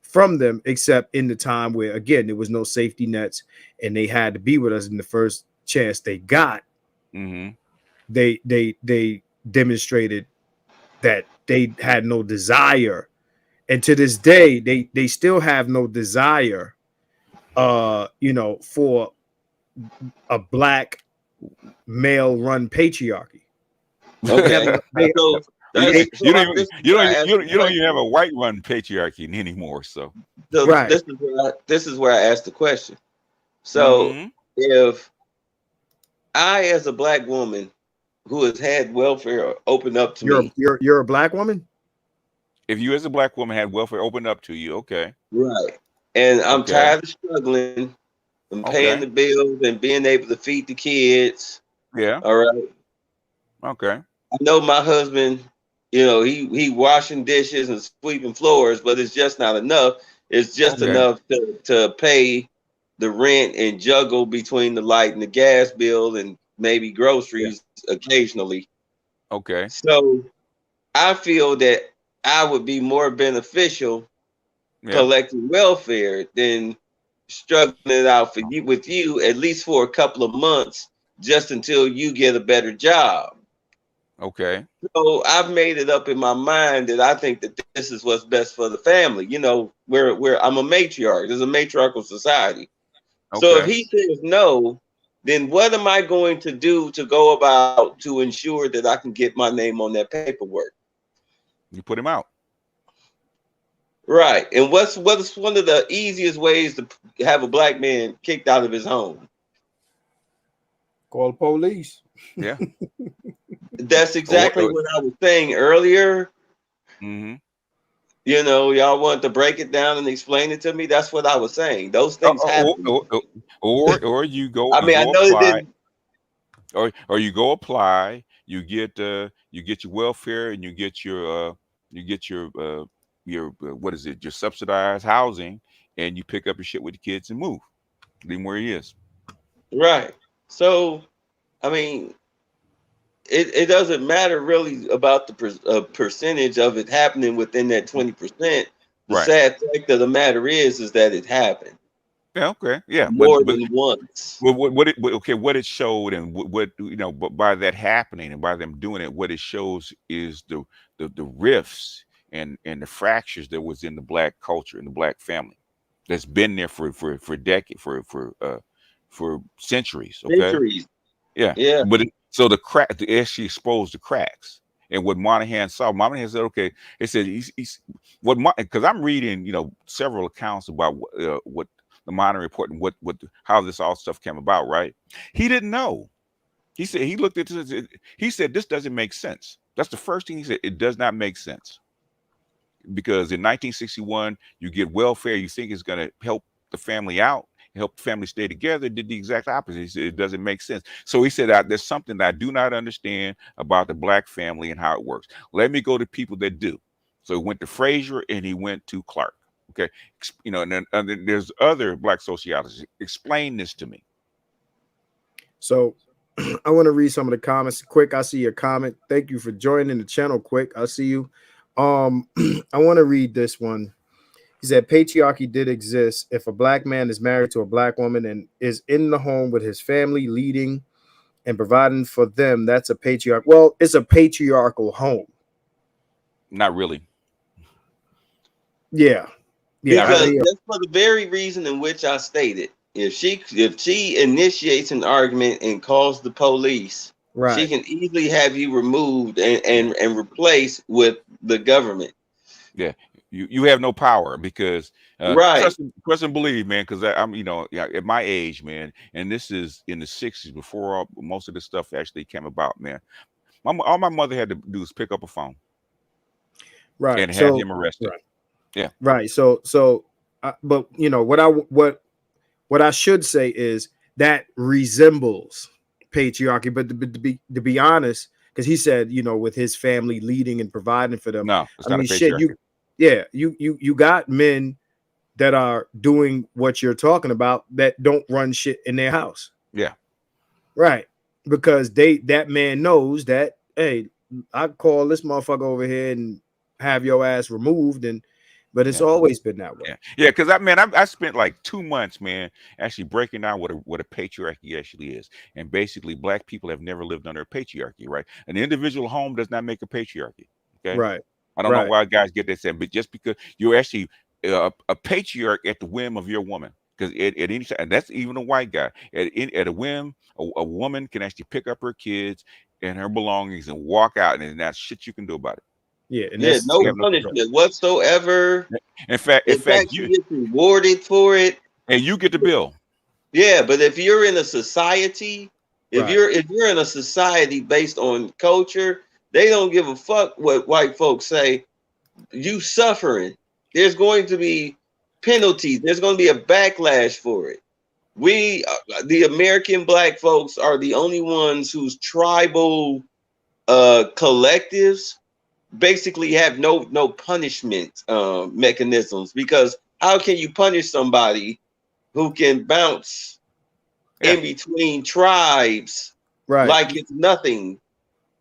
from them, except in the time where, again, there was no safety nets and they had to be with us in the first chance they got. They demonstrated that they had no desire, and to this day they still have no desire you know, for a black male run patriarchy. Okay. You don't even have a white run patriarchy anymore. So right. This is where I asked the question. So if I, as a black woman who has had welfare open up to me, you're a black woman. If you, as a black woman, had welfare opened up to you, okay, right, and I'm tired of struggling and paying the bills and being able to feed the kids. Yeah. All right. Okay. I know my husband, you know, he washing dishes and sweeping floors, but it's just not enough. It's just enough to pay the rent and juggle between the light and the gas bill and maybe groceries occasionally. Okay. So I feel that I would be more beneficial collecting welfare than struggling it out with you at least for a couple of months, just until you get a better job. Okay. So I've made it up in my mind that I think that this is what's best for the family. You know, where I'm a matriarch. There's a matriarchal society. Okay. So if he says no, then what am I going to do to go about to ensure that I can get my name on that paperwork? You put him out. Right. And what's one of the easiest ways to have a black man kicked out of his home? Call the police. Yeah. That's exactly what I was saying earlier. Mm-hmm. You know, y'all want to break it down and explain it to me. That's what I was saying. Those things happen. Or you go. I mean, I know apply, it didn't. or you go apply. You get your welfare, and you get your what is it? Your subsidized housing, and you pick up your shit with the kids and move. Leave him where he is. Right. So, I mean, it doesn't matter really about the percentage of it happening within that 20%. The Right. sad fact of the matter is that it happened. Yeah. Okay. Yeah. More than once. What it showed, and what you know, but by that happening and by them doing it, what it shows is the rifts and the fractures that was in the black culture and the black family that's been there for decades, for centuries. Okay. Centuries. Yeah. Yeah. But so the crack, actually exposed the cracks. And what Monahan saw, Monahan said, okay, it said he's because I'm reading, you know, several accounts about what the Monahan report and how this all stuff came about, right? He didn't know. He said he looked at this. He said this doesn't make sense. That's the first thing he said. It does not make sense because in 1961 you get welfare. You think it's going to help the family out, help the family stay together. Did the exact opposite. He said it doesn't make sense. So he said there's something that I do not understand about the black family and how it works. Let me go to people that do. So he went to Frazier and he went to Clark. Okay, you know, and then there's other black sociologists. Explain this to me. So I want to read some of the comments quick. I see your comment. Thank you for joining the channel. Quick, I see you. I want to read this one. He said patriarchy did exist. If a black man is married to a black woman and is in the home with his family, leading and providing for them, that's a patriarch. Well, it's a patriarchal home. Not really. Yeah. Yeah, because that's for the very reason in which I stated. If she initiates an argument and calls the police, right, she can easily have you removed and replaced with the government. Yeah, you have no power because right. Trust and believe, man. Because I'm, you know, at my age, man, and this is in the 60s before most of this stuff actually came about, man. All my mother had to do was pick up a phone, right, and have him arrested. Right. Yeah. Right. So, but you know what I should say is that resembles patriarchy. But to be honest, because he said, you know, with his family leading and providing for them. No, it's I not mean, a patriarchy. You got men that are doing what you're talking about that don't run shit in their house. Yeah. Right. Because that man knows that, hey, I call this motherfucker over here and have your ass removed, but it's always been that way. Yeah, because I spent like 2 months, man, actually breaking down what a patriarchy actually is. And basically, black people have never lived under a patriarchy, right? An individual home does not make a patriarchy. Okay. Right. I don't know why guys get that said, but just because you're actually a patriarch at the whim of your woman. Because at any time, and that's even a white guy, at a whim, a woman can actually pick up her kids and her belongings and walk out, and that's shit you can do about it. Yeah, and no punishment whatsoever. In fact, you get rewarded for it, and you get the bill. Yeah, but if you're in a society, if you're in a society based on culture, they don't give a fuck what white folks say. You suffering. There's going to be penalties. There's going to be a backlash for it. We, the American black folks, are the only ones whose tribal collectives basically have no punishment mechanisms, because how can you punish somebody who can bounce in between tribes like it's nothing?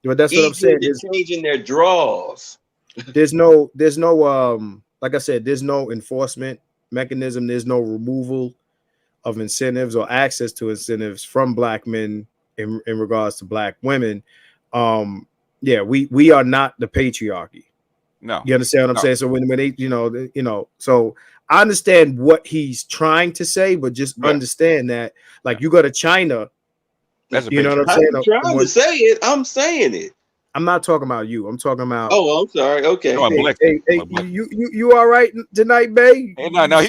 But that's what I'm saying. They're changing their draws. There's no like I said, there's no enforcement mechanism. There's no removal of incentives or access to incentives from black men in regards to black women. Yeah, we are not the patriarchy. No, you understand what I'm saying? So when they, you know, so I understand what he's trying to say, but just understand that, like, you go to China, that's you know what I'm saying? I'm trying to say it. I'm saying it. I'm not talking about you. I'm talking about. Oh, I'm sorry. Okay. No, I'm Hey, blessed. you all right tonight, Bay? Hey, no,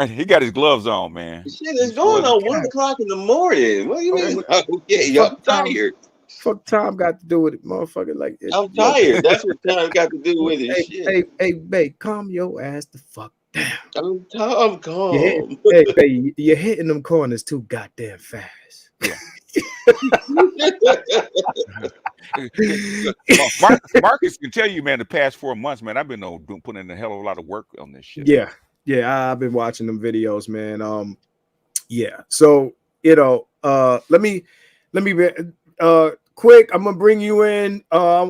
he got his gloves on, man. Shit is going on 1 o'clock in the morning. What do you mean? Okay, I'm tired. Fuck time got to do with it, motherfucker. Like I'm tired. That's what time got to do with it. Hey, Bay, calm your ass the fuck down. I'm calm. Hey, Bay, you're hitting them corners too goddamn fast. Yeah. Marcus can tell you, man, the past 4 months, man, I've been putting in a hell of a lot of work on this shit. Yeah, I've been watching them videos, man. Yeah. So, let me quick, I'm gonna bring you in. Cause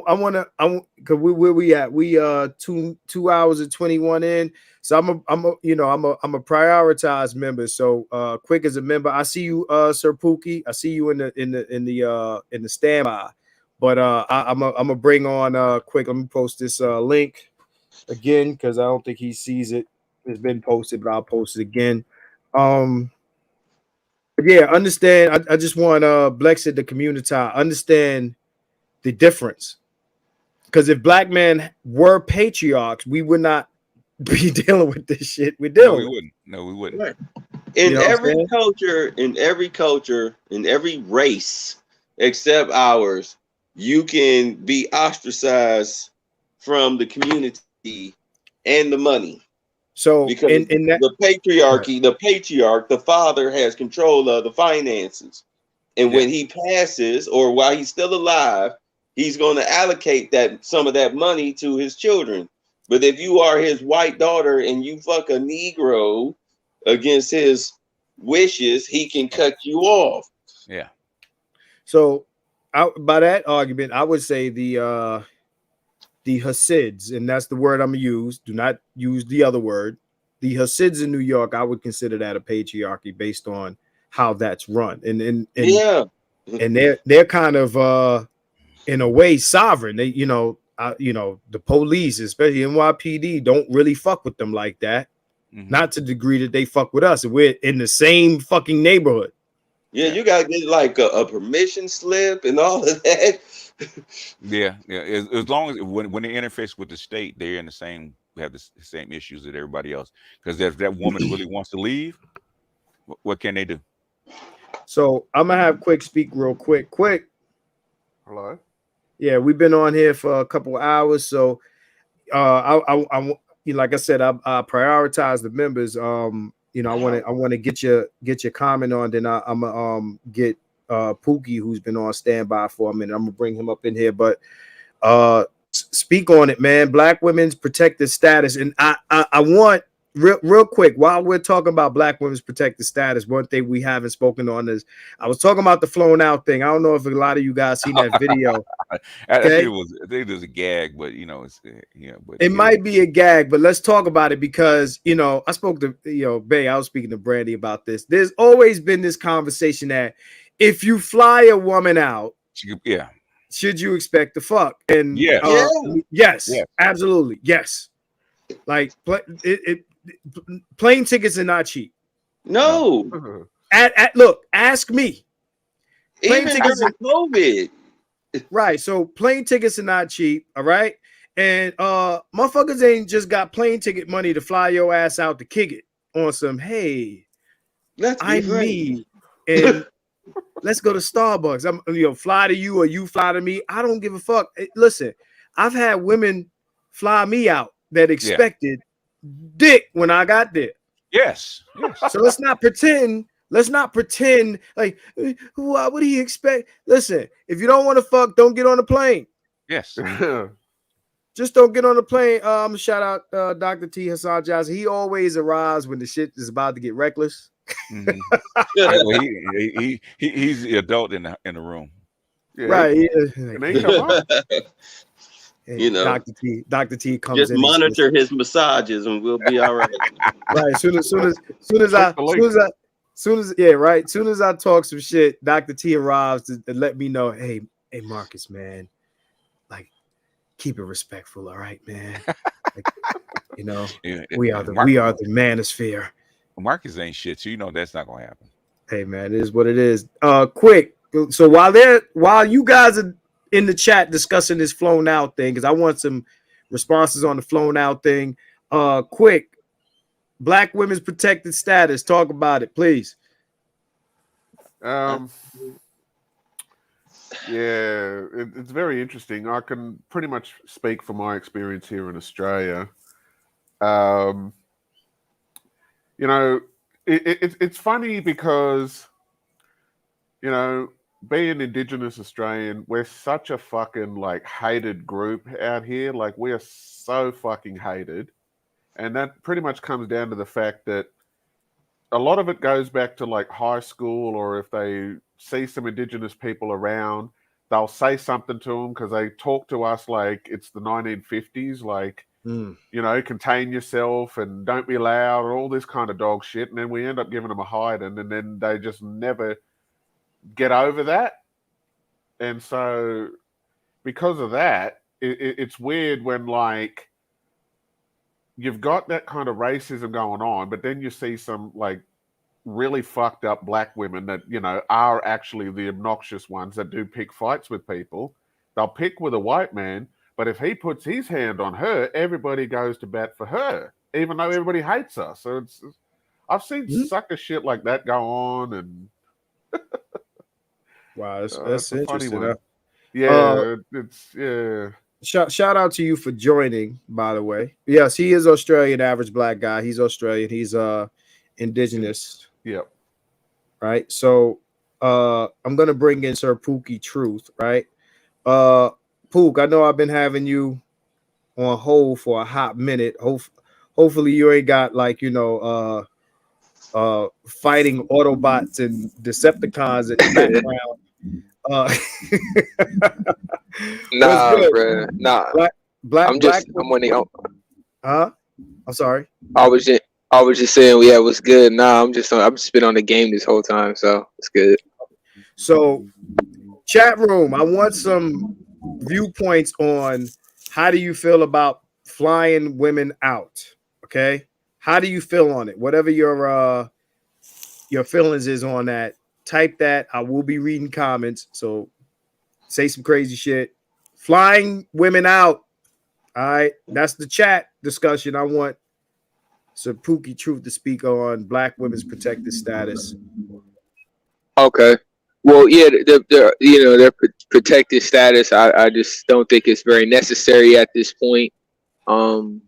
where we at? We 2 hours and 21 in. So I'm a prioritized member. So quick as a member, I see you, Sir Pookie. I see you in the standby. But I'm gonna bring on quick. Let me post this link again because I don't think he sees it. It's been posted, but I'll post it again. But yeah, understand. I just want Blexit, the community, understand the difference. Because if black men were patriarchs, we would not be dealing with this shit. We're dealing. No, we wouldn't. Right. In every culture, in every race except ours, you can be ostracized from the community and the money. So because in that, the patriarchy, the patriarch, the father has control of the finances. And when he passes or while he's still alive, he's going to allocate some of that money to his children. But if you are his white daughter and you fuck a Negro against his wishes, he can cut you off. Yeah. So by that argument, I would say the Hasids, and that's the word I'm gonna use. Do not use the other word. The Hasids in New York, I would consider that a patriarchy based on how that's run. And they're kind of in a way sovereign. They, the police, especially NYPD, don't really fuck with them like that. Mm-hmm. Not to the degree that they fuck with us. And we're in the same fucking neighborhood. Yeah, you gotta get like a permission slip and all of that. Yeah. As long as when they interface with the state, they're in have the same issues that everybody else. Because if that woman really wants to leave, what can they do? So I'm gonna have Quick speak real quick. Quick. Hello. Yeah, we've been on here for a couple of hours. So I like I said, I prioritize the members. I want to get your comment on. Then I'm gonna get Pookie, who's been on standby for a minute. I'm gonna bring him up in here, but speak on it, man. Black women's protected status, and I want real quick while we're talking about Black women's protected status. One thing we haven't spoken on is I was talking about the flown out thing. I don't know if a lot of you guys seen that video. I think it was a gag, but but it might be a gag, but let's talk about it because I spoke to Bay. I was speaking to Brandy about this. There's always been this conversation that if you fly a woman out, should you expect to fuck? And yes, absolutely, yes. Like plane tickets are not cheap. No. Look, ask me. Plane tickets are COVID. Right. So plane tickets are not cheap. All right. And motherfuckers ain't just got plane ticket money to fly your ass out to kick it on some, hey, I'm me. And let's go to Starbucks. I'm fly to you or you fly to me. I don't give a fuck. Listen, I've had women fly me out that expected dick when I got there. Yes. So let's not pretend like what would he expect? Listen, if you don't want to fuck, don't get on the plane. Yes. Just don't get on the plane. Shout out Dr. T Hassan Johnson. He always arrives when the shit is about to get reckless. Mm-hmm. He's the adult in the room. Yeah, right. They come out. Hey, Dr. T comes just in. Just monitor his massages and we'll be all right. Right. Soon as I talk some shit, Dr. T arrives to let me know, hey Marcus, man, like keep it respectful, all right, man. Like, we are the manosphere. Marcus ain't shit, so that's not gonna happen. Hey man, it is what it is. Quick. So while you guys are in the chat discussing this flown out thing, because I want some responses on the flown out thing. Quick, Black women's protected status. Talk about it, please. Yeah, it's very interesting. I can pretty much speak from my experience here in Australia. You know, it's funny because, you know, being Indigenous Australian, we're such a fucking like hated group out here. Like, we are so fucking hated. And that pretty much comes down to the fact that a lot of it goes back to like high school, or if they see some Indigenous people around, they'll say something to them because they talk to us like it's the 1950s, like, you know, contain yourself and don't be loud, or all this kind of dog shit. And then we end up giving them a hiding, and then they just never get over that. And so because of that, it's weird when like you've got that kind of racism going on, but then you see some like really fucked up black women that, you know, are actually the obnoxious ones that do pick fights with people. They'll pick with a white man, but if he puts his hand on her, everybody goes to bat for her, even though everybody hates us. So I've seen sucker shit like that go on, and wow, that's interesting. Yeah. Shout out to you for joining, by the way. Yes, he is Australian, average black guy. He's Australian. He's Indigenous. Yep. Right. So I'm gonna bring in Sir Pookie Truth, right? Pook, I know I've been having you on hold for a hot minute. Hopefully you ain't got like, you know, fighting Autobots and Decepticons in the background. Nah, bro. Nah. I'm winning. Huh? I'm sorry. I was just saying, yeah, it was good. Nah, I've just been on the game this whole time, so it's good. So, chat room, I want some viewpoints on how do you feel about flying women out? Okay, how do you feel on it? Whatever your feelings is on that, type that. I will be reading comments, so say some crazy shit. Flying women out. All right, that's the chat discussion. I want Sir Pookie Truth to speak on Black women's protected status. Okay. Well, yeah, their protected status, I just don't think it's very necessary at this point. To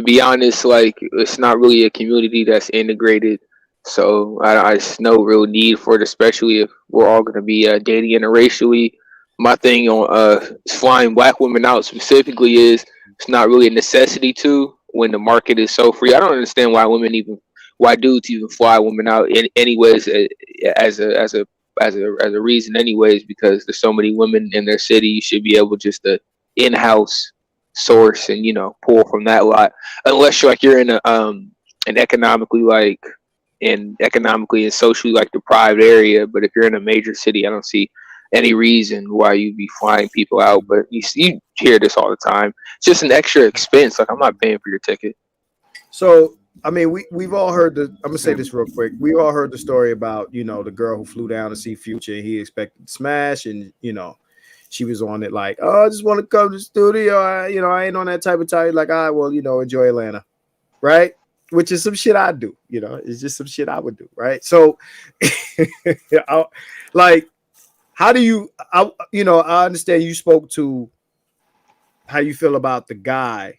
be honest, like, it's not really a community that's integrated, so I just no real need for it, especially if we're all going to be dating interracially. My thing on flying black women out specifically is it's not really a necessity to, when the market is so free. I don't understand why dudes even fly women out anyways as a reason anyways, because there's so many women in their city. You should be able just to in-house source and, you know, pull from that lot, unless you're in an economically and socially like deprived area. But if you're in a major city, I don't see any reason why you'd be flying people out. But you hear this all the time. It's just an extra expense. Like, I'm not paying for your ticket. So, I mean, we've all heard I'm gonna say this real quick. We all heard the story about, you know, the girl who flew down to see Future and he expected to smash, and, you know, she was on it like, oh, I just want to come to the studio. I ain't on that type of time. Like, all right, well, you know, enjoy Atlanta, right? Which is some shit I do. You know, it's just some shit I would do, right? So, like, how do you? I understand you spoke to how you feel about the guy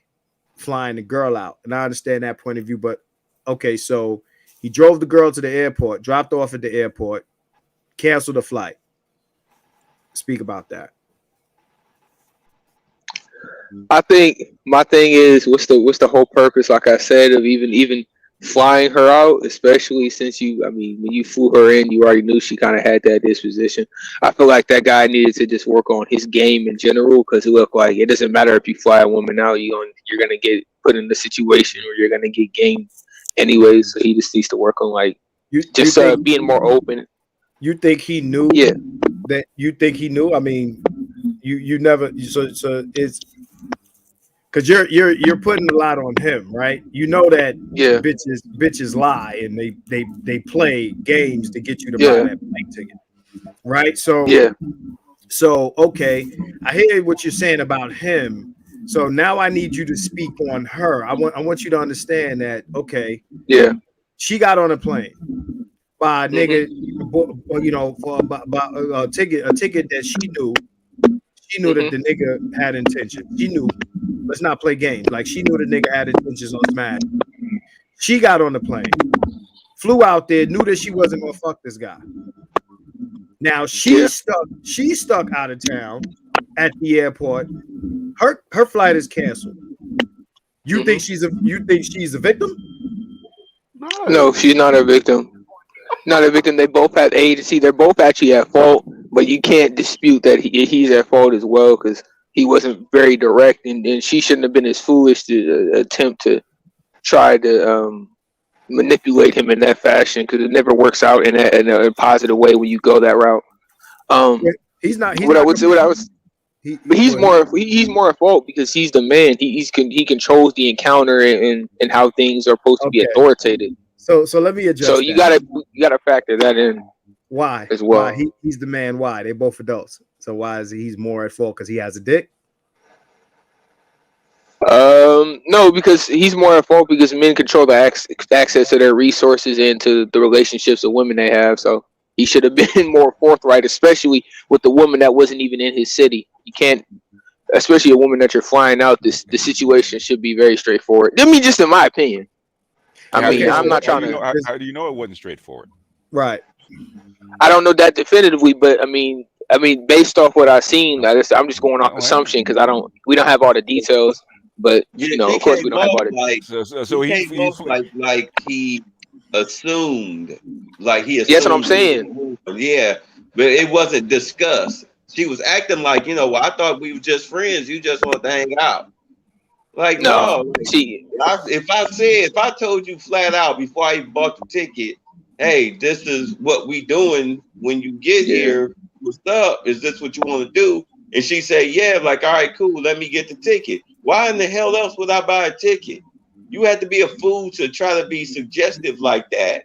flying the girl out, and I understand that point of view. But okay, so he drove the girl to the airport, dropped off at the airport, canceled the flight. Speak about that. I think my thing is, what's the whole purpose, like I said, of even flying her out, especially since when you flew her in, you already knew she kind of had that disposition. I feel like that guy needed to just work on his game in general, because it looked like it doesn't matter if you fly a woman out, you're gonna get put in the situation where you're gonna get game anyways. So he just needs to work on being more open. You think he knew? Yeah. That you think he knew? I mean, you never. So it's because you're putting a lot on him, right? You know that bitches lie and they play games to get you to buy that plane ticket, right? So So, okay, I hear what you're saying about him. So now I need you to speak on her. I want you to understand that, okay, Yeah. she got on a plane by a nigga, you know, for a ticket that she knew that the nigga had intention. She knew. Let's not play games. Like, she knew the nigga had intentions on smash. She got on the plane, flew out there, knew that she wasn't gonna fuck this guy. Now she's stuck out of town at the airport. Her flight is canceled. You think she's a victim? No, she's not a victim. Not a victim. They both have agency. They're both actually at fault, but you can't dispute that he's at fault as well because he wasn't very direct, and she shouldn't have been as foolish to attempt to try to manipulate him in that fashion because it never works out in a positive way when you go that route. He's more at fault because he's the man. He controls the encounter and how things are supposed to be authoritative. So let me adjust. So you gotta factor that in. Why as well? Why he's the man? Why they're both adults? So why is he's more at fault because he has a dick? No, because he's more at fault because men control the access to their resources and to the relationships of women they have. So he should have been more forthright, especially with the woman that wasn't even in his city. You can't, especially a woman that you're flying out. The situation should be very straightforward. I mean, just in my opinion. I'm not trying to. How do you know it wasn't straightforward? Right. I don't know that definitively, but I mean, based off what I've seen, I'm just going off assumption because we don't have all the details. But you know, of course, we don't have all the. So he assumed, like he assumed. That's what I'm saying. Yeah, but it wasn't discussed. She was acting like, you know, well, I thought we were just friends. You just want to hang out. Like no, if I told you flat out before I bought the ticket, hey, this is what we doing when you get here. What's up? Is this what you want to do? And she said, yeah. Like, all right, cool. Let me get the ticket. Why in the hell else would I buy a ticket? You had to be a fool to try to be suggestive like that,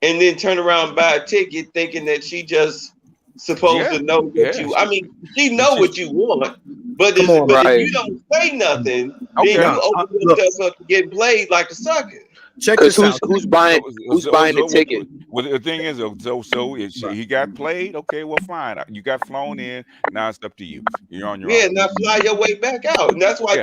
and then turn around and buy a ticket thinking that she just supposed to know what you. I mean, she know what you want, but if you don't say nothing, then you open yourself up to get played like a sucker. Check this out. Who's buying the ticket? Well, the thing is, he got played. Okay, well, fine. You got flown in. Now it's up to you. You're on your own. Yeah, now fly your way back out. And that's why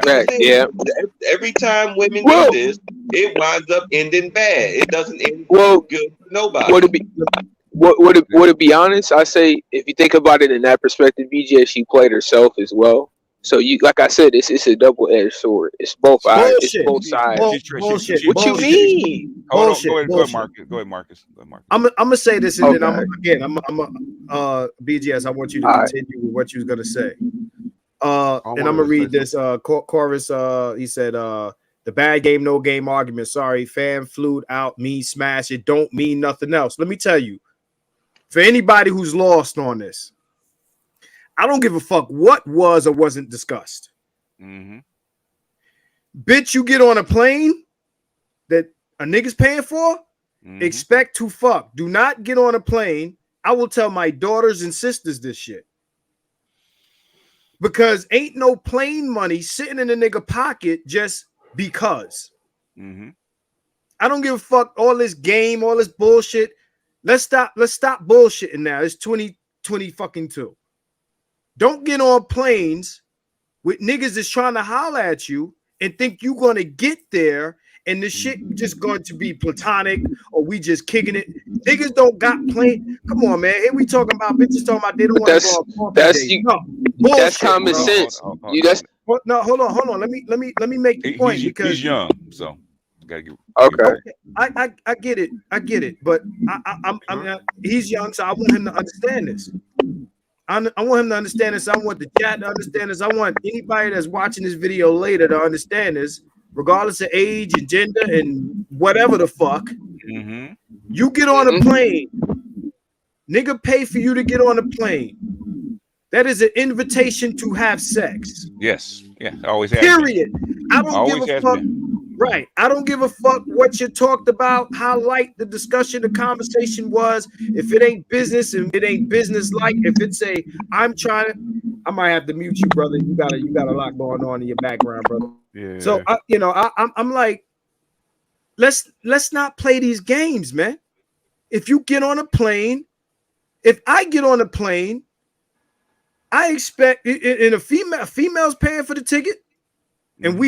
every time women do this, it winds up ending bad. It doesn't end good for nobody. Would it be honest? I say if you think about it in that perspective, BJ, she played herself as well. So you, like I said, it's a double-edged sword. It's both sides. It's both sides. Bullshit. What you mean? Go ahead, Marcus. I'm gonna say this, and then I'm BGS. I want you to continue with what you was gonna say. And I'm gonna read this chorus. He said, "The bad game, no game argument. Sorry, fan flute out, me smash. It don't mean nothing else." Let me tell you, for anybody who's lost on this, I don't give a fuck what was or wasn't discussed. Bitch, you get on a plane that a nigga's paying for, expect to fuck. Do not get on a plane. I will tell my daughters and sisters this shit. Because ain't no plane money sitting in a nigga pocket just because. I don't give a fuck all this game, all this bullshit. Let's stop bullshitting now. It's 2020 fucking 2. Don't get on planes with niggas that's trying to holler at you and think you're going to get there and the shit just going to be platonic or we just kicking it. Niggas don't got plane. Come on, man. Here we talking about bitches talking about they don't want to go on that's common sense. Hold on. Let me make the point because he's young, so gotta get okay. I get it. But I'm he's young, so I want him to understand this. I want him to understand this. I want the chat to understand this. I want anybody that's watching this video later to understand this, regardless of age and gender and whatever the fuck. You get on a plane, nigga pay for you to get on a plane. That is an invitation to have sex. Yes. Yeah. Always. Period. I don't give a fuck. Right. I don't give a fuck what you talked about, how light the discussion, the conversation was. If it ain't business and it ain't business like, if it's a, I might have to mute you, brother. You got a lot going on in your background, brother. Yeah. So I'm like, let's not play these games, man. If you get on a plane, if I get on a plane, I expect in a female's paying for the ticket, and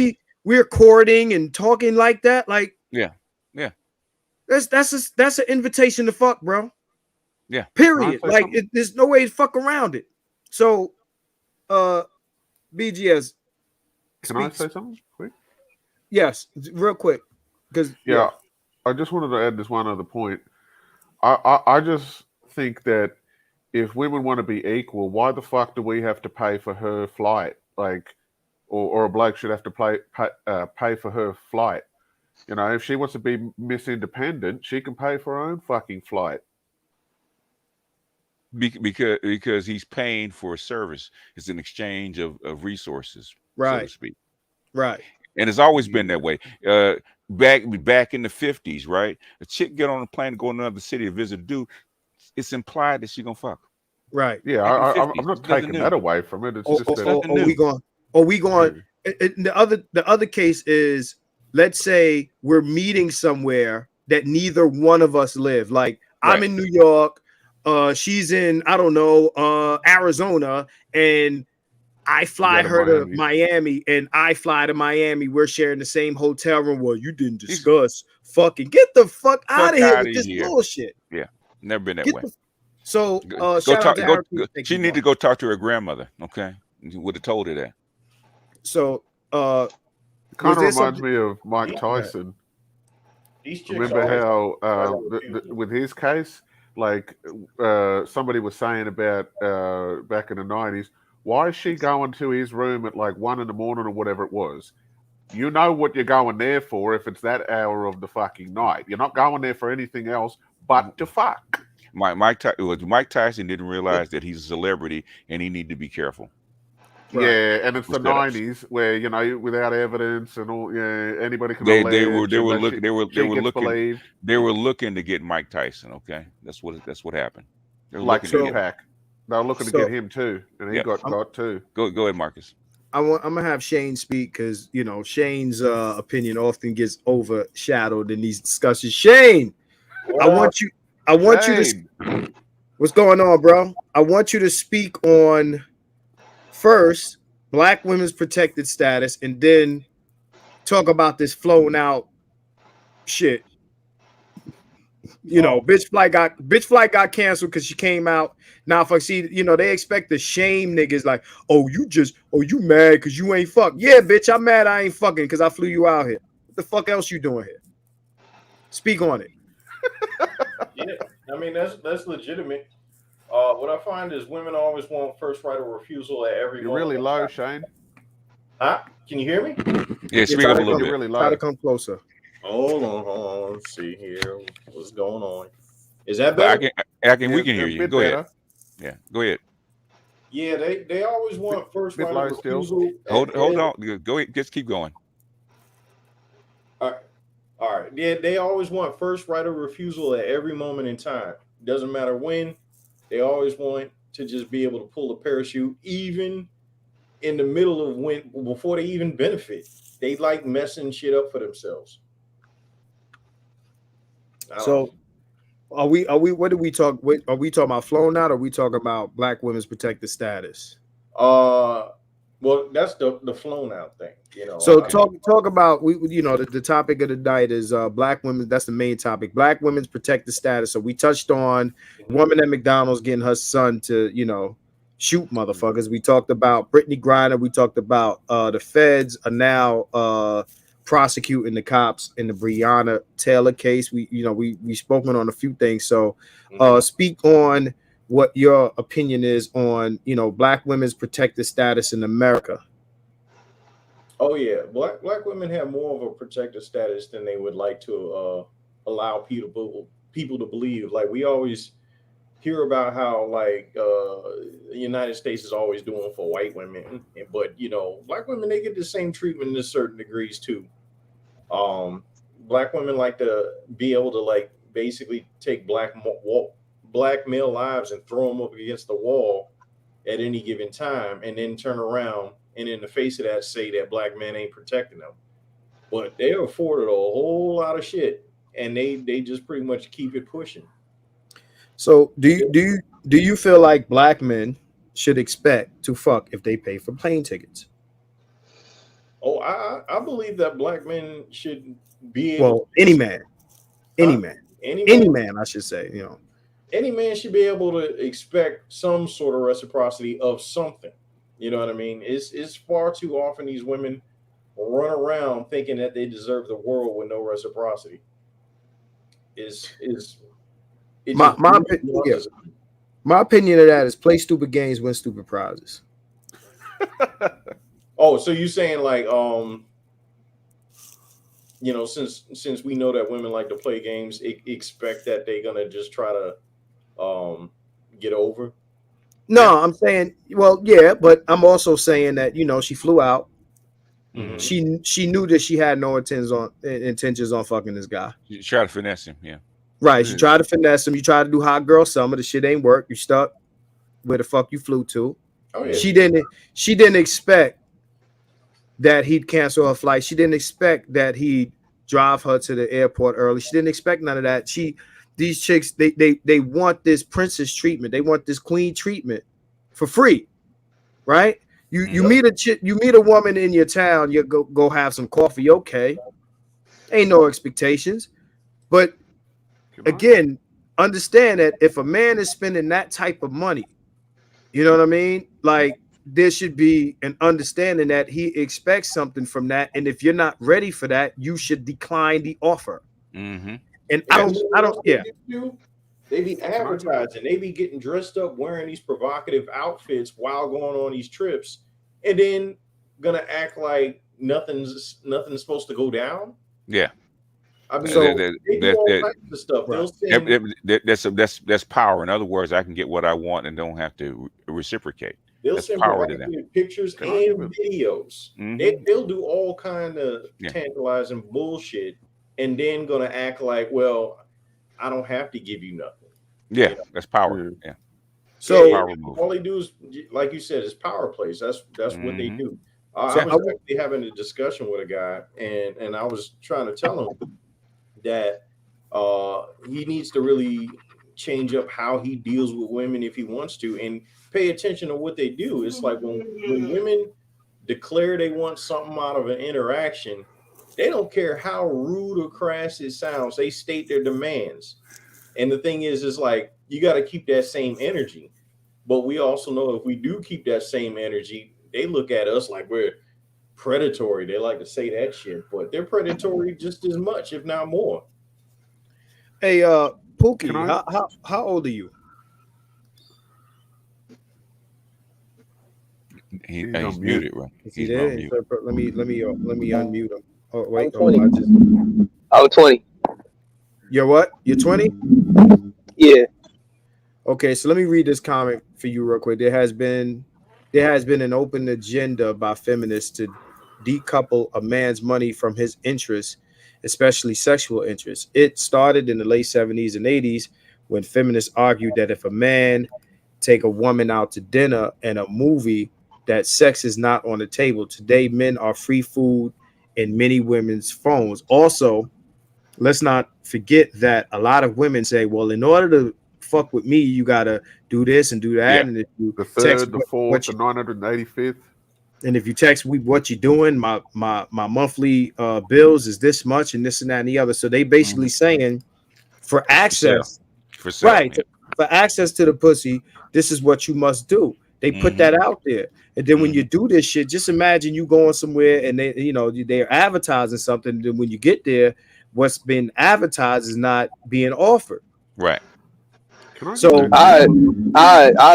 we're courting and talking like that, like yeah. That's an invitation to fuck, bro. Yeah. Period. Like there's no way to fuck around it. So, BGS. Can I say something quick? Yes, real quick. Because I just wanted to add this one other point. I just think that if women want to be equal, why the fuck do we have to pay for her flight? Like, or a bloke should have to pay for her flight. You know, if she wants to be Miss Independent, she can pay for her own fucking flight. Because he's paying for a service. It's an exchange of resources, right, so to speak. Right. And it's always been that way. Back in the 50s, right? A chick get on a plane to go to another city to visit a dude. It's implied that she's gonna fuck. Right. Yeah, I'm not taking that away from it. It's just that. We going. The other case is, let's say we're meeting somewhere that neither one of us live. Like I'm in New York, she's in, I don't know, Arizona, and I fly her to Miami, and I fly to Miami. We're sharing the same hotel room. Well, you didn't discuss fucking. Get the fuck out of here with this bullshit. Yeah, never been that way. So she need to go talk to her grandmother. Okay, you would have told her that. So kind of reminds me of Mike Tyson. Remember how with his case, like somebody was saying about back in the 90s, why is she going to his room at like 1 a.m. or whatever it was? You know what you're going there for if it's that hour of the fucking night. You're not going there for anything else but to fuck. Mike Tyson didn't realize that he's a celebrity and he needed to be careful. Right. Yeah, and it's the 90s where, you know, without evidence and all, anybody can they were looking to get Mike Tyson. Okay, that's what happened. Like Tupac, they were looking to get him too, and he got too. Go ahead, Marcus. I'm gonna have Shane speak because you know Shane's opinion often gets overshadowed in these discussions. Shane, I want you to. What's going on, bro? I want you to speak on. First, Black women's protected status, and then talk about this flown out shit. You know, bitch flight got canceled because she came out. Now, if I see, you know, they expect to shame niggas like, you mad because you ain't fuck. Yeah, bitch, I'm mad I ain't fucking because I flew you out here. What the fuck else you doing here? Speak on it. Yeah, I mean that's legitimate. What I find is women always want first right of refusal at every. You're really low, Shane. Huh? Can you hear me? Yeah, speak up a little bit. Really low. Try to come closer. Hold on. Let's see here. What's going on? Is that better? We can hear you. Go ahead. Yeah, go ahead. Yeah, they always want first right of refusal. Hold on. Go ahead. Just keep going. All right. Yeah, they always want first right of refusal at every moment in time. Doesn't matter when. They always want to just be able to pull a parachute, even in the middle of before they even benefit. They like messing shit up for themselves. So, are we? What do we talk? Are we talking about flown out? Or are we talking about Black women's protected status? Well, that's the flown out thing, you know. So talk about the topic of the night is Black women. That's the main topic. Black women's protected status. So we touched on woman at McDonald's getting her son to shoot motherfuckers. We talked about Brittney Griner. We talked about the feds are now prosecuting the cops in the Breonna Taylor case. We spoken on a few things. So speak on what your opinion is on Black women's protected status in America. Oh yeah, black women have more of a protected status than they would like to allow people to believe. Like we always hear about how the United States is always doing for white women, but Black women, they get the same treatment to certain degrees too. Black women like to be able to like basically take black male lives and throw them up against the wall at any given time, and then turn around and in the face of that say that black men ain't protecting them. But they're afforded a whole lot of shit, and they just pretty much keep it pushing. So do you feel like black men should expect to fuck if they pay for plane tickets? Oh, I believe that black men should be able. Well, any man, I should say. You know, any man should be able to expect some sort of reciprocity of something. You know what I mean? It's far too often these women run around thinking that they deserve the world with no reciprocity. My opinion of that is play stupid games, win stupid prizes. Oh, so you saying like you know, since we know that women like to play games, expect that they're gonna just try to get over? No, I'm saying, well, yeah, but I'm also saying that, you know, she flew out. Mm-hmm. She knew that she had no intentions on fucking this guy. You try to finesse him, yeah. Right. She tried to finesse him. You tried to do hot girl summer. The shit ain't work. You stuck where the fuck you flew to. Oh, yeah. She didn't expect that he'd cancel her flight. She didn't expect that he'd drive her to the airport early. She didn't expect none of that. These chicks, they want this princess treatment. They want this queen treatment for free, right? You meet a woman in your town. You go have some coffee. Okay, ain't no expectations, but again, understand that if a man is spending that type of money, you know what I mean? Like, there should be an understanding that he expects something from that, and if you're not ready for that, you should decline the offer. Mm-hmm. And I don't. Yeah. They be advertising. They be getting dressed up, wearing these provocative outfits while going on these trips, and then gonna act like nothing's supposed to go down. Yeah. I mean, they do all types of stuff. Right. That's power. In other words, I can get what I want and don't have to reciprocate. They'll send power to them. Pictures and videos. Mm-hmm. They'll do all kind of tantalizing bullshit, and then gonna act like, well, I don't have to give you nothing. Yeah, you know? That's power. Yeah. So all they do is, like you said, is power plays. That's what they do. I was actually having a discussion with a guy, and I was trying to tell him that he needs to really change up how he deals with women if he wants to, and pay attention to what they do. It's like when women declare they want something out of an interaction, they don't care how rude or crass it sounds. They state their demands. And the thing is like, you got to keep that same energy. But we also know if we do keep that same energy, they look at us like we're predatory. They like to say that shit, but they're predatory just as much, if not more. Hey, Pookie, how old are you? He's muted, right? He's muted. Let me unmute him. Oh wait, I was 20. You're what? You're 20? Yeah. Okay, so let me read this comment for you real quick. There has been an open agenda by feminists to decouple a man's money from his interests, especially sexual interests. It started in the late 70s and 80s when feminists argued that if a man take a woman out to dinner and a movie, that sex is not on the table. Today, men are free food in many women's phones. Also, let's not forget that a lot of women say, well, in order to fuck with me, you gotta do this and do that. Yeah. And if you the third, the fourth, the 985th. And if you text what you're doing, my monthly bills is this much and this and that and the other. So they basically saying for access, for access to the pussy, this is what you must do. They put that out there. And then when you do this shit, just imagine you going somewhere and they're advertising something. Then when you get there, what's been advertised is not being offered. Right. So I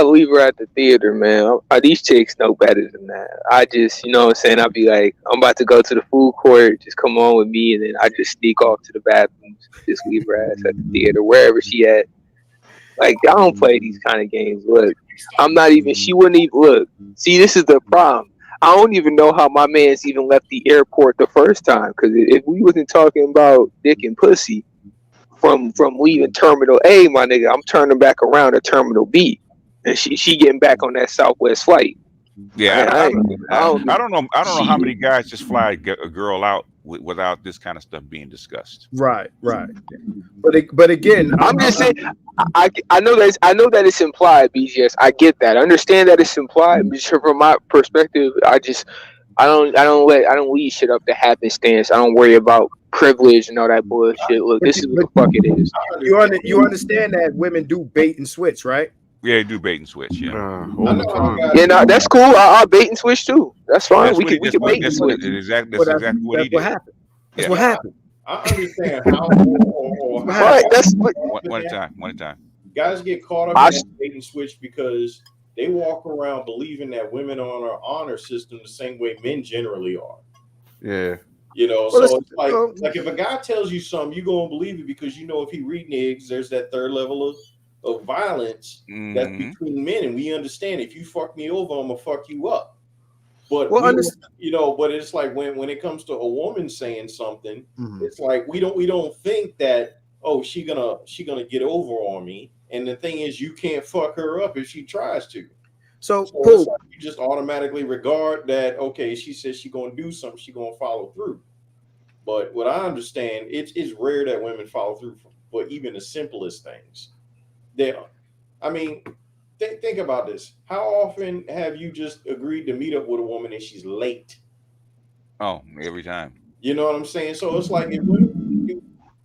leave her at the theater, man. These chicks know better than that. I just, you know what I'm saying? I'll be like, I'm about to go to the food court. Just come on with me. And then I just sneak off to the bathrooms. Just leave her ass at the theater, wherever she at. Like, I don't play these kind of games. Look, I'm not even, she wouldn't even, look. See, this is the problem. I don't even know how my man's even left the airport the first time. Because if we wasn't talking about dick and pussy from leaving Terminal A, my nigga, I'm turning back around to Terminal B, and she getting back on that Southwest flight. Yeah, I don't know. I don't know how Shit. many guys just fly a girl out without this kind of stuff being discussed. Right. But again, I'm just saying. I know that it's implied, BGS. I get that. I understand that it's implied, but from my perspective, I don't leave shit up to happenstance. I don't worry about privilege and all that bullshit. Look, this is what the fuck it is. You understand that women do bait and switch, right? Yeah, they do bait and switch. Yeah, all the time. Yeah, no, that's cool. I'll bait and switch too. That's fine. We can bait and that's switch. exactly But what he did. what happened. That's Yeah. what happened. I understand how. All right, that's what. One at a time. Guys get caught up in that bait and switch because they walk around believing that women are on our honor system the same way men generally are. Yeah. You know, Well, so it's like if a guy tells you something, you're gonna believe it because you know if he reneges, there's that third level of violence that's between men, and we understand if you fuck me over, I'm gonna fuck you up. But you know, but it's like when it comes to a woman saying something, it's like we don't think that she gonna get over on me. And the thing is, you can't fuck her up if she tries to. So it's like you just automatically regard that, okay, she says she's gonna do something, she's gonna follow through. But what I understand, it's rare that women follow through for even the simplest things. I mean, think about this. How often have you just agreed to meet up with a woman and she's late? Oh, every time. You know what I'm saying? So it's like if women do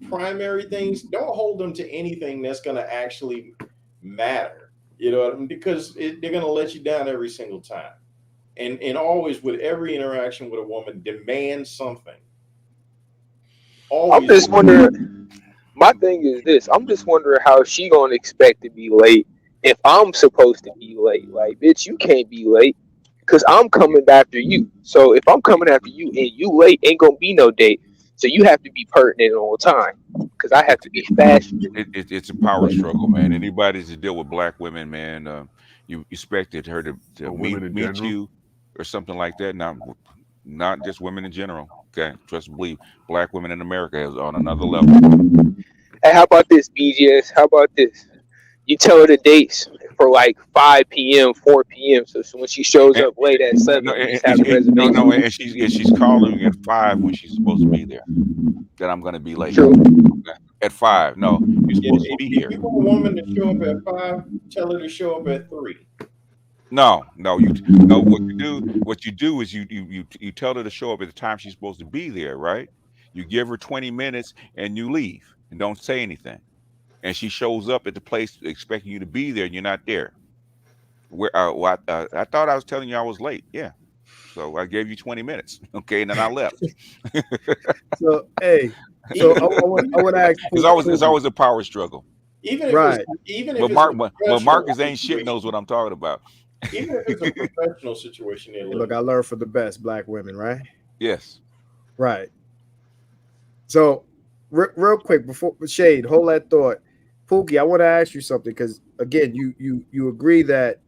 primary things, don't hold them to anything that's going to actually matter. You know what I mean? Because they're going to let you down every single time. And always with every interaction with a woman, demand something. Always. I'm just wondering. My thing is this: I'm just wondering how she gonna expect to be late if I'm supposed to be late. Like, bitch, you can't be late because I'm coming after you. So if I'm coming after you and you late, ain't gonna be no date. So you have to be pertinent all the time because I have to be fast. It's a power struggle, man. Anybody to deal with black women, man, you expected her to meet you or something like that. Not just women in general. Okay, trust and believe. Black women in America is on another level. Hey, how about this, BGS? How about this? You tell her the dates for like 5 p.m., 4 p.m. So when she shows up late at 7, and she's calling at 5 when she's supposed to be there. That I'm going to be late. True. At 5, no, you're supposed to be here. If you want a woman to show up at 5, tell her to show up at 3. No. What you do is you tell her to show up at the time she's supposed to be there, right? You give her 20 minutes and you leave and don't say anything. And she shows up at the place expecting you to be there and you're not there. I thought I was telling you I was late. Yeah. So I gave you 20 minutes. Okay, and then I left. So I would ask. It's always a power struggle. But Marcus ain't shit knows what I'm talking about. Even if it's a professional situation, look, I learned from the best black women, right? Yes. Right. So, real quick before Shade, hold that thought, Pookie. I want to ask you something because again, you agree that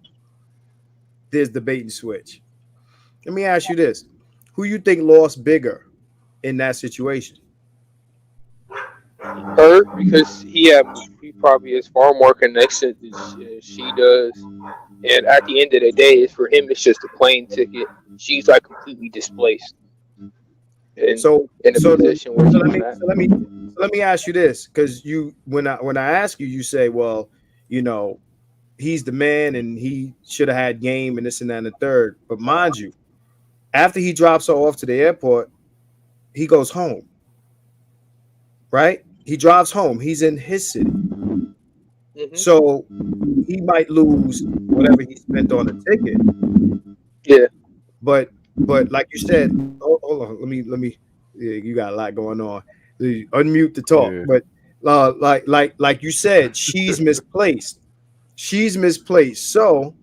there's the bait and switch. Let me ask you this: who you think lost bigger in that situation? Her, because he probably has far more connections than she does, and at the end of the day, for him, it's just a plane ticket. She's like completely displaced. Let me ask you this, because when I ask you, you say, well, you know, he's the man and he should have had game and this and that and the third. But mind you, after he drops her off to the airport, he goes home. Right? He drives home. He's in his city. Mm-hmm. So he might lose whatever he spent on a ticket. Yeah. But like you said, hold on. Let me. Yeah, you got a lot going on. Unmute the talk. Yeah. But like you said, she's misplaced. She's misplaced. So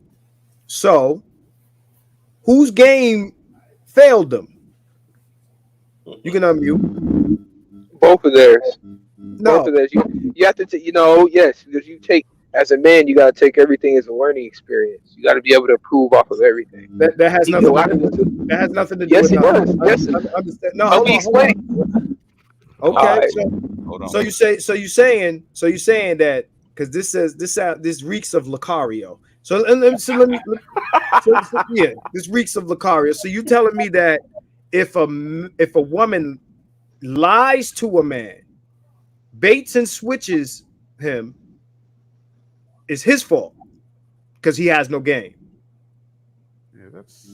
whose game failed them? You can unmute. Both of theirs. No. Both of theirs. You have to, yes, because you take as a man, you gotta take everything as a learning experience. You gotta be able to improve off of everything. That has nothing. That has nothing to do yes, with. it does. Yes, Understand? No, let me hold on. explain. Okay, Right. so you saying that because this says this reeks of Lucario. So let me this reeks of Lucario. So you telling me that if a woman lies to a man, baits and switches him, is his fault because he has no game. Yeah, that's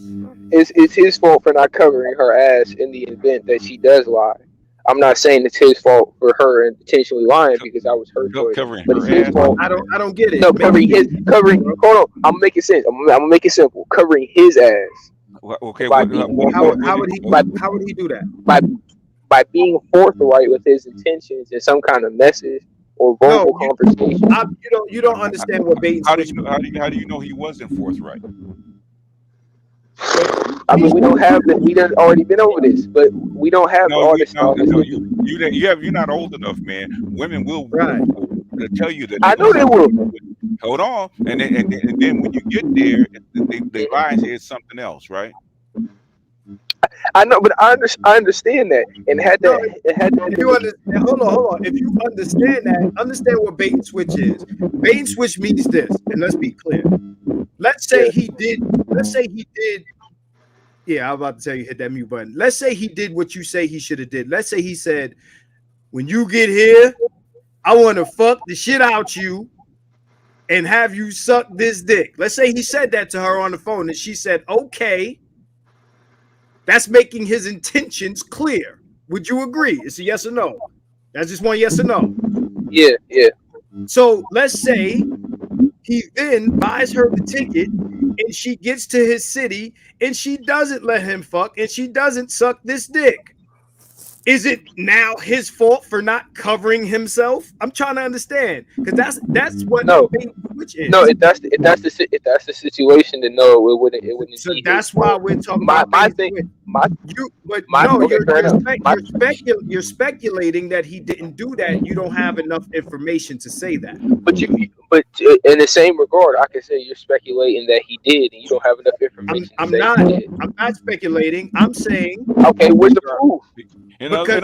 It's his fault for not covering her ass in the event that she does lie. I'm not saying it's his fault for her intentionally lying because that was her choice. Covering But her it's his ass. fault. I don't get it. No, covering. Hold on, I'm gonna make it sense. I'm gonna make it simple. Covering his ass. Okay, How would he do that? By being forthright with his intentions in some kind of message or verbal conversation. You don't understand what bait and switch. How do you know he wasn't forthright? I mean, we don't have that. We done already been over this, but we don't have all this stuff. You're not old enough, man. Women will tell you that. I know they will. Hold on, and then when you get there, they lie and say it's something else, right? I know, but I understand that, and had that. If you understand, hold on. If you understand that, understand what bait and switch is. Bait and switch means this, and let's be clear. Let's say he did. Yeah, I'm about to tell you hit that mute button. Let's say he did what you say he should have did. Let's say he said, "When you get here, I want to fuck the shit out you and have you suck this dick." Let's say he said that to her on the phone, and she said, "Okay." That's making his intentions clear. Would you agree? It's a yes or no. That's just one yes or no. Yeah. So let's say he then buys her the ticket and she gets to his city and she doesn't let him fuck and she doesn't suck this dick. Is it now his fault for not covering himself? I'm trying to understand because that's what which is. No, if that's the situation, then no, it wouldn't. So that's why we're talking about my thing. You're speculating that he didn't do that. You don't have enough information to say that. But in the same regard, I can say you're speculating that he did, and you don't have enough information. I'm not speculating. I'm saying. Okay, where's the proof? Okay,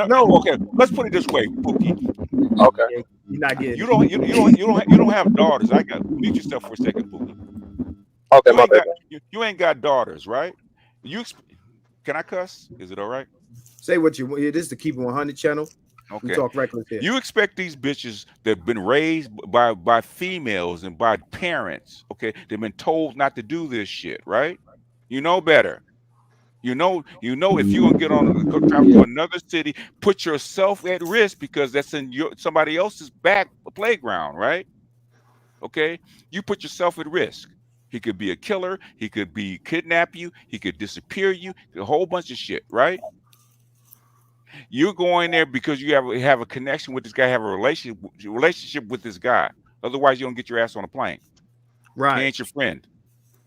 let's put it this way, Pookie. Okay, you're not getting. You don't have daughters. Mute yourself for a second, Pookie. Okay, my bad. You ain't got daughters, right? Can I cuss? Is it all right? Say what you want. This is the Keep It 100 channel. Okay. We talk reckless here. You expect these bitches that have been raised by females and by parents, okay? They've been told not to do this shit, right? You know better. You know if you're gonna travel to another city, put yourself at risk because that's in somebody else's back playground, right? Okay, you put yourself at risk. He could be a killer. He could kidnap you. He could disappear you. A whole bunch of shit, right? You're going there because you have a connection with this guy, have a relationship with this guy. Otherwise, you don't get your ass on a plane. Right? He ain't your friend.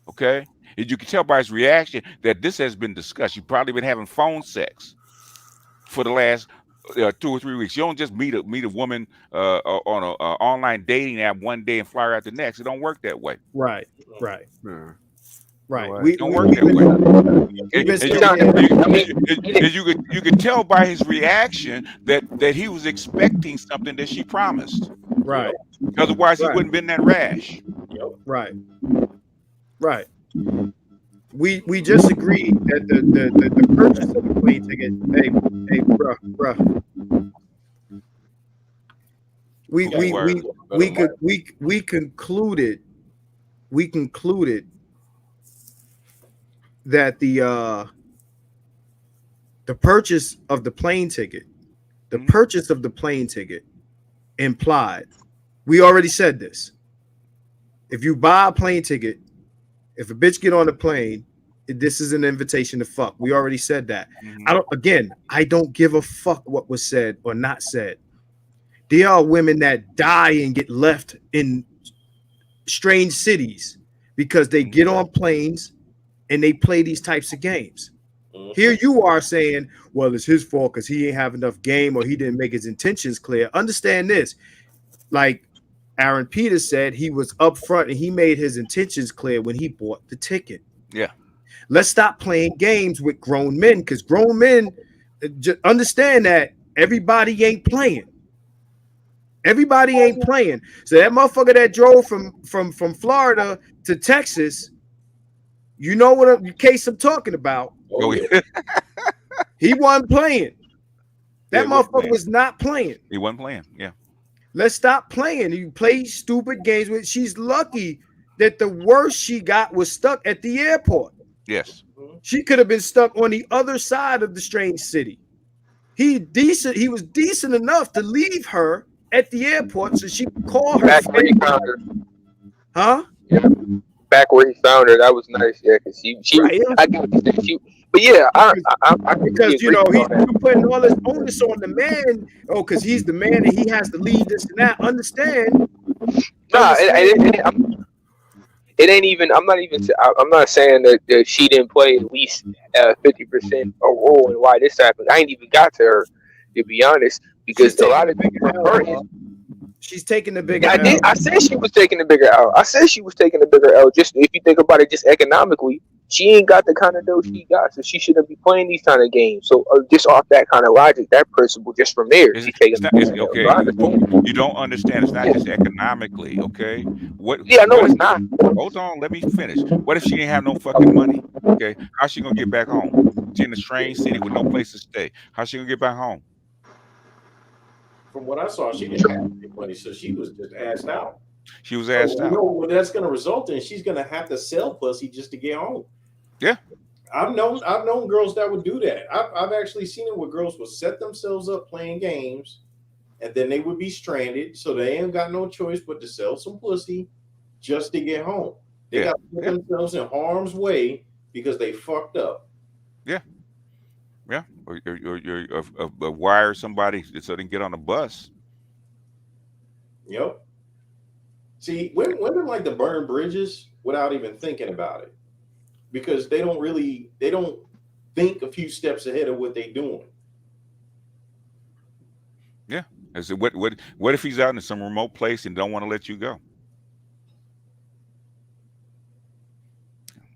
Okay. You can tell by his reaction that this has been discussed. You've probably been having phone sex for the last 2 or 3 weeks. You don't just meet a woman on an online dating app one day and fly her out the next. It don't work that way. Right. It don't work that way. You could tell by his reaction that he was expecting something that she promised. Right. Otherwise, he wouldn't have been that rash. Right. We just agreed that the purchase of the plane ticket. Hey, bruh. We concluded that the purchase of the plane ticket, implied. We already said this. If you buy a plane ticket, if a bitch get on the plane, this is an invitation to fuck. We already said that. I don't give a fuck what was said or not said. There are women that die and get left in strange cities because they get on planes and they play these types of games. Here you are saying, well, it's his fault because he ain't have enough game or he didn't make his intentions clear. Understand this. Like, Aaron Peters said he was upfront and he made his intentions clear when he bought the ticket. Yeah. Let's stop playing games with grown men, because grown men just understand that everybody ain't playing. Everybody ain't playing. So that motherfucker that drove from Florida to Texas, you know what case I'm talking about. Oh, yeah. He wasn't playing. That motherfucker was not playing. He wasn't playing. Yeah. Let's stop playing. You play stupid games with. She's lucky that the worst she got was stuck at the airport. Yes. She could have been stuck on the other side of the strange city. He was decent enough to leave her at the airport so she could call her. Back where he found her. Huh? Yeah. Back where he found her. That was nice. Yeah, because she Right, yeah. I get what you're saying. But yeah, I because you know he's putting all this onus on the man. Oh, because he's the man and he has to lead this and that. Understand? Nah, it ain't even. I'm not saying that she didn't play at least 50% a role in why this happened. I ain't even got to her, to be honest, because a lot of people. She's taking the bigger L. I said she was taking the bigger L. Just if you think about it, just economically, she ain't got the kind of dough she got, so she shouldn't be playing these kind of games. So just off that kind of logic, that principle, just from there, okay. You don't understand. It's not just economically. Okay. It's not. Hold on. Let me finish. What if she didn't have no fucking money? Okay. How's she gonna get back home? She's in a strange city with no place to stay. How's she gonna get back home? From what I saw, she didn't have any money, so she was just asked out. She was asked out. You know what that's going to result in? She's going to have to sell pussy just to get home. Yeah, I've known girls that would do that. I've actually seen it where girls would set themselves up playing games, and then they would be stranded, so they ain't got no choice but to sell some pussy just to get home. They got to put themselves in harm's way because they fucked up. Yeah. Yeah, or wire somebody so they can get on a bus. Yep. See, women like to burn bridges without even thinking about it, because they don't think a few steps ahead of what they're doing. Yeah. I said, what if he's out in some remote place and don't want to let you go?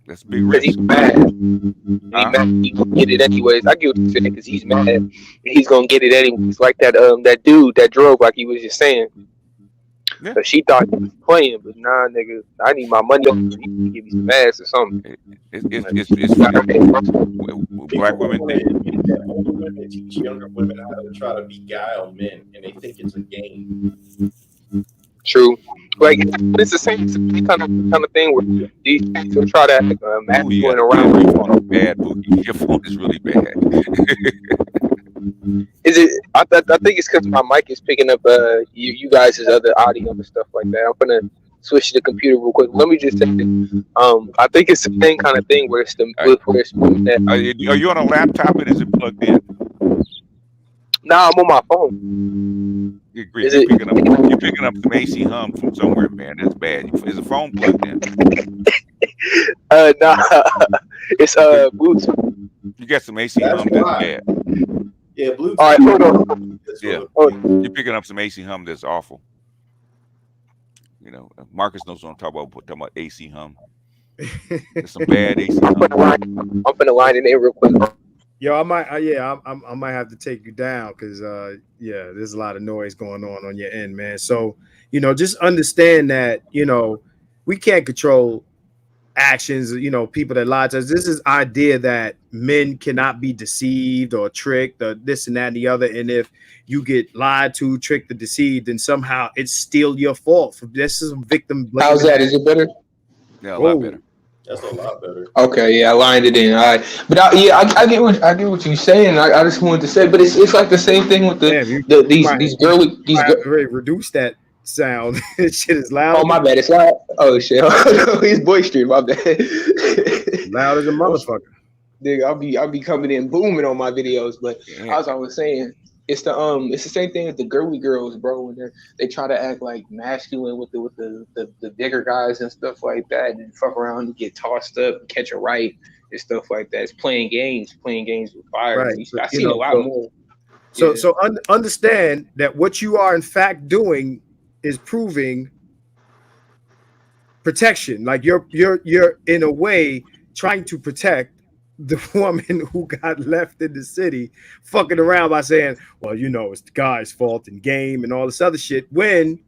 That's big risk. He's mad. He's gonna get it anyways. I get what you're saying, because he's mad. And he's gonna get it anyways. Like that dude that drove, like he was just saying. Yeah. But she thought he was playing, but nah, nigga, I need my money. Give me some ass or something. It's funny. Black women think older women teach younger women how to try to beguile men, and they think it's a game. True. Like it's the same kind of thing where these people try to act masculine around. Your phone is bad, Boogie. Your phone is really bad. Is it? I think it's because my mic is picking up you guys' other audio and stuff like that. I'm gonna switch to the computer real quick. Let me just say this. I think it's the same kind of thing where it's Are you on a laptop and is it plugged in? Nah, I'm on my phone. You're picking up some AC hum from somewhere, man. That's bad. Is the phone plugged in? Nah, it's Bluetooth. You got some AC hum that's bad. Yeah, Bluetooth. All right, hold on. Yeah, you're picking up some AC hum that's awful. You know, Marcus knows what I'm talking about AC hum. There's some bad AC hum. I'm gonna line it in real quick. Yo, I might have to take you down because there's a lot of noise going on your end, man. So, just understand that, we can't control actions, people that lie to us. This is idea that men cannot be deceived or tricked or this and that and the other. And if you get lied to, tricked, or deceived, then somehow it's still your fault. This is victim blaming. How's that? Is it better? Yeah, a lot better. That's a lot better. Okay, yeah, I lined it in. All right, but I get what you're saying. I just wanted to say, but it's like the same thing with these girly reduce that sound. Shit is loud. Oh my bad, it's loud. Oh shit, he's boisterous. My bad. Loud as a motherfucker. Nigga, I'll be coming in booming on my videos. But as I was saying, it's the same thing with the girly girls, bro. When they try to act like masculine with the bigger guys and stuff like that, and fuck around and get tossed up and catch a right and stuff like that. It's playing games with fire. Right. I see a lot more. So understand that what you are in fact doing is proving protection. Like you're in a way trying to protect the woman who got left in the city, fucking around by saying, well, you know, it's the guy's fault and game and all this other shit, when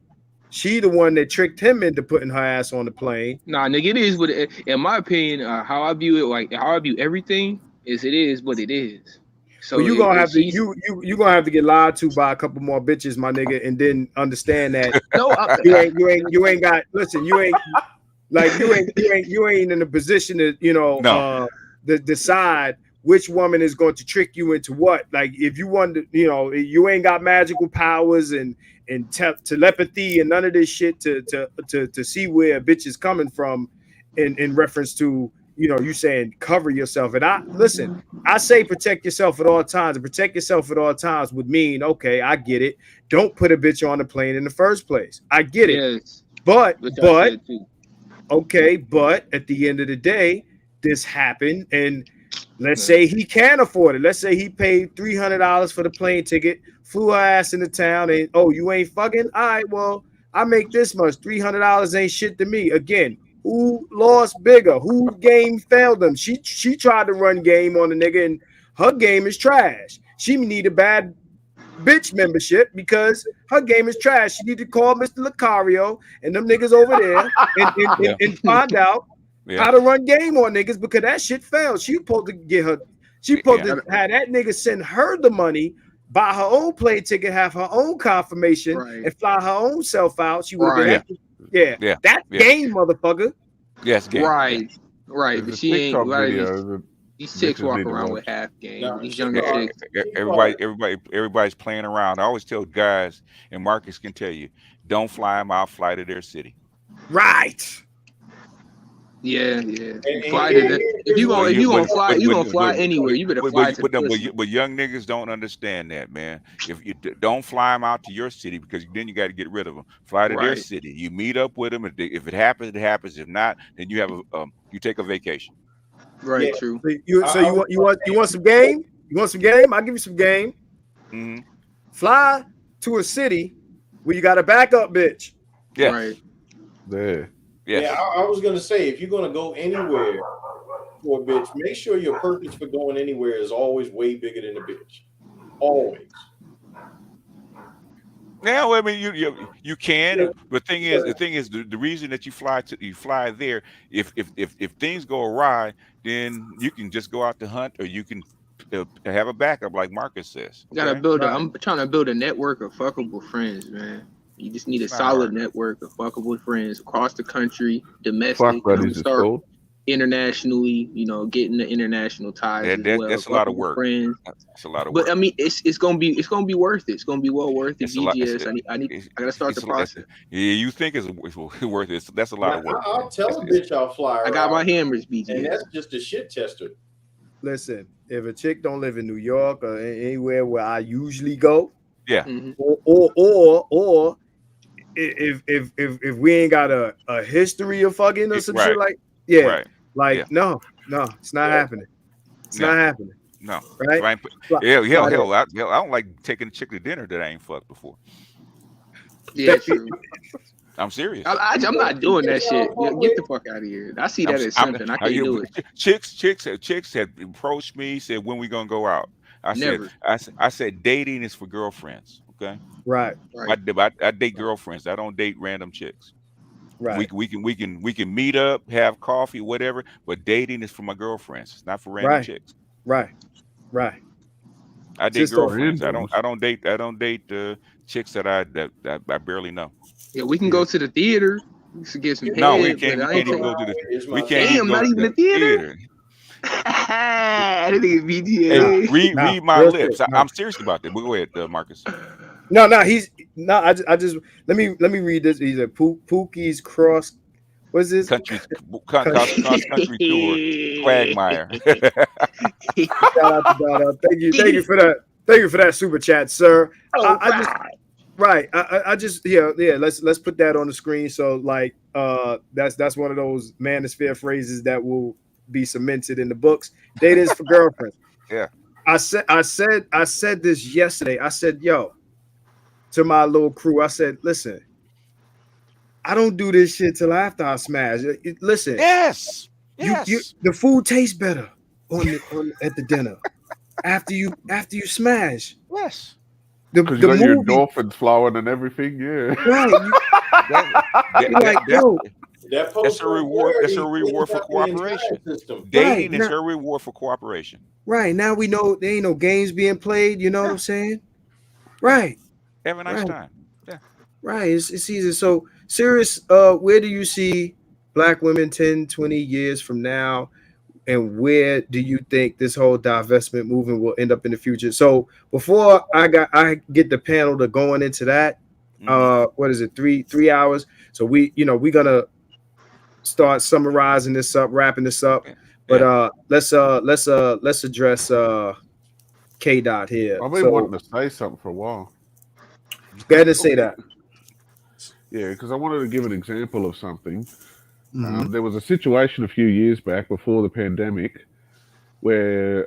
she the one that tricked him into putting her ass on the plane. Nah, nigga, it is what it, in my opinion, how I view it, like how I view everything is it is what it is. So well, you're gonna have to you gonna have to get lied to by a couple more bitches, my nigga, and then understand that no, you ain't got, listen, you ain't like you ain't in a position to, you know, decide which woman is going to trick you into what. Like if you want to, you know, you ain't got magical powers and telepathy and none of this shit to see where a bitch is coming from in reference to, you know, you saying cover yourself. And I say protect yourself at all times. And protect yourself at all times would mean, okay, I get it. Don't put a bitch on the plane in the first place. I get it. Yes. But okay, but at the end of the day, this happened, and let's say he can't afford it. Let's say he paid $300 for the plane ticket, flew her ass into town, and oh, you ain't fucking? All right, well, I make this much. $300 ain't shit to me. Again, who lost bigger? Who game failed them? She tried to run game on the nigga, and her game is trash. She need a bad bitch membership because her game is trash. She need to call Mr. Lucario and them niggas over there and find out how to run game on niggas, because that shit failed. She supposed to get her. She supposed to have that nigga send her the money, buy her own plane ticket, have her own confirmation, and fly her own self out. She would have been that's game, motherfucker. Yes, game. Right. But she ain't. Right, these chicks walk around with half game. These younger chicks. Everybody's playing around. I always tell guys, and Marcus can tell you, don't fly them out. Fly to their city. Right. Yeah. If you gonna fly anywhere, you better fly to. But young niggas don't understand that, man. If you don't fly them out to your city, because then you got to get rid of them. Fly to their city. You meet up with them. If it happens, it happens. If not, then you have you take a vacation. Right. Yeah. True. You want some game? You want some game? I'll give you some game. Mm-hmm. Fly to a city where you got a backup bitch. Yeah. Right. There. Yes. Yeah, I was gonna say, if you're gonna go anywhere for a bitch, make sure your purpose for going anywhere is always way bigger than the bitch. Always. Now, I mean, you can. But the thing is, the reason that you fly there, if things go awry, then you can just go out to hunt, or you can have a backup, like Marcus says. Okay? Gotta build. I'm trying to build a network of fuckable friends, man. You just need a solid network of fuckable friends across the country, domestic, start internationally. You know, getting the international ties. That's a lot of work. Friends. That's a lot of work. But I mean, it's gonna be worth it. It's gonna be well worth it. VGS. I gotta start the process. Yeah, you think it's worth it? That's a lot of work. I'll tell a bitch I'll fly her. I got my hammers, VGS, and that's just a shit tester. Listen, if a chick don't live in New York or anywhere where I usually go, or if we ain't got a history of fucking or some shit like no, it's not happening. It's not happening. No, right? Hell, I don't like taking a chick to dinner that I ain't fucked before. Yeah, true. I'm serious. I'm not doing that shit. Get the fuck out of here. I see that as something. I can't do it. Chicks had approached me, said, when we gonna go out? I said dating is for girlfriends. Okay. Right. I date girlfriends. I don't date random chicks. Right. We can meet up, have coffee, whatever. But dating is for my girlfriends. It's not for random chicks. Right. I date girlfriends. I don't date chicks that I barely know. Yeah, we can go to the theater. We should get some. No, we can't even go to the. We can't even go to the theater. I didn't think VGA. Hey, read my lips. I'm serious about that. But go ahead, Marcus. No, I just let me read this. He's a Pookie's cross. What's this? Country tour. Quagmire. Shout out to Thank you for that. Thank you for that super chat, sir. I just let's put that on the screen. So like that's one of those manosphere phrases that will be cemented in the books. Data is for girlfriends. Yeah. I said this yesterday. I said, yo, to my little crew, I said, listen, I don't do this shit till after I smash. Listen, Yes. you the food tastes better at the dinner after you smash. Yes. Because The you got your movie, endorphins flowing and everything, yeah. right? That's a reward. That's a reward for cooperation. Dating is a reward for cooperation. Right. Now we know there ain't no games being played. You know what I'm saying? Right. Have a nice time. Yeah. Right. It's easy. So serious. Where do you see black women 10, 20 years from now? And where do you think this whole divestment movement will end up in the future? So before I get the panel to going into that, what is it? 3 hours. So we're gonna start summarizing this up, wrapping this up. But let's address K Dot here. I've been wanting to say something for a while. Go ahead and say that. Yeah, because I wanted to give an example of something. There was a situation a few years back before the pandemic where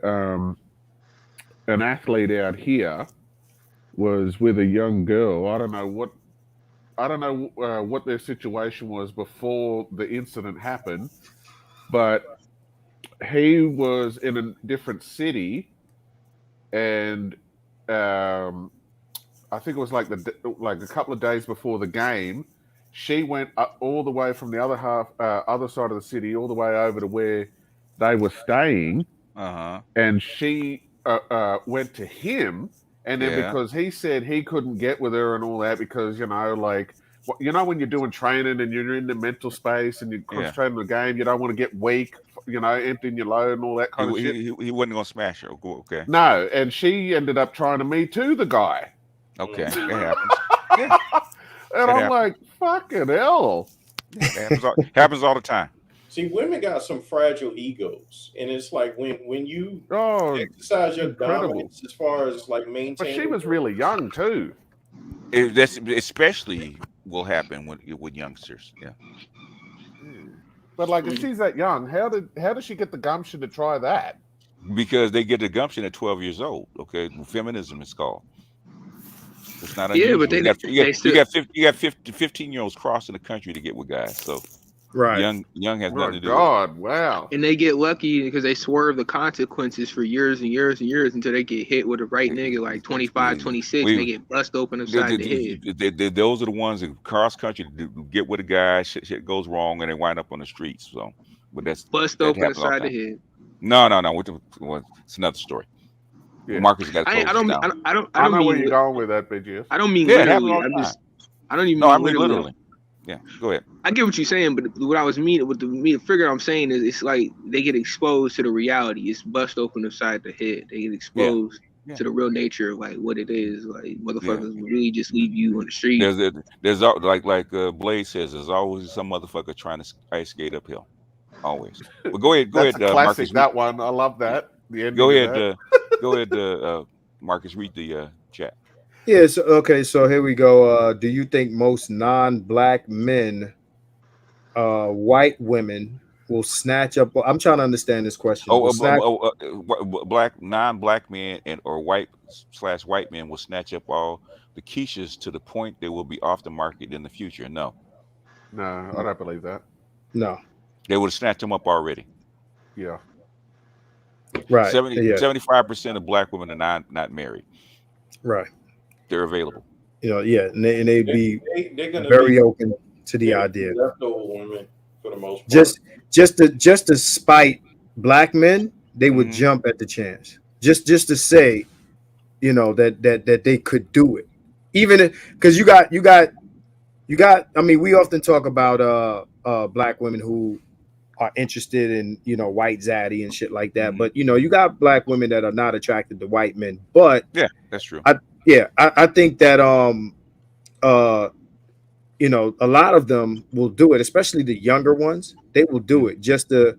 an athlete out here was with a young girl. I don't know what their situation was before the incident happened, but he was in a different city, and I think it was like a couple of days before the game. She went all the way from the other side of the city, all the way over to where they were staying, and she went to him. And then because he said he couldn't get with her and all that because, when you're doing training and you're in the mental space and you're concentrating on the game, you don't want to get weak, emptying your load and all that kind of shit. He wasn't going to smash her. Okay. No, and she ended up trying to Me Too the guy. Okay, it happens. And I'm like, fucking hell. It happens all the time. See, women got some fragile egos, and it's like when you exercise your dominance as far as like maintaining. But she was really young too. That's especially will happen with youngsters. Yeah. But like, if she's that young, how does she get the gumption to try that? Because they get the gumption at 12 years old. Okay, feminism is called. It's not unusual. But you got 15-year-olds crossing the country to get with guys. So young has nothing to do. God, wow! And they get lucky because they swerve the consequences for years and years and years until they get hit with the right nigga like 25, 26, and they get bust open upside the head. Those are the ones that cross country to get with a guy. Shit goes wrong and they wind up on the streets. So, but that's bust open upside the head. No. It's another story. Yeah. Marcus got to I don't know where you're going with that, BGS. I don't mean literally. I don't even mean literally. Yeah, go ahead. I get what you're saying, but what I was the figure I'm saying is it's like they get exposed to the reality. It's bust open upside the head. They get exposed to the real nature of like what it is. Like motherfuckers really just leave you on the street. There's like Blade says, there's always some motherfucker trying to ice skate uphill. Always. But go ahead. That's ahead, a classic. Marcus. That one, I love that. Go ahead. Go ahead, Marcus. Read the chat. Yeah. So here we go. Do you think most non-black men, white women, will snatch up? I'm trying to understand this question. Non-black men or white/white men will snatch up all the Keishas to the point they will be off the market in the future. No, I don't believe that. No, they would have snatched them up already. Yeah. Right. 75% of black women are not married. Right. They're available. And they'd be very open to the idea. Leftover women for the most part. Just to spite black men, they would jump at the chance. Just to say, that they could do it. Even because you got. I mean, we often talk about black women who are interested in white zaddy and shit like that, but you got black women that are not attracted to white men. But yeah, that's true. I think that a lot of them will do it, especially the younger ones. They will do it just to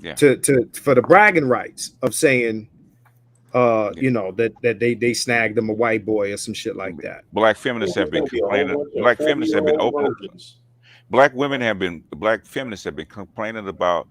for the bragging rights of saying that they snagged them a white boy or some shit like that. Black feminists have been complaining. Black feminists have been open. Black feminists have been complaining about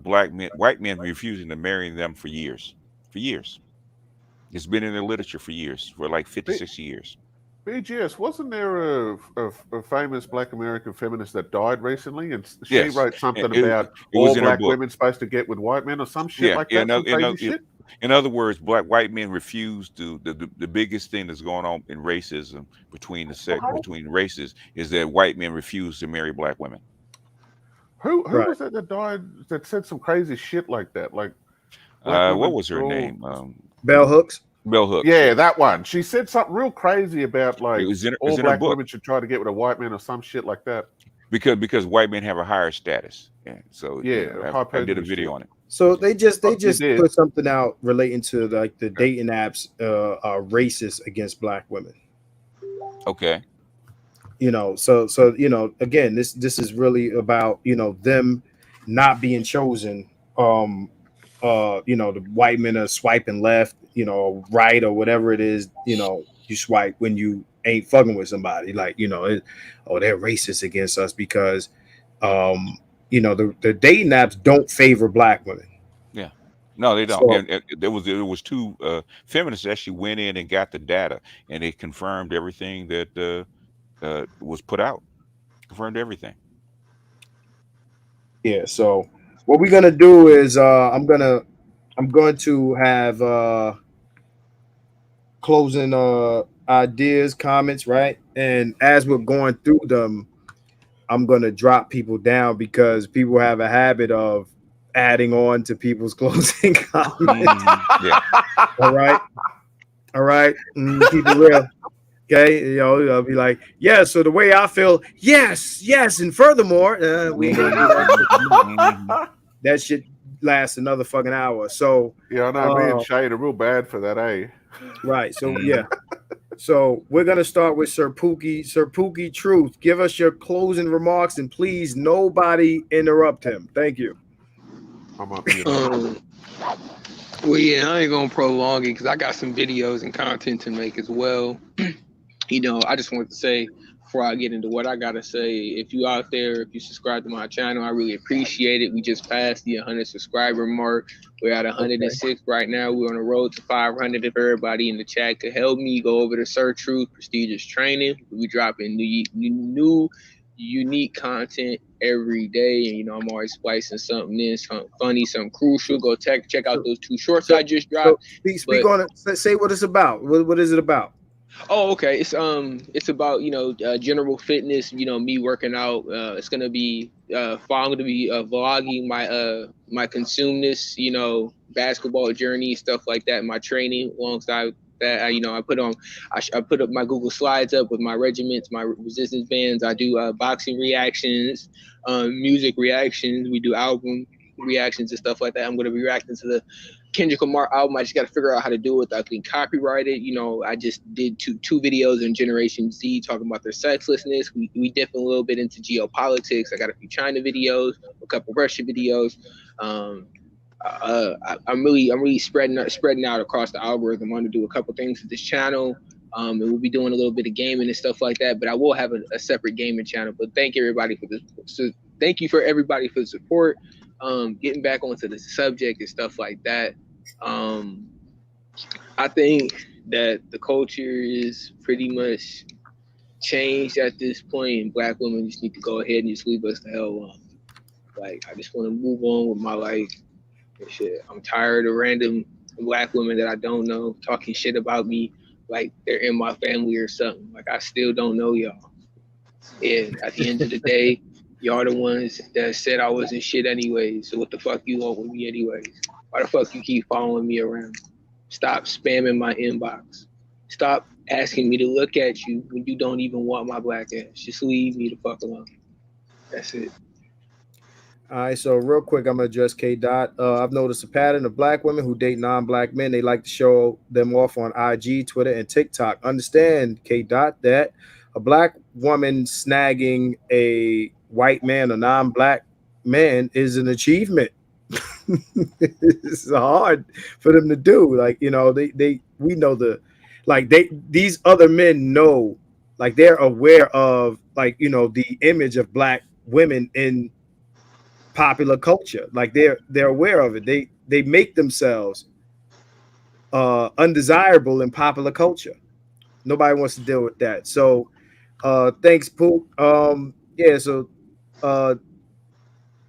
white men refusing to marry them for years. It's been in the literature for years, for like 50, 60 years. BGS, wasn't there a famous Black American feminist that died recently, and she Yes, wrote something it about was all in her Black book. women supposed to get with white men or some shit Yeah, like that, some crazy shit? in other words, white men refuse to. The biggest thing that's going on in racism between between races is that white men refuse to marry Black women. Who Right. was that died that said some crazy shit like that? Like Black women. What was her all- name? Bell hooks. Bell Hooks. Yeah, that one. She said something real crazy about It like was in all her Black book. women should try to get with a white man or some shit like that. Because white men have a higher status. Yeah, so Yeah, I did a hypergamy video shit. on it. So they just You did. put something out relating to like the dating apps are racist against Black women. Okay. You know, so again, this is really about them not being chosen. The white men are swiping left, right or whatever it is. You swipe when you ain't fucking with somebody. Like they're racist against us because the dating apps don't favor Black women. Yeah. No, they don't. So, And there was two feminists actually went in and got the data, and they confirmed everything that was put out. Confirmed everything. yeah. So what we're gonna do is I'm going to have closing ideas, comments, right? And as we're going through them, I'm gonna drop people down because people have a habit of adding on to people's closing comments. Yeah. All right. Keep it real. Okay, I'll be like, yeah. So the way I feel, yes, and furthermore, we ain't gonna do that. That shit lasts another fucking hour. So Yeah, I know. Me and Shade are real bad for that, eh? right. So yeah. So we're gonna start with Sir Pookie. Sir Pookie Truth, give us your closing remarks, and please nobody interrupt him. Thank you. I'm up. Well, yeah, I ain't gonna prolong it because I got some videos and content to make as well. I just wanted to say before I get into what I gotta say, if you out there, if you subscribe to my channel, I really appreciate it. We just passed the 100 subscriber mark. We're at 106 right now. We're on the road to 500. If everybody in the chat could help me, go over to Sir Truth Prestigious Training. We dropping new unique content every day, and I'm always splicing something in, something funny, something crucial. Go check out those 2 shorts I just dropped. So speak on it. Say what it's about. What is it about? Oh, okay. It's about general fitness. Me working out. It's gonna be I'm gonna be vlogging my consumeness. Basketball journey, stuff like that. My training alongside that. I put up my Google Slides up with my regiments, my resistance bands. I do boxing reactions, music reactions. We do album reactions and stuff like that. I'm gonna be reacting to the Kendrick Lamar album. I just got to figure out how to do it without being copyrighted. I just did two videos on Generation Z talking about their sexlessness. We dip a little bit into geopolitics. I got a few China videos, a couple Russia videos. I'm really spreading out across the algorithm. I want to do a couple things with this channel. And we'll be doing a little bit of gaming and stuff like that. But I will have a separate gaming channel. But thank everybody for this. So thank you for everybody for the support. Getting back onto the subject and stuff like that. I think that the culture is pretty much changed at this point, and Black women just need to go ahead and just leave us the hell alone. Like, I just want to move on with my life and shit. I'm tired of random Black women that I don't know talking shit about me like they're in my family or something. Like, I still don't know y'all. And at the end of the day, y'all the ones that said I wasn't shit anyways. So what the fuck you want with me anyways? Why the fuck you keep following me around? Stop spamming my inbox. Stop asking me to look at you when you don't even want my Black ass. Just leave me the fuck alone. That's it. All right, so real quick, I'm gonna address K. Dot. I've noticed a pattern of Black women who date non-Black men. They like to show them off on IG, Twitter, and TikTok. Understand, K. Dot, that a Black woman snagging a white man, a non-Black man, is an achievement. It's hard for them to do. Like, we know these other men know, like, they're aware of, like, the image of Black women in popular culture. Like, they're aware of it. They make themselves undesirable in popular culture. Nobody wants to deal with that. So thanks, Pook. Yeah, so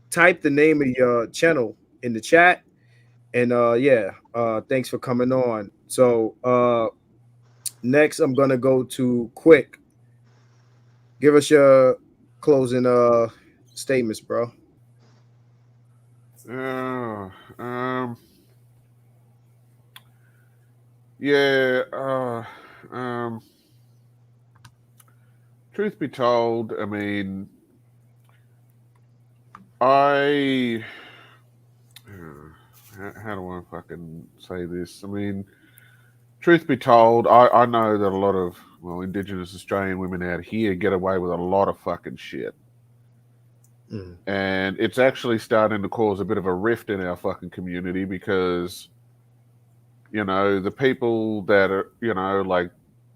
type the name of your channel in the chat. And yeah, thanks for coming on. So next I'm gonna go to Quick. Give us your closing statements, bro. Uh, yeah. Truth be told, I mean, how do I fucking say this? I mean, truth be told, I know that a lot of, well, Indigenous Australian women out here get away with a lot of fucking shit. Mm. And it's actually starting to cause a bit of a rift in our fucking community because, you know, the people that are, you know, like,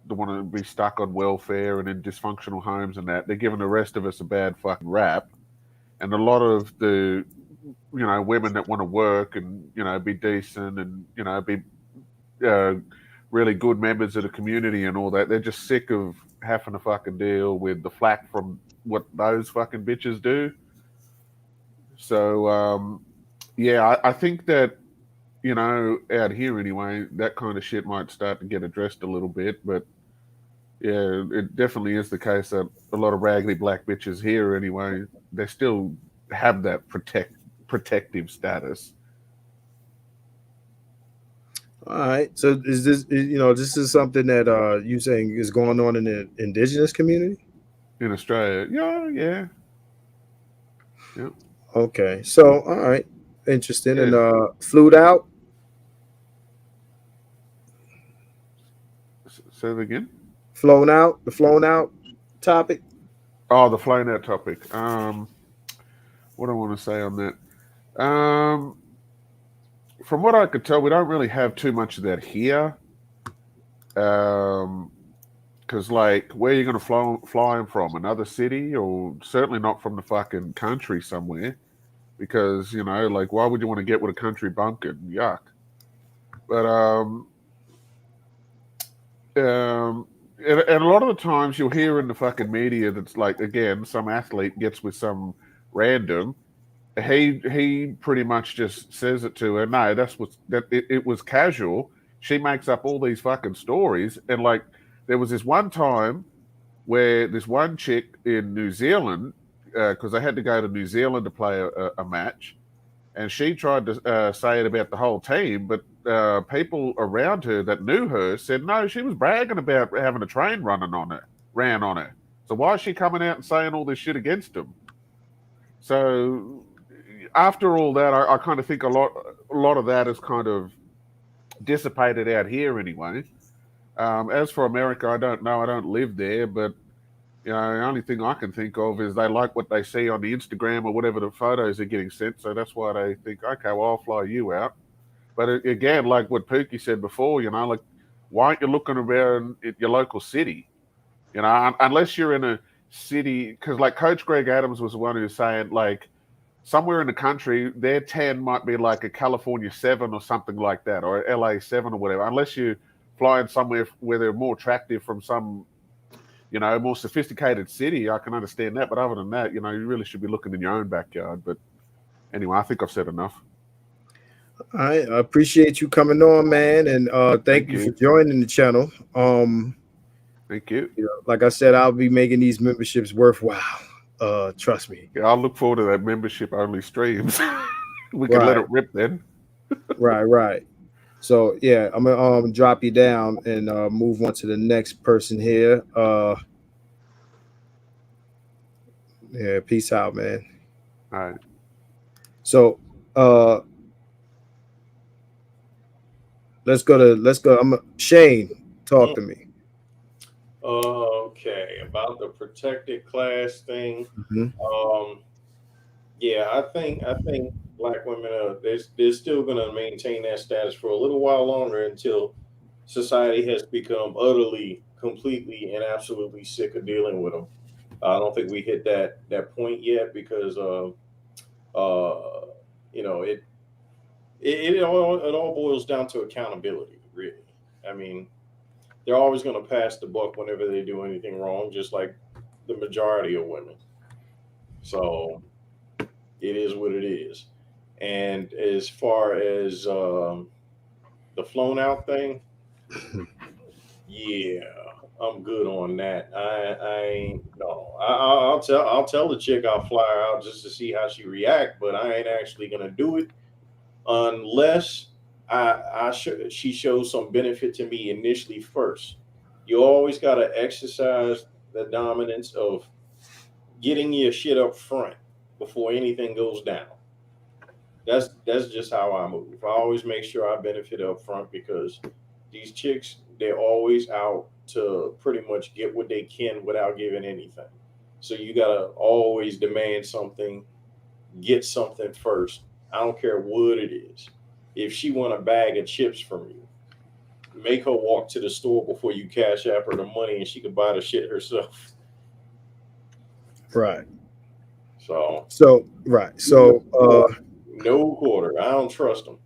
they want to be stuck on welfare and in dysfunctional homes and that, they're giving the rest of us a bad fucking rap. And a lot of the, you know, women that want to work and, you know, be decent and, you know, be really good members of the community and all that, they're just sick of having to fucking deal with the flack from what those fucking bitches do. So, yeah, I think that, you know, out here anyway, that kind of shit might start to get addressed a little bit. But yeah, it definitely is the case that a lot of raggedy black bitches here anyway, they still have that protective status. All right. So is this, you know, this is something that you saying is going on in the indigenous community? In Australia. Yeah. Okay. So all right. Interesting. Yeah. And flued out. Say that again. Flown out. The flown out topic. Oh, the flown out topic. What do I want to say on that? From what I could tell, we don't really have too much of that here. Because, like, where are you going to fly them from? Another city? Or certainly not from the fucking country somewhere. Because, you know, like, why would you want to get with a country bumpkin? Yuck. But, and a lot of the times you'll hear in the fucking media that's like, again, some athlete gets with some random. He pretty much just says it to her. No, it was casual. She makes up all these fucking stories. And like, there was this one time where this one chick in New Zealand, because they had to go to New Zealand to play a match, and she tried to say it about the whole team, but people around her that knew her said no, she was bragging about having a train ran on her. So why is she coming out and saying all this shit against them? So after all that, I kind of think a lot of that is kind of dissipated out here anyway. As for America, I don't know. I don't live there, but you know, the only thing I can think of is they like what they see on the Instagram or whatever the photos are getting sent. So that's why they think, okay, well, I'll fly you out. But again, like what Pookie said before, you know, like, why aren't you looking around at your local city? You know, unless you're in a city, because like Coach Greg Adams was the one who was saying, like, somewhere in the country, their 10 might be like a California 7 or something like that, or LA 7 or whatever, unless you're flying somewhere where they're more attractive from some, you know, more sophisticated city. I can understand that. But other than that, you know, you really should be looking in your own backyard. But anyway, I think I've said enough. I appreciate you coming on, man, and thank you for joining the channel. Thank you. You know, like I said, I'll be making these memberships worthwhile. Trust me. Yeah, I'll look forward to that membership only streams. We can let it rip then. Right. So yeah, I'm gonna drop you down and move on to the next person here. Yeah, peace out, man. All right. So let's go. Shane, talk to me. Okay, about the protected class thing. Mm-hmm. Yeah, I think black women they're still going to maintain that status for a little while longer until society has become utterly, completely, and absolutely sick of dealing with them. I don't think we hit that point yet because you know, it all boils down to accountability, really. I mean, they're always going to pass the buck whenever they do anything wrong, just like the majority of women. So it is what it is. And as far as the flown out thing, yeah, I'm good on that. I ain't no. I'll tell the chick I'll fly her out just to see how she react, but I ain't actually gonna do it unless she shows some benefit to me initially first. You always gotta exercise the dominance of getting your shit up front before anything goes down. That's just how I move. I always make sure I benefit up front because these chicks, they're always out to pretty much get what they can without giving anything. So you gotta always demand something, get something first. I don't care what it is. If she want a bag of chips from you, make her walk to the store before you cash app her the money and she can buy the shit herself. Right. So right. So no quarter. I don't trust them.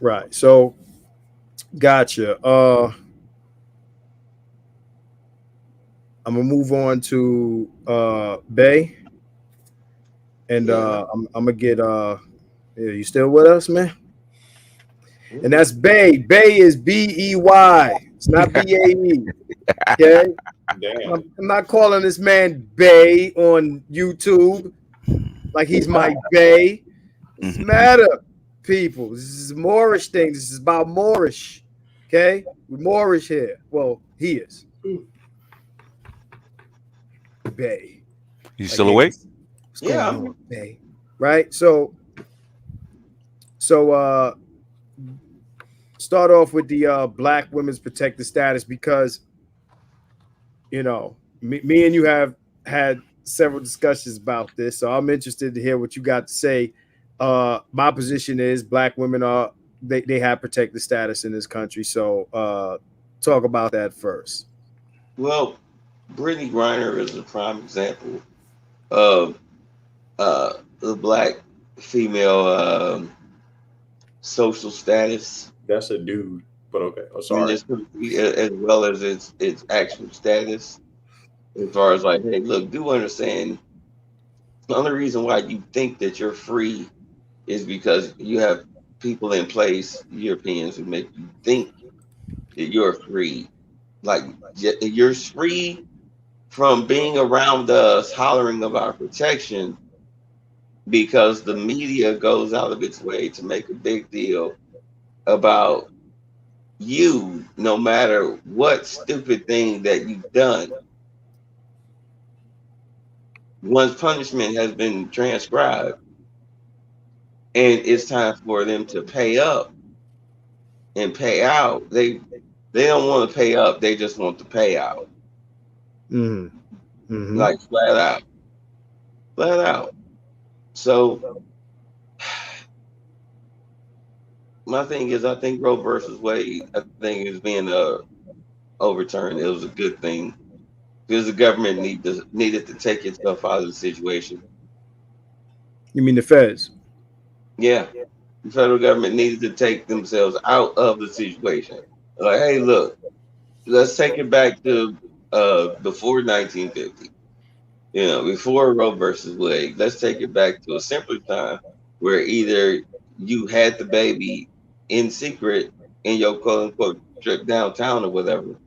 Right. So gotcha. I'm gonna move on to Bay. And I'm gonna get yeah, you still with us, man? And that's Bay. Bay is B-E-Y. It's not B-A-E. Okay. Damn. I'm not calling this man Bay on YouTube like he's my Bay. What's the matter, people? This is a Moorish thing. This is about Moorish. Okay? We're Moorish here. Well, he is. Bay. You still awake? What's going on, Bay? Right? So start off with the Black women's protected status because, you know, me and you have had several discussions about this, so I'm interested to hear what you got to say. My position is Black women are they have protected status in this country, so talk about that first. Well, Brittney Griner is a prime example of the Black female social status. That's a dude, but okay. Oh, sorry. As well as its actual status. As far as like, hey, look, do understand the only reason why you think that you're free is because you have people in place, Europeans, who make you think that you're free. Like, you're free from being around us hollering about protection because the media goes out of its way to make a big deal about you, no matter what stupid thing that you've done. Once punishment has been transcribed and it's time for them to pay up and pay out, they don't want to pay up, they just want to pay out. Like flat out. So my thing is, I think Roe versus Wade, I think is being overturned. It was a good thing because the government needed to take itself out of the situation. You mean the feds? Yeah. The federal government needed to take themselves out of the situation. Like, hey, look, let's take it back to before 1950. You know, before Roe versus Wade. Let's take it back to a simpler time where either you had the baby in secret in your quote unquote trip downtown or whatever.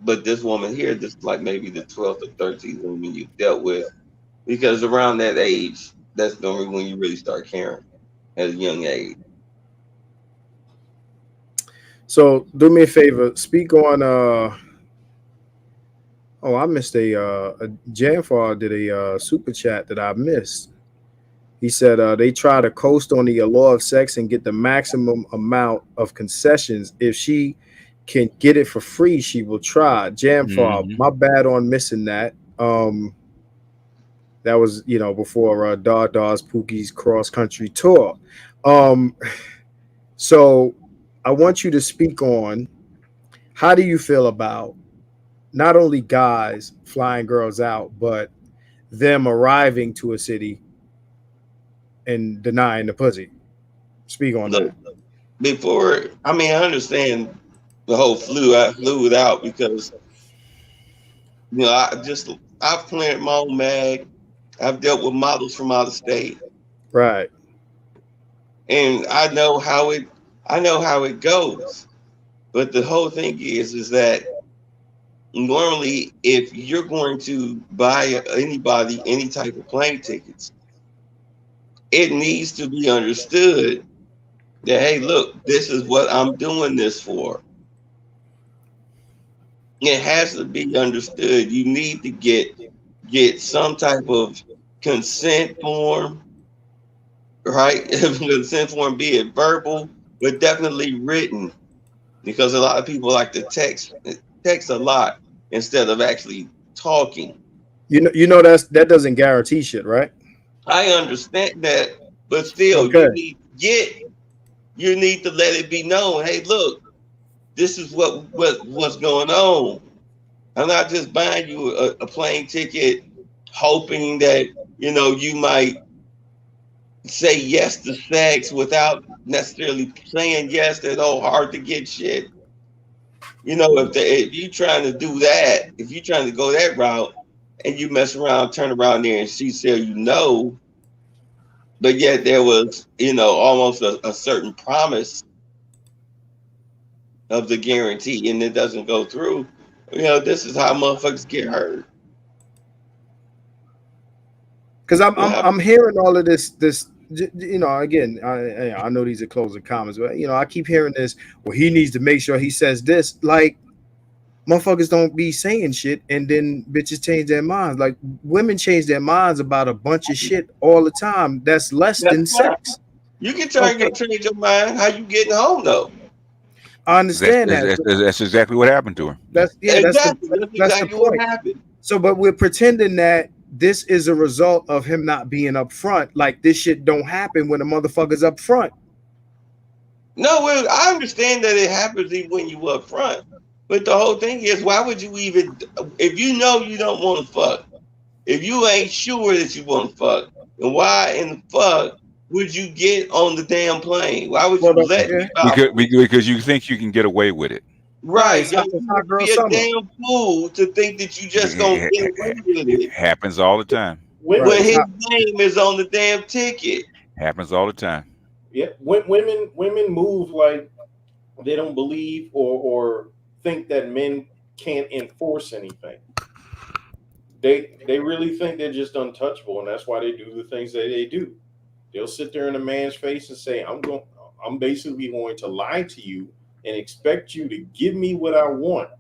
But this woman here, this is like maybe the 12th or 13th woman you dealt with, because around that age, that's normally when you really start caring at a young age. So do me a favor, speak on I missed a Janfar did a super chat that I missed. He said they try to coast on the law of sex and get the maximum amount of concessions. If she can get it for free, she will try. Janfar, my bad on missing that. That was, you know, before Dar's Pookie's cross country tour. So I want you to speak on how do you feel about not only guys flying girls out, but them arriving to a city and denying the pussy. Speak on that. before, I mean, I understand the whole flew it out because, you know, I've planted my own mag. I've dealt with models from out of state, Right. and I know how it goes. But the whole thing is that normally, if you're going to buy anybody any type of plane tickets, it needs to be understood that, hey, look, this is what I'm doing this for. It has to be understood. You need to get some type of consent form, right? Consent form, be it verbal, but definitely written, because a lot of people like to text a lot instead of actually talking. You know that doesn't guarantee shit, right? I understand that, but still, Okay. you need to let it be known. Hey, look, this is what's going on. I'm not just buying you a plane ticket, hoping that you might say yes to sex without necessarily saying yes to no hard to get shit. If you trying to do that, if you trying to go that route, and you mess around, turn around there, and she tell you no, but yet there was almost a certain promise of the guarantee, and it doesn't go through. This is how motherfuckers get hurt. Because I'm hearing all of this again, I know these are closing comments, but I keep hearing this. Well, he needs to make sure he says this. Like, motherfuckers don't be saying shit, and then bitches change their minds. Like, women change their minds about a bunch of shit all the time. That's less than sex. You can change your mind. How you getting home though? I understand that's exactly what happened to her. That's exactly the point. What happened. So, but we're pretending that this is a result of him not being upfront. Like, this shit don't happen when a motherfucker's up front. No, well, I understand that it happens even when you up front. But the whole thing is, why would you even, if you know you don't want to fuck, if you ain't sure that you want to fuck, then why in the fuck would you get on the damn plane? Why would you let me out? Because you think you can get away with it. Right. You be a damn fool to think that you just gonna get away with it. It happens all the time. When his name is on the damn ticket. Happens all the time. Yeah. Women move like they don't believe or think that men can't enforce anything. They really think they're just untouchable, and that's why they do the things that they do. They'll sit there in a man's face and say, I'm basically going to lie to you and expect you to give me what I want.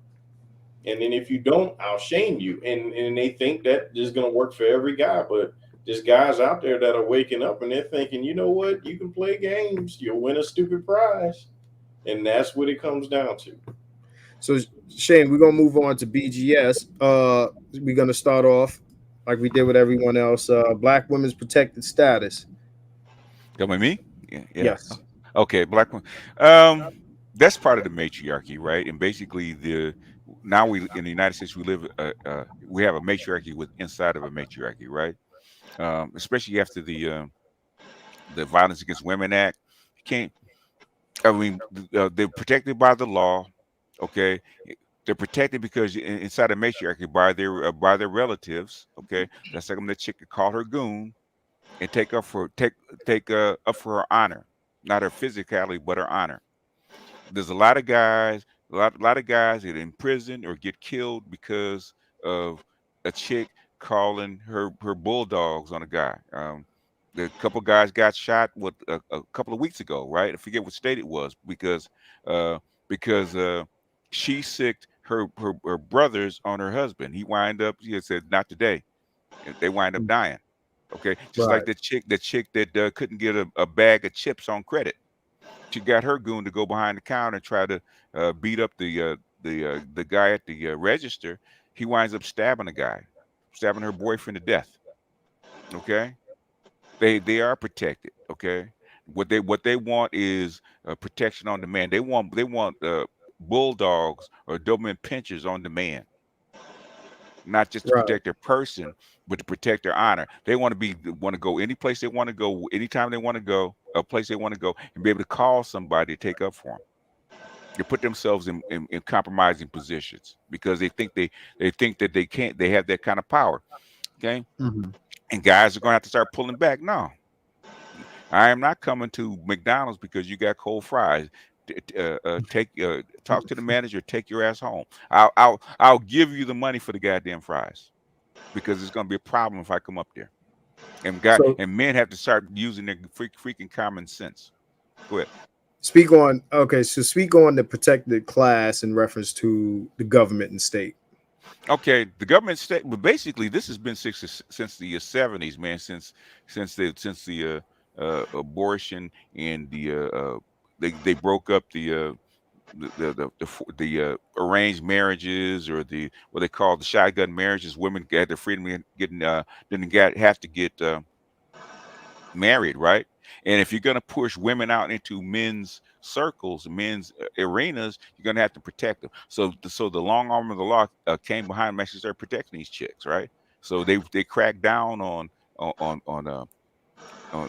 And then if you don't, I'll shame you. And they think that this is going to work for every guy. But there's guys out there that are waking up and they're thinking, you know what? You can play games. You'll win a stupid prize. And that's what it comes down to. So, Shane, we're going to move on to BGS. We're going to start off like we did with everyone else. Black women's protected status. Come with me? Yeah. Yes. Okay, black women. That's part of the matriarchy, right? And basically, now we in the United States we have a matriarchy inside of a matriarchy, right? Especially after the Violence Against Women Act. They're protected by the law. Okay, they're protected because inside a matriarchy by their relatives. Okay, that's like when the chick could call her goon and take up for her honor, not her physicality, but her honor. There's a lot of guys get in prison or get killed because of a chick calling her bulldogs on a guy. The couple guys got shot a couple of weeks ago, right? I forget what state it was because she sicked her brothers on her husband. He said not today. They wind up dying. Okay, just like the chick that couldn't get a bag of chips on credit. She got her goon to go behind the counter and try to beat up the guy at the register. He winds up stabbing her boyfriend to death. Okay, they are protected. Okay, what they want is protection on demand. They want bulldogs or Doberman pinchers on demand, not just to protect their person, but to protect their honor. They want to go any place they want to go, anytime they want to go, a place they want to go, and be able to call somebody to take up for them. They put themselves in compromising positions because they think that they have that kind of power. Okay. Mhm. And guys are going to have to start pulling back. No, I am not coming to McDonald's because you got cold fries. Talk to the manager. Take your ass home. I'll give you the money for the goddamn fries because it's going to be a problem if I come up there. And So men have to start using their freaking common sense. Go ahead. speak on the protected class in reference to the government and state. Okay, the government state, but basically this has been since the 70s, man. Since the abortion and they broke up the arranged marriages, or what they call the shotgun marriages. Women had the freedom of getting have to get married, right? And if you're going to push women out into men's circles, men's arenas, you're going to have to protect them. So the long arm of the law came behind them, actually started protecting these chicks, right? So they cracked down on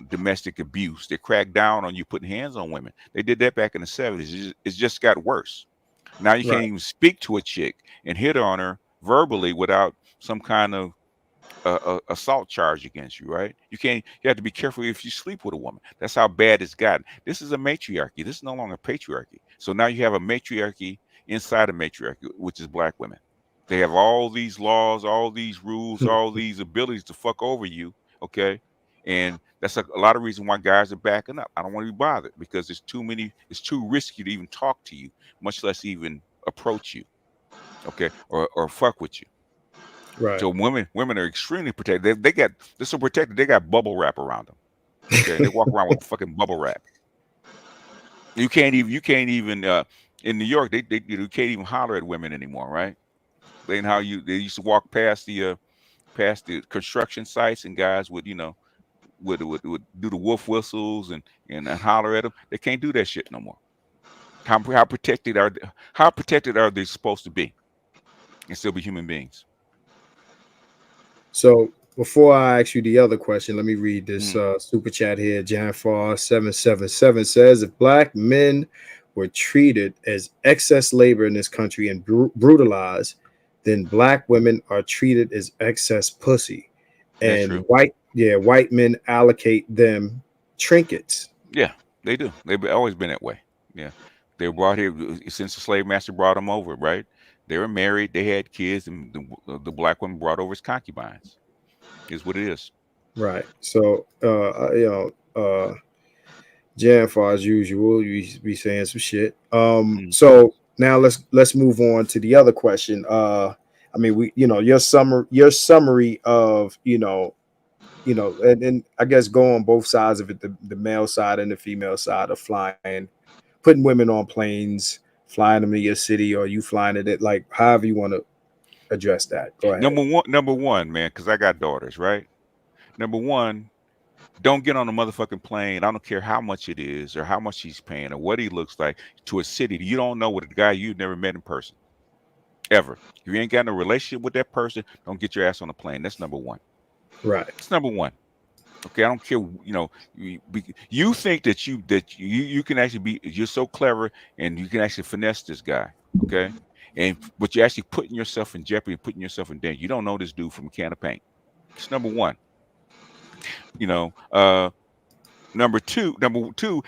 domestic abuse. They cracked down on you putting hands on women. They did that back in the 70s. It's just got worse. Now you can't even speak to a chick and hit on her verbally without some kind of assault charge against you, right? You have to be careful if you sleep with a woman. That's how bad it's gotten. This is a matriarchy. This is no longer patriarchy. So now you have a matriarchy inside a matriarchy, which is black women. They have all these laws, all these rules, all these abilities to fuck over you, okay? And that's a lot of reason why guys are backing up. I don't want to be bothered because it's too risky to even talk to you, much less even approach you, okay, or fuck with you. Right. So women are extremely protected. They're so protected. They got bubble wrap around them. Okay, they walk around with fucking bubble wrap. You can't even in New York. You can't even holler at women anymore, right? They used to walk past the construction sites, and guys would would do the wolf whistles and holler at them. They can't do that shit no more. How protected are they supposed to be and still be human beings? So before I ask you the other question, let me read this super chat here. Janfar777 says, if black men were treated as excess labor in this country and brutalized, then black women are treated as excess pussy. That's And true. white men allocate them trinkets. Yeah, they do. They've always been that way. Yeah. They were brought here since the slave master brought them over, right? They were married, they had kids, and the black woman brought over as concubines. Is what it is. Right. So Janfar, as usual, you be saying some shit. So now let's move on to the other question. I mean, your summary of and I guess go on both sides of it, the male side and the female side of flying, putting women on planes, flying them to your city, or you flying it, like however you want to address that. Go ahead. Number one, man, because I got daughters, right? Number one, don't get on a motherfucking plane. I don't care how much it is or how much he's paying or what he looks like, to a city you don't know, with a guy you've never met in person. Ever. If you ain't got no relationship with that person, don't get your ass on a plane. That's number one. Right. That's number one. Okay, I don't care. You think that you can actually you're so clever and you can actually finesse this guy. Okay, but you're actually putting yourself in jeopardy, putting yourself in danger. You don't know this dude from a can of paint. It's number one. Number two,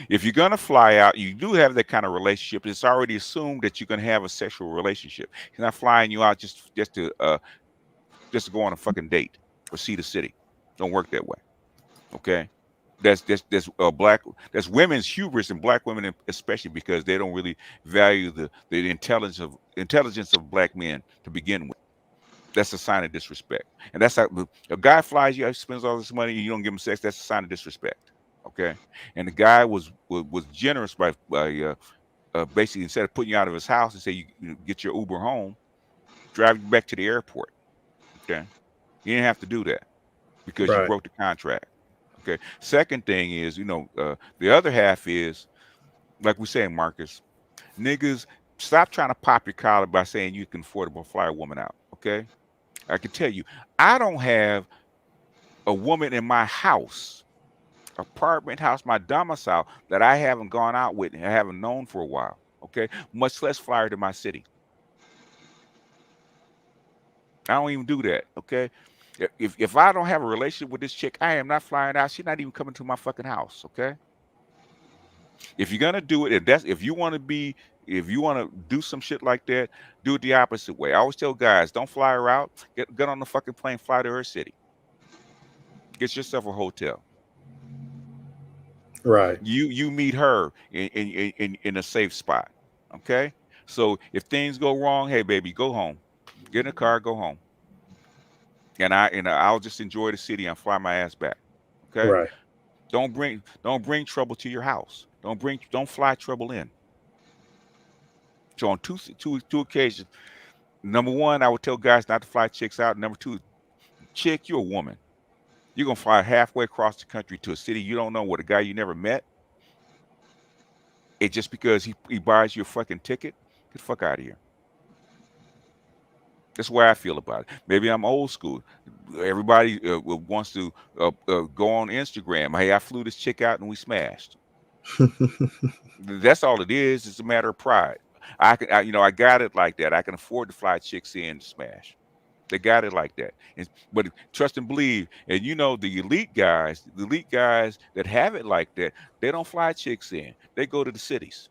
if you're gonna fly out, you do have that kind of relationship. It's already assumed that you're gonna have a sexual relationship. He's not flying you out just to go on a fucking date or see the city. Don't work that way. Okay, that's women's hubris, and black women especially, because they don't really value the intelligence of black men to begin with. That's a sign of disrespect, and that's how a guy flies you out, spends all this money, and you don't give him sex. That's a sign of disrespect. Okay, and the guy was generous by basically, instead of putting you out of his house and say you get your Uber home, drive you back to the airport. Okay, you didn't have to do that because you broke the contract. Okay. Second thing is, the other half is, like we say, Marcus, niggas, stop trying to pop your collar by saying you can afford to fly a woman out. Okay. I can tell you, I don't have a woman in my house apartment house, my domicile that I haven't gone out with and I haven't known for a while. Okay, much less fly her to my city. I don't even do that. Okay, if I don't have a relationship with this chick, I am not flying out. She's not even coming to my fucking house. Okay. If you're gonna do it, if you want to do some shit like that, do it the opposite way. I always tell guys, don't fly her out. Get on the fucking plane, fly to her city. Get yourself a hotel. Right. You meet her in a safe spot. Okay. So if things go wrong, hey baby, go home. Get in a car, go home. And I'll just enjoy the city and fly my ass back. Okay. Right. Don't bring trouble to your house. Don't fly trouble in. So on two occasions, number one, I would tell guys not to fly chicks out. Number two, chick, you're a woman. You're gonna fly halfway across the country to a city you don't know with a guy you never met. It just because he buys you a fucking ticket, get the fuck out of here. That's where I feel about it. Maybe I'm old school. Everybody wants to go on Instagram. Hey, I flew this chick out and we smashed. That's all it is. It's a matter of pride. I got it like that. I can afford to fly chicks in to smash. They got it like that. But trust and believe. And the elite guys that have it like that, they don't fly chicks in. They go to the cities.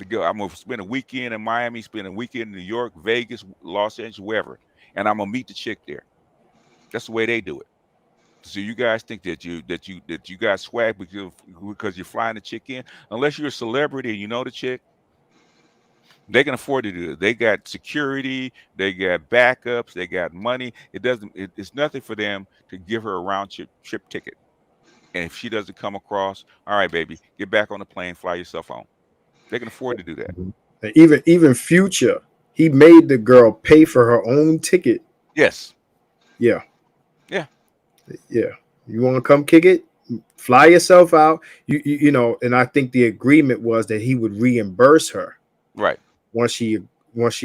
I'm gonna spend a weekend in Miami, spend a weekend in New York, Vegas, Los Angeles, wherever, and I'm gonna meet the chick there. That's the way they do it. So you guys think that you guys swag because you're flying the chick in? Unless you're a celebrity and you know the chick, they can afford to do it. They got security, they got backups, they got money. It's nothing for them to give her a round trip ticket. And if she doesn't come across, all right, baby, get back on the plane, fly yourself home. They can afford to do that. Even Future, he made the girl pay for her own ticket. Yes. Yeah. Yeah. Yeah. You want to come kick it? Fly yourself out. And I think the agreement was that he would reimburse her. Right. Once she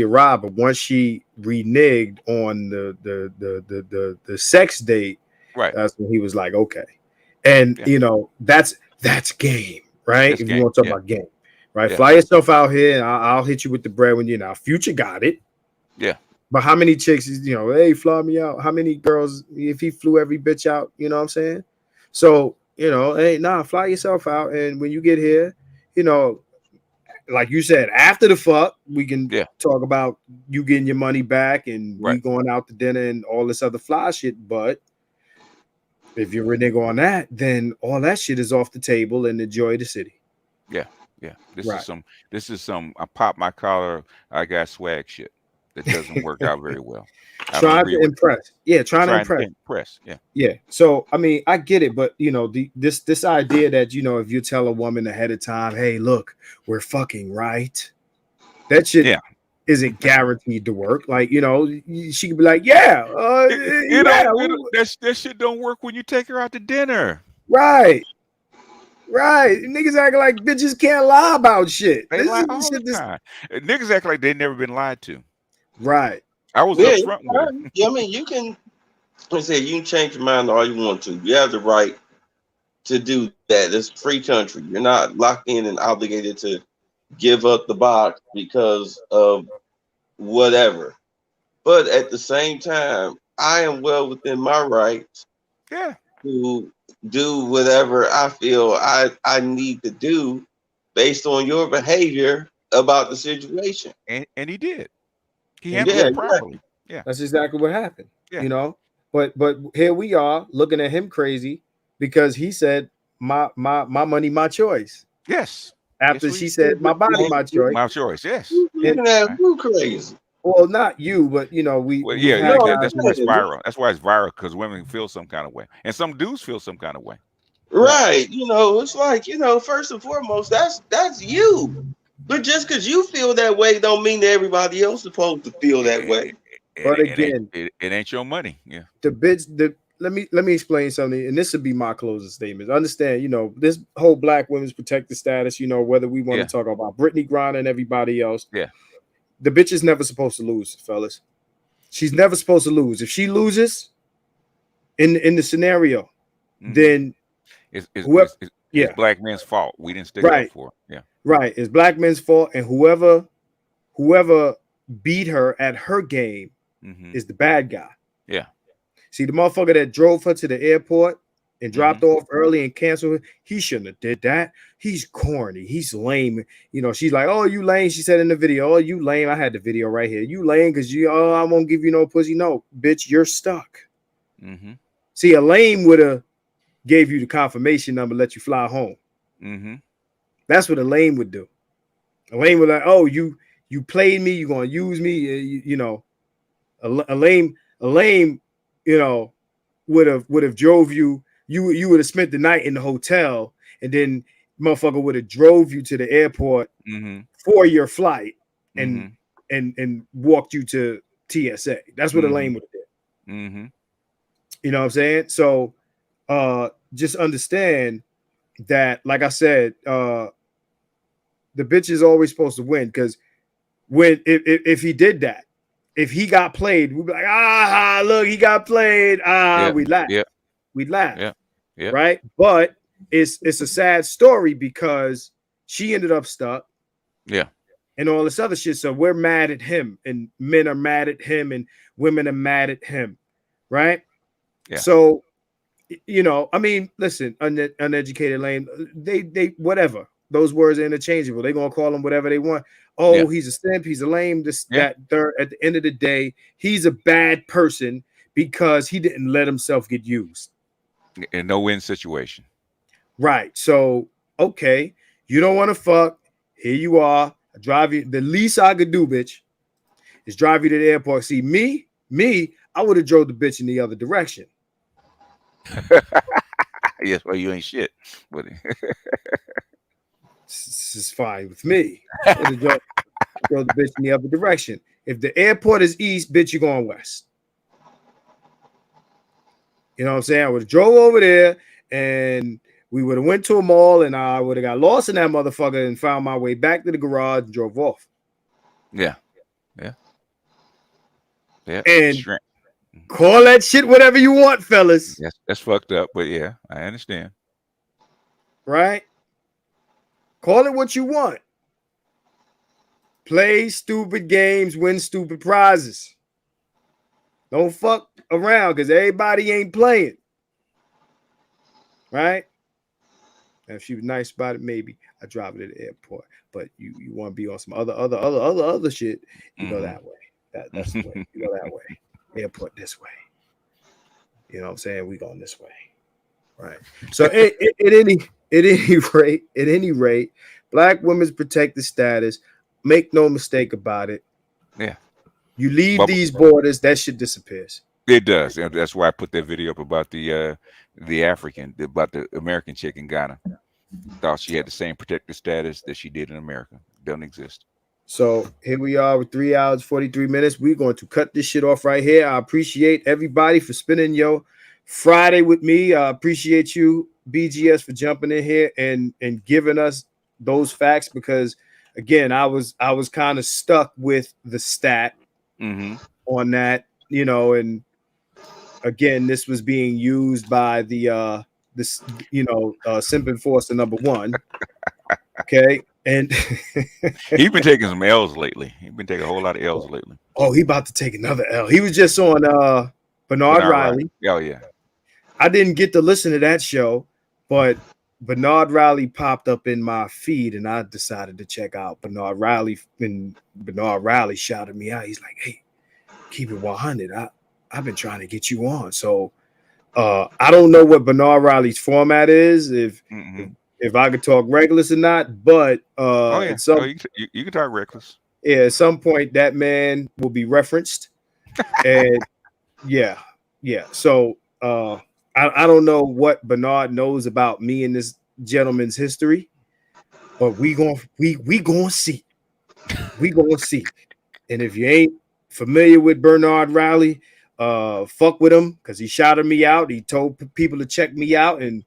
arrived, but once she reneged on the sex date, right, that's when he was like, okay. And that's game, right? That's if game. You want to talk about game. Right, yeah. Fly yourself out here, and I'll hit you with the bread when you're now. Future got it, yeah. But how many chicks, hey, fly me out? How many girls? If he flew every bitch out, you know what I'm saying? So hey, fly yourself out, and when you get here, like you said, after the fuck, we can talk about you getting your money back and we going out to dinner and all this other fly shit. But if you're a nigga on that, then all that shit is off the table and enjoy the city. Yeah. Yeah, this is some I pop my collar, I got swag shit that doesn't work out very well. Trying to impress. Yeah, trying to impress. Yeah. Yeah. So I mean, I get it, but this idea that if you tell a woman ahead of time, hey, look, we're fucking, right? That shit isn't guaranteed to work. Like, she could be like, that shit don't work when you take her out to dinner. Right. Right, niggas act like bitches can't lie about shit. They lie all the time. Niggas act like they never been lied to. Right. I was up front with it. Yeah, I mean, you can change your mind all you want to. You have the right to do that. It's a free country. You're not locked in and obligated to give up the box because of whatever. But at the same time, I am well within my rights. Yeah. To do whatever I feel I need to do based on your behavior about the situation. And he did. He handled it properly. Yeah. That's exactly what happened. Yeah. But here we are looking at him crazy because he said my money, my choice. Yes. After she said my body, my choice. My choice, yes. Who crazy? Well, not you, but that's why it's viral. That's why it's viral, because women feel some kind of way, and some dudes feel some kind of way. Right? It's like first and foremost, that's you. But just because you feel that way, don't mean that everybody else is supposed to feel that way. But again, it ain't your money. Yeah. Let me explain something, and this would be my closing statement. Understand, this whole Black women's protected status. Whether we want to talk about Brittney Griner and everybody else. Yeah. The bitch is never supposed to lose, fellas. She's never supposed to lose. If she loses in the scenario, then whoever, it's black men's fault. We didn't stick right, up for it. Yeah, right. It's black men's fault, and whoever beat her at her game is the bad guy. Yeah. See, the motherfucker that drove her to the airport and dropped off early and canceled, he shouldn't have did that. He's corny. He's lame. You know, she's like, oh, you lame. She said in the video, oh, you lame. I had the video right here. You lame because I won't give you no pussy. No, bitch, you're stuck. See, a lame would have gave you the confirmation number, let you fly home. That's what a lame would do. A lame would like, oh, you played me. You're going to use me. You know, a lame, you know, would have drove you. You would have spent the night in the hotel, and then motherfucker would have drove you to the airport for your flight and walked you to TSA. That's what a lame would have did. You know what I'm saying? So just understand that, like I said, the bitch is always supposed to win, because if he did that, if he got played, we'd be like, look, he got played. We laugh. We'd laugh. Right. But it's a sad story because she ended up stuck. And all this other shit. So we're mad at him, and men are mad at him, and women are mad at him. Right. So, you know, I mean, listen, uneducated lame, they whatever. Those words are interchangeable. They're gonna call him whatever they want. Oh, he's a simp, he's a lame, this, that, third. At the end of the day, he's a bad person because he didn't let himself get used. In no win situation. Right. So, okay, you don't want to fuck. Here you are. I drive you. The least I could do, bitch, is drive you to the airport. See, me, I would have drove the bitch in the other direction. Yes, well, you ain't shit. But this is fine with me. I would have drove the bitch in the other direction. If the airport is east, bitch, you're going west. You know what I'm saying? I would have drove over there, and we would have went to a mall, and I would have got lost in that motherfucker and found my way back to the garage and drove off. Yeah. And call that shit whatever you want, fellas. Yes, that's fucked up, but yeah, I understand. Right? Call it what you want. Play stupid games, win stupid prizes. Don't fuck around, because everybody ain't playing. Right? And if she was nice about it, maybe I drive it to the airport. But you want to be on some other shit, you go that way. That's the way. You go that way. Airport this way. You know what I'm saying? We going this way. Right. So at any rate, black women's protected status. Make no mistake about it. Yeah. You leave these borders, that shit disappears. It does. And that's why I put that video up about the American chick in Ghana. Thought she had the same protected status that she did in America. Doesn't exist. So here we are with 3 hours, 43 minutes. We're going to cut this shit off right here. I appreciate everybody for spending your Friday with me. I appreciate you, BGS, for jumping in here and giving us those facts, because again, I was kind of stuck with the stat on that, you know, and again, this was being used by the simp enforcer number one. Okay. And he's been taking some L's lately. He's been taking a whole lot of L's lately. Oh, he about to take another L. He was just on Bernard Riley. Oh, yeah. I didn't get to listen to that show, but Bernard Riley popped up in my feed, and I decided to check out Bernard Riley. And Bernard Riley shouted me out. He's like, "Hey, keep it 100. I've been trying to get you on." So I don't know what Bernard Riley's format is, if I could talk reckless or not, but you can talk reckless. Yeah, at some point that man will be referenced. And yeah. So I don't know what Bernard knows about me and this gentleman's history, but we gonna see. We gonna see. And if you ain't familiar with Bernard Riley, fuck with him, because he shouted me out. He told people to check me out, and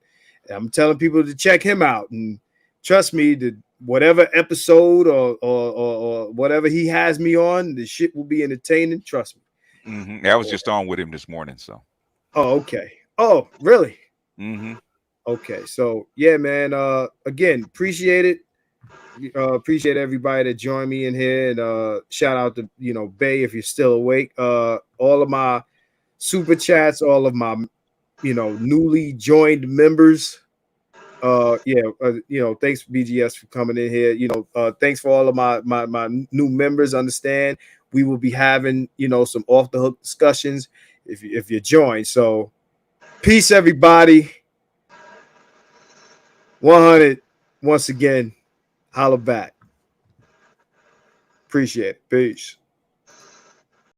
I'm telling people to check him out. And trust me, whatever episode or whatever he has me on, the shit will be entertaining. Trust me. I was just on with him this morning. So. Oh, okay. Oh, really? Okay, so yeah, man. Again, appreciate it. Appreciate everybody that joined me in here, and shout out to Bay if you're still awake. All of my super chats, all of my newly joined members. Thanks BGS for coming in here. Thanks for all of my new members. Understand we will be having some off the hook discussions if you join. So peace, everybody. 100 once again. Holla back. Appreciate it. Peace.